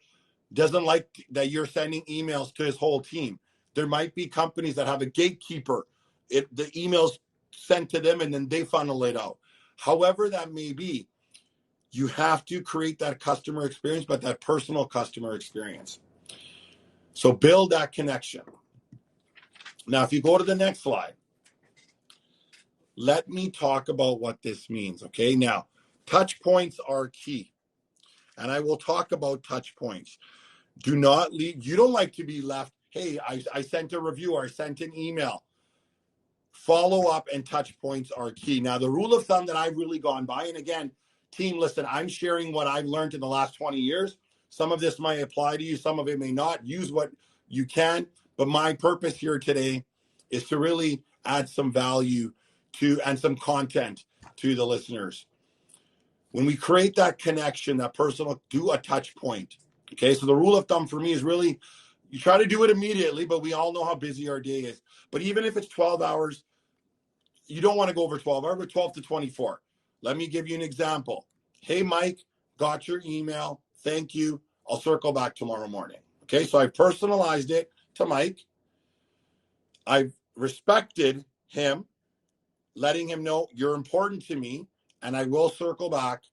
doesn't like that you're sending emails to his whole team. There might be companies that have a gatekeeper. The emails sent to them and then they funnel it out. However that may be, you have to create that customer experience, but that personal customer experience. So build that connection. Now, if you go to the next slide, let me talk about what this means, okay? Now, touch points are key, and I will talk about touch points. Do not leave. You don't like to be left, hey, I sent a review or I sent an email. Follow up and touch points are key. Now, the rule of thumb that I've really gone by, and again, team, listen, I'm sharing what I've learned in the last 20 years. Some of this might apply to you. Some of it may not. Use what you can. But my purpose here today is to really add some value to and some content to the listeners. When we create that connection, that personal, do a touch point. Okay, so the rule of thumb for me is really, you try to do it immediately, but we all know how busy our day is. But even if it's 12 hours, you don't want to go over 12 hours, but 12 to 24. Let me give you an example. Hey, Mike, got your email. Thank you. I'll circle back tomorrow morning. Okay, so I personalized it to Mike. I've respected him, letting him know you're important to me, and I will circle back.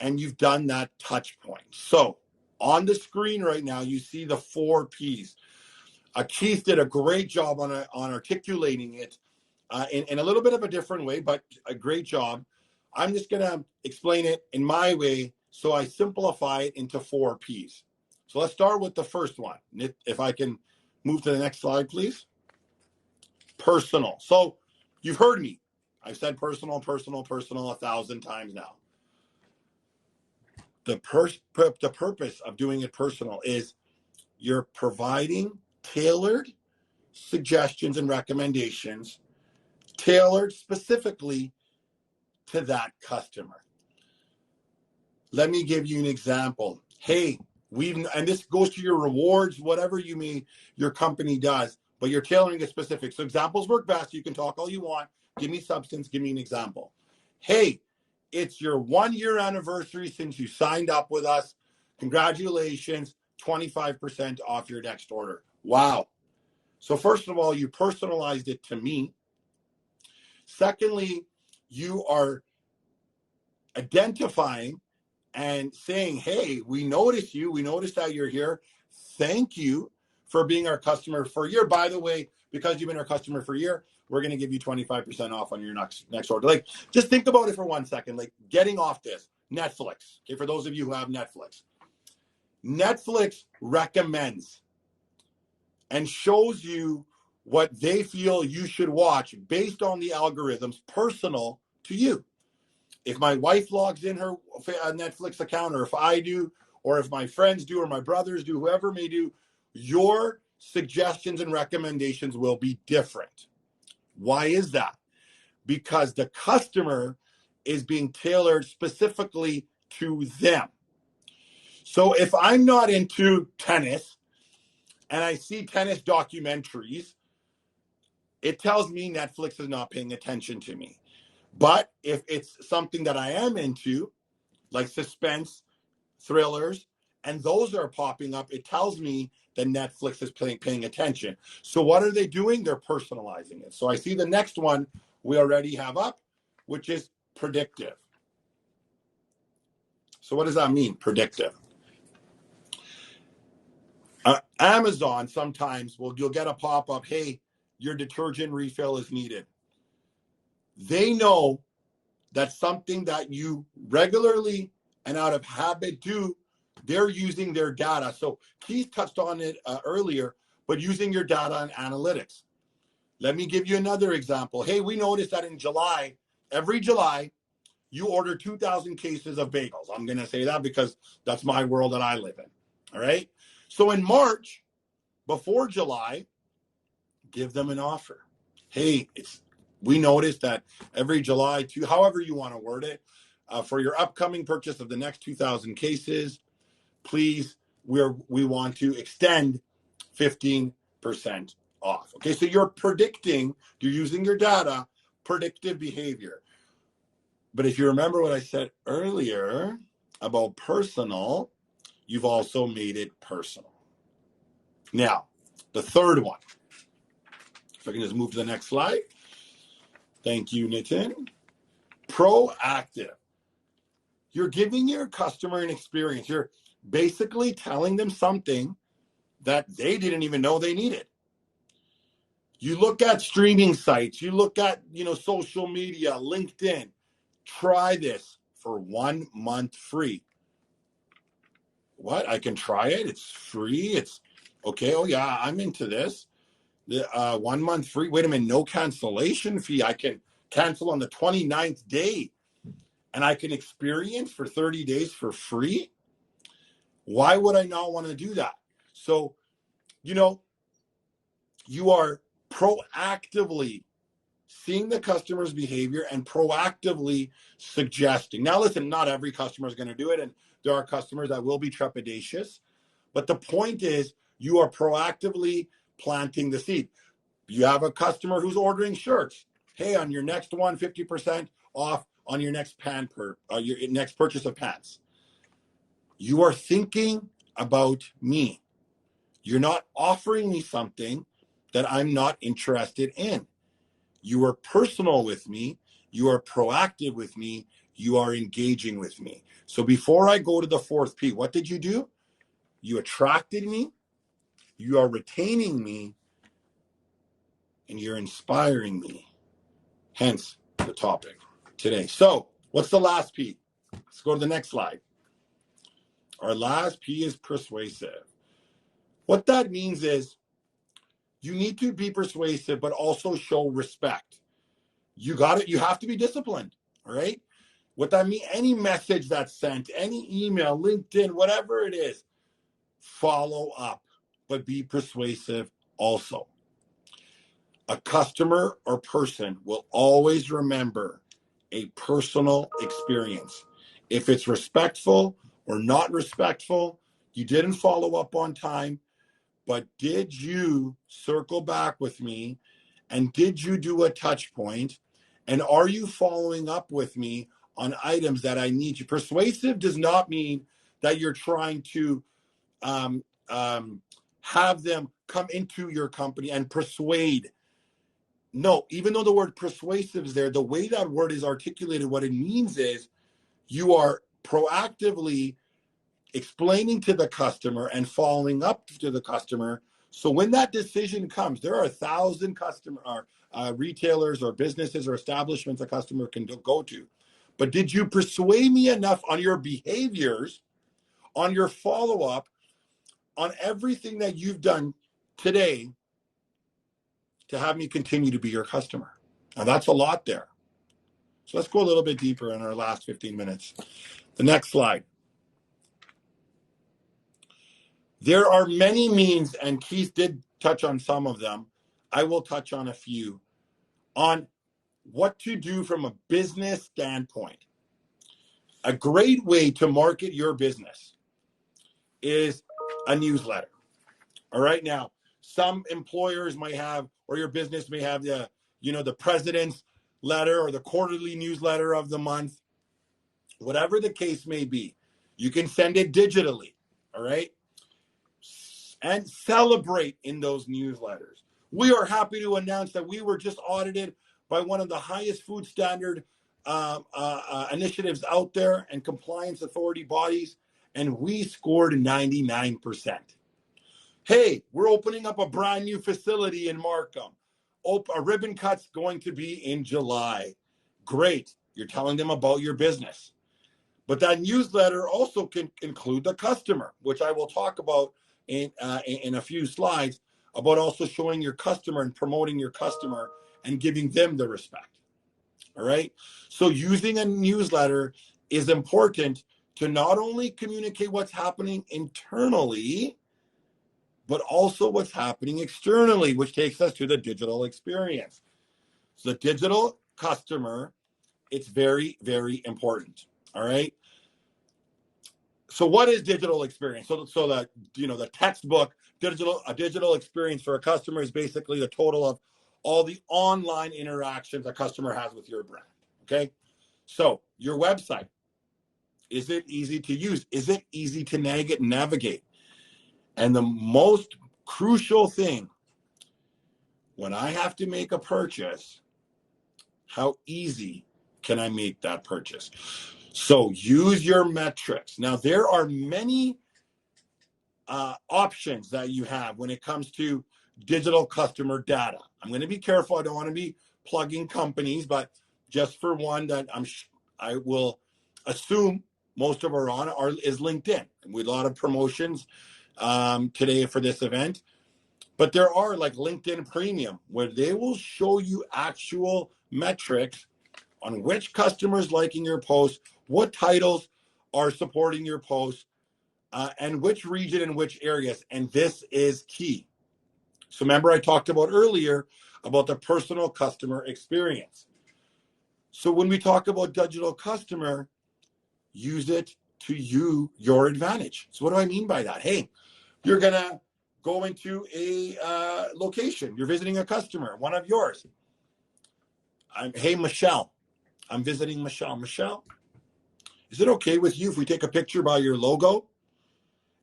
And you've done that touch point. So on the screen right now, you see the 4 Ps. Keith did a great job on articulating it in a little bit of a different way, but a great job. I'm just going to explain it in my way, so I simplify it into 4 Ps. So let's start with the first one. If I can move to the next slide, please. Personal. So you've heard me. I've said personal 1,000 times now. The purpose of doing it personal is you're providing tailored suggestions and recommendations, tailored specifically to that customer. Let me give you an example. Hey, and this goes to your rewards, whatever your company does, but you're tailoring it specific. So examples work best. You can talk all you want. Give me substance. Give me an example. Hey, it's your 1-year anniversary since you signed up with us. Congratulations, 25% off your next order. Wow. So first of all, you personalized it to me. Secondly, you are identifying and saying, hey, we noticed you. We noticed that you're here. Thank you for being our customer for a year. By the way, because you've been our customer for a year, we're going to give you 25% off on your next order. Like, just think about it for 1 second. Like, getting off this, Netflix. Okay, for those of you who have Netflix. Netflix recommends and shows you what they feel you should watch based on the algorithms personal to you. If my wife logs in her Netflix account, or if I do, or if my friends do, or my brothers do, whoever may do, your suggestions and recommendations will be different. Why is that? Because the customer is being tailored specifically to them. So if I'm not into tennis and I see tennis documentaries, it tells me Netflix is not paying attention to me. But if it's something that I am into, like suspense, thrillers, and those are popping up, it tells me that Netflix is paying attention. So what are they doing? They're personalizing it. So I see the next one we already have up, which is predictive. So what does that mean, predictive? Amazon sometimes you'll get a pop-up, hey, your detergent refill is needed. They know that's something that you regularly and out of habit do. They're using their data. So Keith touched on it earlier, but using your data and analytics. Let me give you another example. Hey, we noticed that in July, every July, you order 2,000 cases of bagels. I'm going to say that because that's my world that I live in. All right. So in March, before July, give them an offer. Hey, we noticed that every July, however you want to word it, for your upcoming purchase of the next 2,000 cases, please, we want to extend 15% off. Okay, so you're using your data, predictive behavior. But if you remember what I said earlier, about personal, you've also made it personal. Now, the third one, if I can just move to the next slide. Thank you, Nitin. Proactive. You're giving your customer an experience. You're basically telling them something that they didn't even know they needed. You look at streaming sites, you look at, social media, LinkedIn. Try this for 1 month free. What? I can try it? It's free? It's okay. Oh yeah, I'm into this. The 1 month free. Wait a minute, no cancellation fee. I can cancel on the 29th day and I can experience for 30 days for free. Why would I not want to do that? So, you are proactively seeing the customer's behavior and proactively suggesting. Now, listen, not every customer is going to do it, and there are customers that will be trepidatious. But the point is, you are proactively planting the seed. You have a customer who's ordering shirts. Hey, on your next one, 50% off on your next your next purchase of pants. You are thinking about me. You're not offering me something that I'm not interested in. You are personal with me. You are proactive with me. You are engaging with me. So before I go to the fourth P, what did you do? You attracted me. You are retaining me. And you're inspiring me. Hence the topic today. So what's the last P? Let's go to the next slide. Our last P is persuasive. What that means is you need to be persuasive, but also show respect. You got it. You have to be disciplined. All right. What that means, any message that's sent, any email, LinkedIn, whatever it is, follow up, but be persuasive also. A customer or person will always remember a personal experience. If it's respectful or not respectful, you didn't follow up on time, but did you circle back with me? And did you do a touch point? And are you following up with me on items that I need you? Persuasive does not mean that you're trying to have them come into your company and persuade. No, even though the word persuasive is there, the way that word is articulated, what it means is you are proactively explaining to the customer and following up to the customer. So when that decision comes, there are 1,000 retailers or businesses or establishments a customer can go to. But did you persuade me enough on your behaviors, on your follow-up, on everything that you've done today to have me continue to be your customer? Now that's a lot there. So let's go a little bit deeper in our last 15 minutes. The next slide. There are many means, and Keith did touch on some of them. I will touch on a few on what to do from a business standpoint. A great way to market your business is a newsletter. All right. Now, some employers might have, or your business may have the president's letter or the quarterly newsletter of the month, whatever the case may be. You can send it digitally. All right. And celebrate in those newsletters. We are happy to announce that we were just audited by one of the highest food standard initiatives out there and compliance authority bodies, and we scored 99%. Hey, we're opening up a brand new facility in Markham. A ribbon cut's going to be in July. Great. You're telling them about your business. But that newsletter also can include the customer, which I will talk about in a few slides, about also showing your customer and promoting your customer and giving them the respect. All right. So using a newsletter is important to not only communicate what's happening internally, but also what's happening externally, which takes us to the digital experience. So the digital customer, it's very, very important. All right. So what is digital experience? So that, the textbook digital experience for a customer is basically the total of all the online interactions a customer has with your brand. Okay. So your website, Is it easy to use? Is it easy to navigate? And the most crucial thing, when I have to make a purchase, how easy can I make that purchase? So use your metrics. Now, there are many options that you have when it comes to digital customer data. I'm going to be careful. I don't want to be plugging companies, but just for one that I will assume most of our on is LinkedIn. We had a lot of promotions today for this event, but there are like LinkedIn Premium where they will show you actual metrics on which customers liking your post, what titles are supporting your post, and which region and which areas. And this is key. So remember I talked about earlier about the personal customer experience. So when we talk about digital customer, use it to your advantage. So what do I mean by that? Hey, you're going to go into a location. You're visiting a customer, one of yours. Hey, Michelle, I'm visiting Michelle. Michelle, is it okay with you if we take a picture by your logo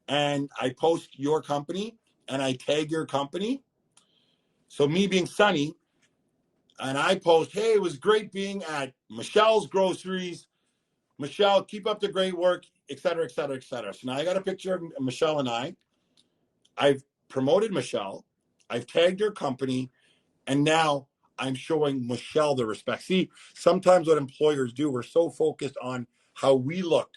and I post your company and I tag your company? So me being Sunny, and I post, hey, it was great being at Michelle's Groceries. Michelle, keep up the great work, et cetera, et cetera, et cetera. So now I got a picture of Michelle and I've promoted Michelle. I've tagged her company. And now I'm showing Michelle the respect. See, sometimes what employers do, we're so focused on how we look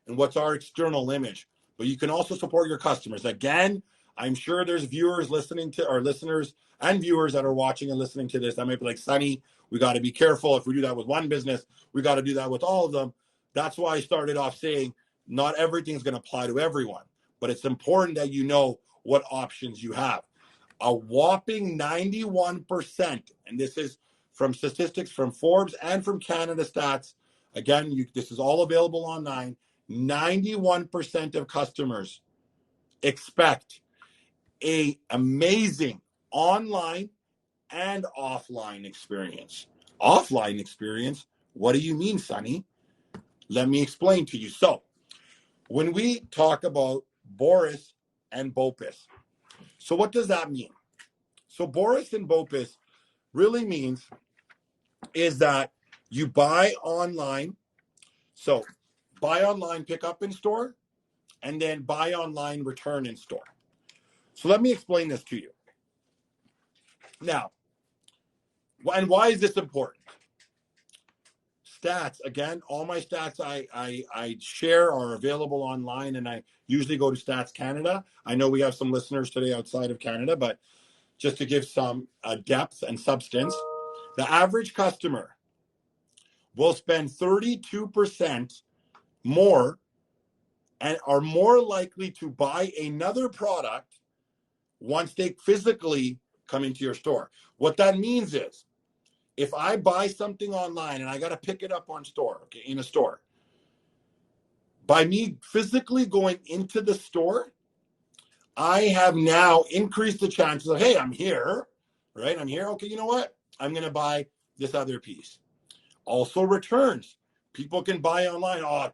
and what's our external image. But you can also support your customers. Again, I'm sure there's viewers listening to, or listeners and viewers that are watching and listening to this that might be like, Sunny, we got to be careful. If we do that with one business, we got to do that with all of them. That's why I started off saying not everything's going to apply to everyone, but it's important that you know what options you have. A whopping 91%, and this is from statistics from Forbes and from Canada Stats. Again, this is all available online. 91% of customers expect an amazing online and offline experience. Offline experience? What do you mean, Sunny? Let me explain to you. So, when we talk about Boris and Bopis, so what does that mean? So Boris and Bopis really means is that you buy online. So buy online, pick up in store, and then buy online, return in store. So let me explain this to you. Now, and why is this important? Stats, again, all my stats I share are available online, and I usually go to Stats Canada. I know we have some listeners today outside of Canada, but just to give some depth and substance, the average customer will spend 32% more and are more likely to buy another product once they physically come into your store. What that means is if I buy something online and I got to pick it up in a store, by me physically going into the store, I have now increased the chances of, hey, I'm here, right? I'm here. Okay, you know what? I'm going to buy this other piece. Also returns. People can buy online. Oh,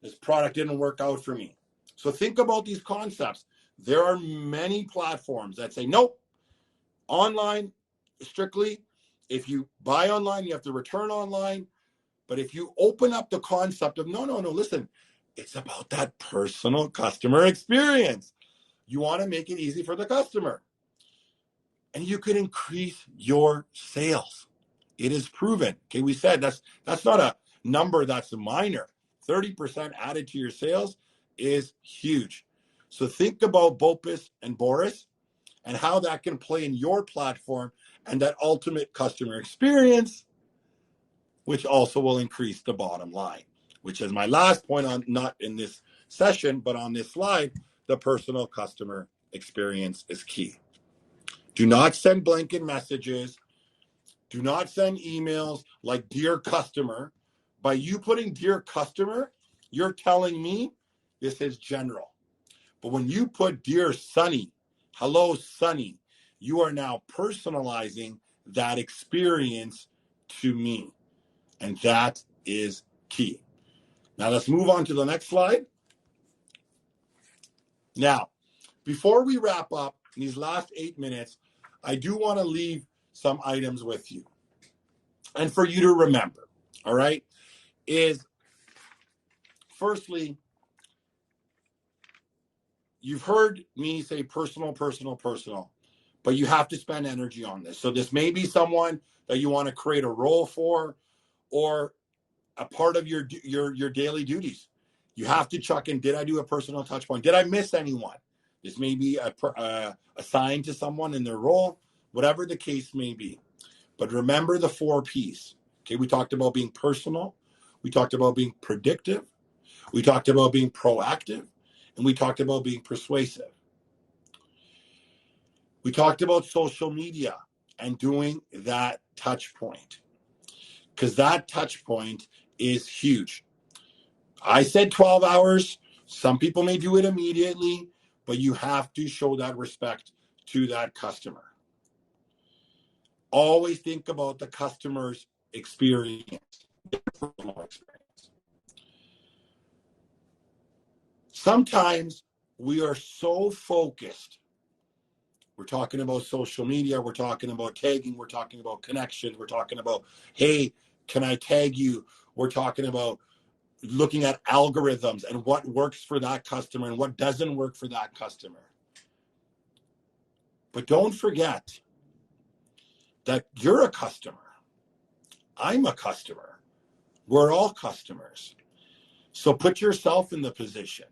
this product didn't work out for me. So think about these concepts. There are many platforms that say, nope, online strictly. If you buy online, you have to return online. But if you open up the concept of, no, listen, it's about that personal customer experience. You want to make it easy for the customer. And you can increase your sales. It is proven. Okay, we said that's not a number that's minor. 30% added to your sales is huge. So think about Bopis and Boris and how that can play in your platform and that ultimate customer experience, which also will increase the bottom line, which is my last point on, not in this session, but on this slide, the personal customer experience is key. Do not send blanket messages. Do not send emails like dear customer. By you putting dear customer, you're telling me this is general. But when you put dear Sunny, hello Sunny, you are now personalizing that experience to me. And that is key. Now let's move on to the next slide. Now, before we wrap up in these last 8 minutes, I do want to leave some items with you. And for you to remember, all right, is firstly, you've heard me say personal, but you have to spend energy on this. So this may be someone that you want to create a role for, or a part of your daily duties. You have to check in. Did I do a personal touch point? Did I miss anyone? This may be assigned to someone in their role, whatever the case may be. But remember the 4 Ps. Okay, we talked about being personal. We talked about being predictive. We talked about being proactive. And we talked about being persuasive. We talked about social media and doing that touch point, because that touch point is huge. I said 12 hours. Some people may do it immediately, but you have to show that respect to that customer. Always think about the customer's experience, their personal experience. Sometimes we are so focused. We're talking about social media. We're talking about tagging. We're talking about connections. We're talking about, hey, can I tag you? We're talking about looking at algorithms and what works for that customer and what doesn't work for that customer. But don't forget that you're a customer. I'm a customer. We're all customers. So put yourself in the position.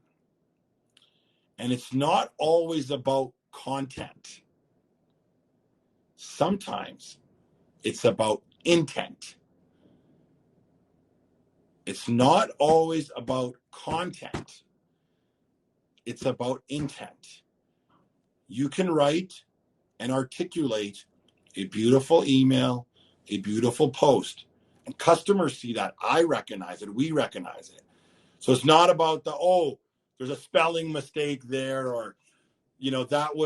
And it's not always about content. Sometimes it's about intent. It's not always about content. It's about intent. You can write and articulate a beautiful email, a beautiful post, and customers see that. I recognize it. We recognize it. So it's not about there's a spelling mistake there, or, that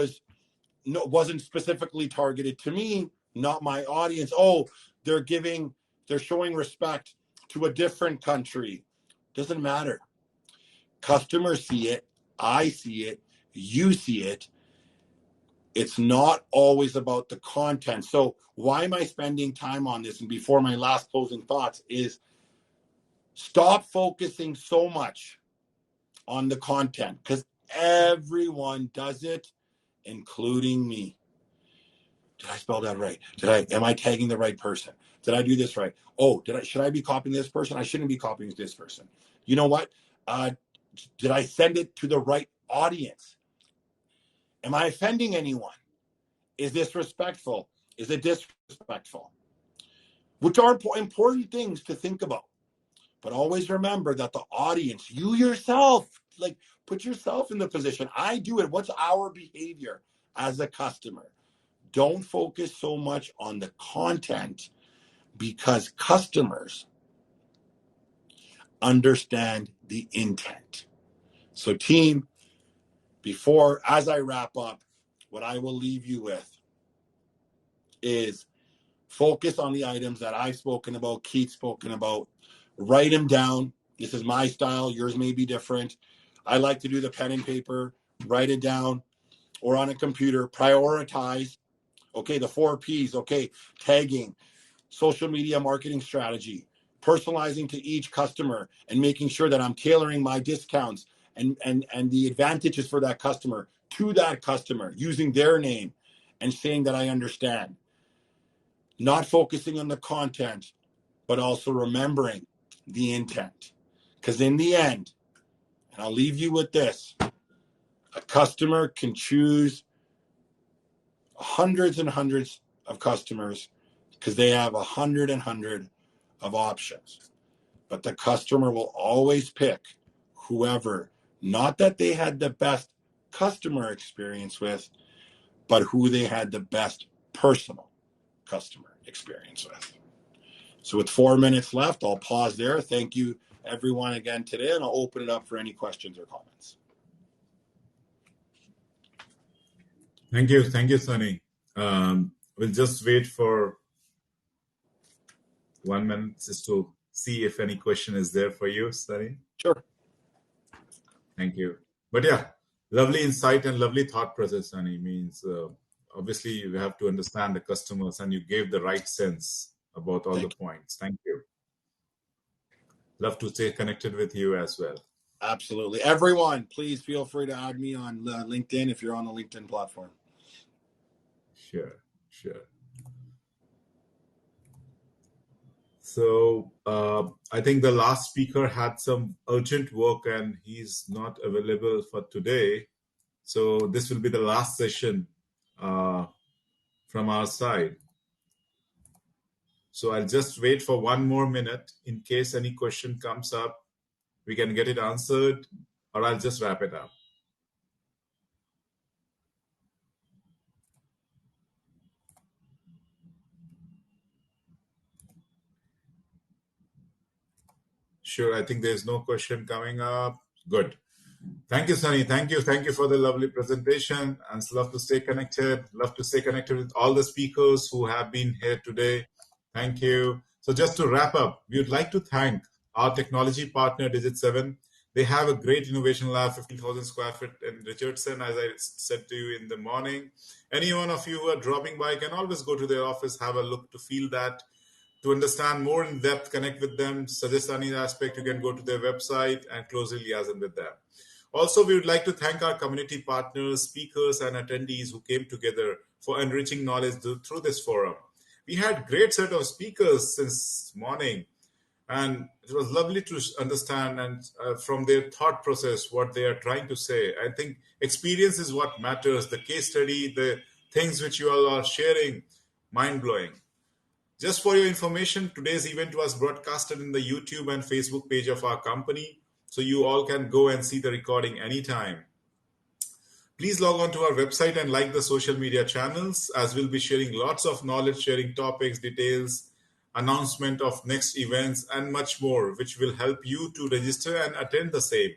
wasn't specifically targeted to me, not my audience. They're showing respect to a different country. Doesn't matter. Customers see it. I see it. You see it. It's not always about the content. So why am I spending time on this? And before my last closing thoughts is, stop focusing so much on the content, because everyone does it, including me. Did I spell that right? Am I tagging the right person? Did I do this right? Should I be copying this person? I shouldn't be copying this person. You know what? Did I send it to the right audience? Am I offending anyone? Is this respectful? Is it disrespectful? Which are important things to think about. But always remember that the audience, you yourself, put yourself in the position. I do it. What's our behavior as a customer? Don't focus so much on the content, because customers understand the intent. So team, as I wrap up, what I will leave you with is focus on the items that I've spoken about, Keith's spoken about. Write them down. This is my style. Yours may be different. I like to do the pen and paper, write it down, or on a computer. Prioritize. Okay, the 4 Ps. Okay, tagging, social media marketing strategy, personalizing to each customer, and making sure that I'm tailoring my discounts and the advantages for that customer to that customer, using their name and saying that I understand. Not focusing on the content, but also remembering the intent. Because in the end, and I'll leave you with this, a customer can choose hundreds and hundreds of customers because they have 100 of options. But the customer will always pick whoever, not that they had the best customer experience with, but who they had the best personal customer experience with. So with 4 minutes left, I'll pause there. Thank you, everyone, again today, and I'll open it up for any questions or comments. Thank you, Sunny. We'll just wait for 1 minute just to see if any question is there for you, Sunny. Sure. Thank you. But yeah, lovely insight and lovely thought process, Sunny. Means obviously you have to understand the customers, and you gave the right sense about all the points. Thank you. Love to stay connected with you as well. Absolutely. Everyone, please feel free to add me on LinkedIn if you're on the LinkedIn platform. Sure. So I think the last speaker had some urgent work and he's not available for today. So this will be the last session from our side. So I'll just wait for 1 more minute in case any question comes up. We can get it answered, or I'll just wrap it up. Sure, I think there's no question coming up. Good. Thank you, Sunny. Thank you for the lovely presentation. And love to stay connected. Love to stay connected with all the speakers who have been here today. Thank you. So just to wrap up, we would like to thank our technology partner, Digit7. They have a great innovation lab, 15,000 square feet in Richardson, as I said to you in the morning. Any one of you who are dropping by can always go to their office, have a look to feel that. To understand more in depth, connect with them, suggest any aspect, you can go to their website and closely liaison with them. Also, we would like to thank our community partners, speakers, and attendees who came together for enriching knowledge through this forum. We had great set of speakers since morning, and it was lovely to understand and from their thought process what they are trying to say. I think experience is what matters. The case study, the things which you all are sharing, mind-blowing. Just for your information, today's event was broadcasted in the YouTube and Facebook page of our company, so you all can go and see the recording anytime. Please log on to our website and like the social media channels, as we'll be sharing lots of knowledge sharing topics, details, announcement of next events, and much more, which will help you to register and attend the same.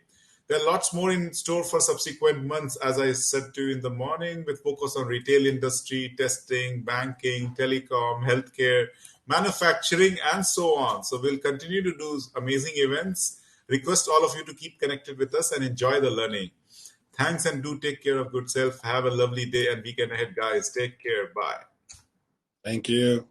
There are lots more in store for subsequent months, as I said to you in the morning, with focus on retail industry, testing, banking, telecom, healthcare, manufacturing, and so on. So we'll continue to do amazing events. Request all of you to keep connected with us and enjoy the learning. Thanks, and do take care of good self. Have a lovely day and weekend ahead, guys. Take care. Bye. Thank you.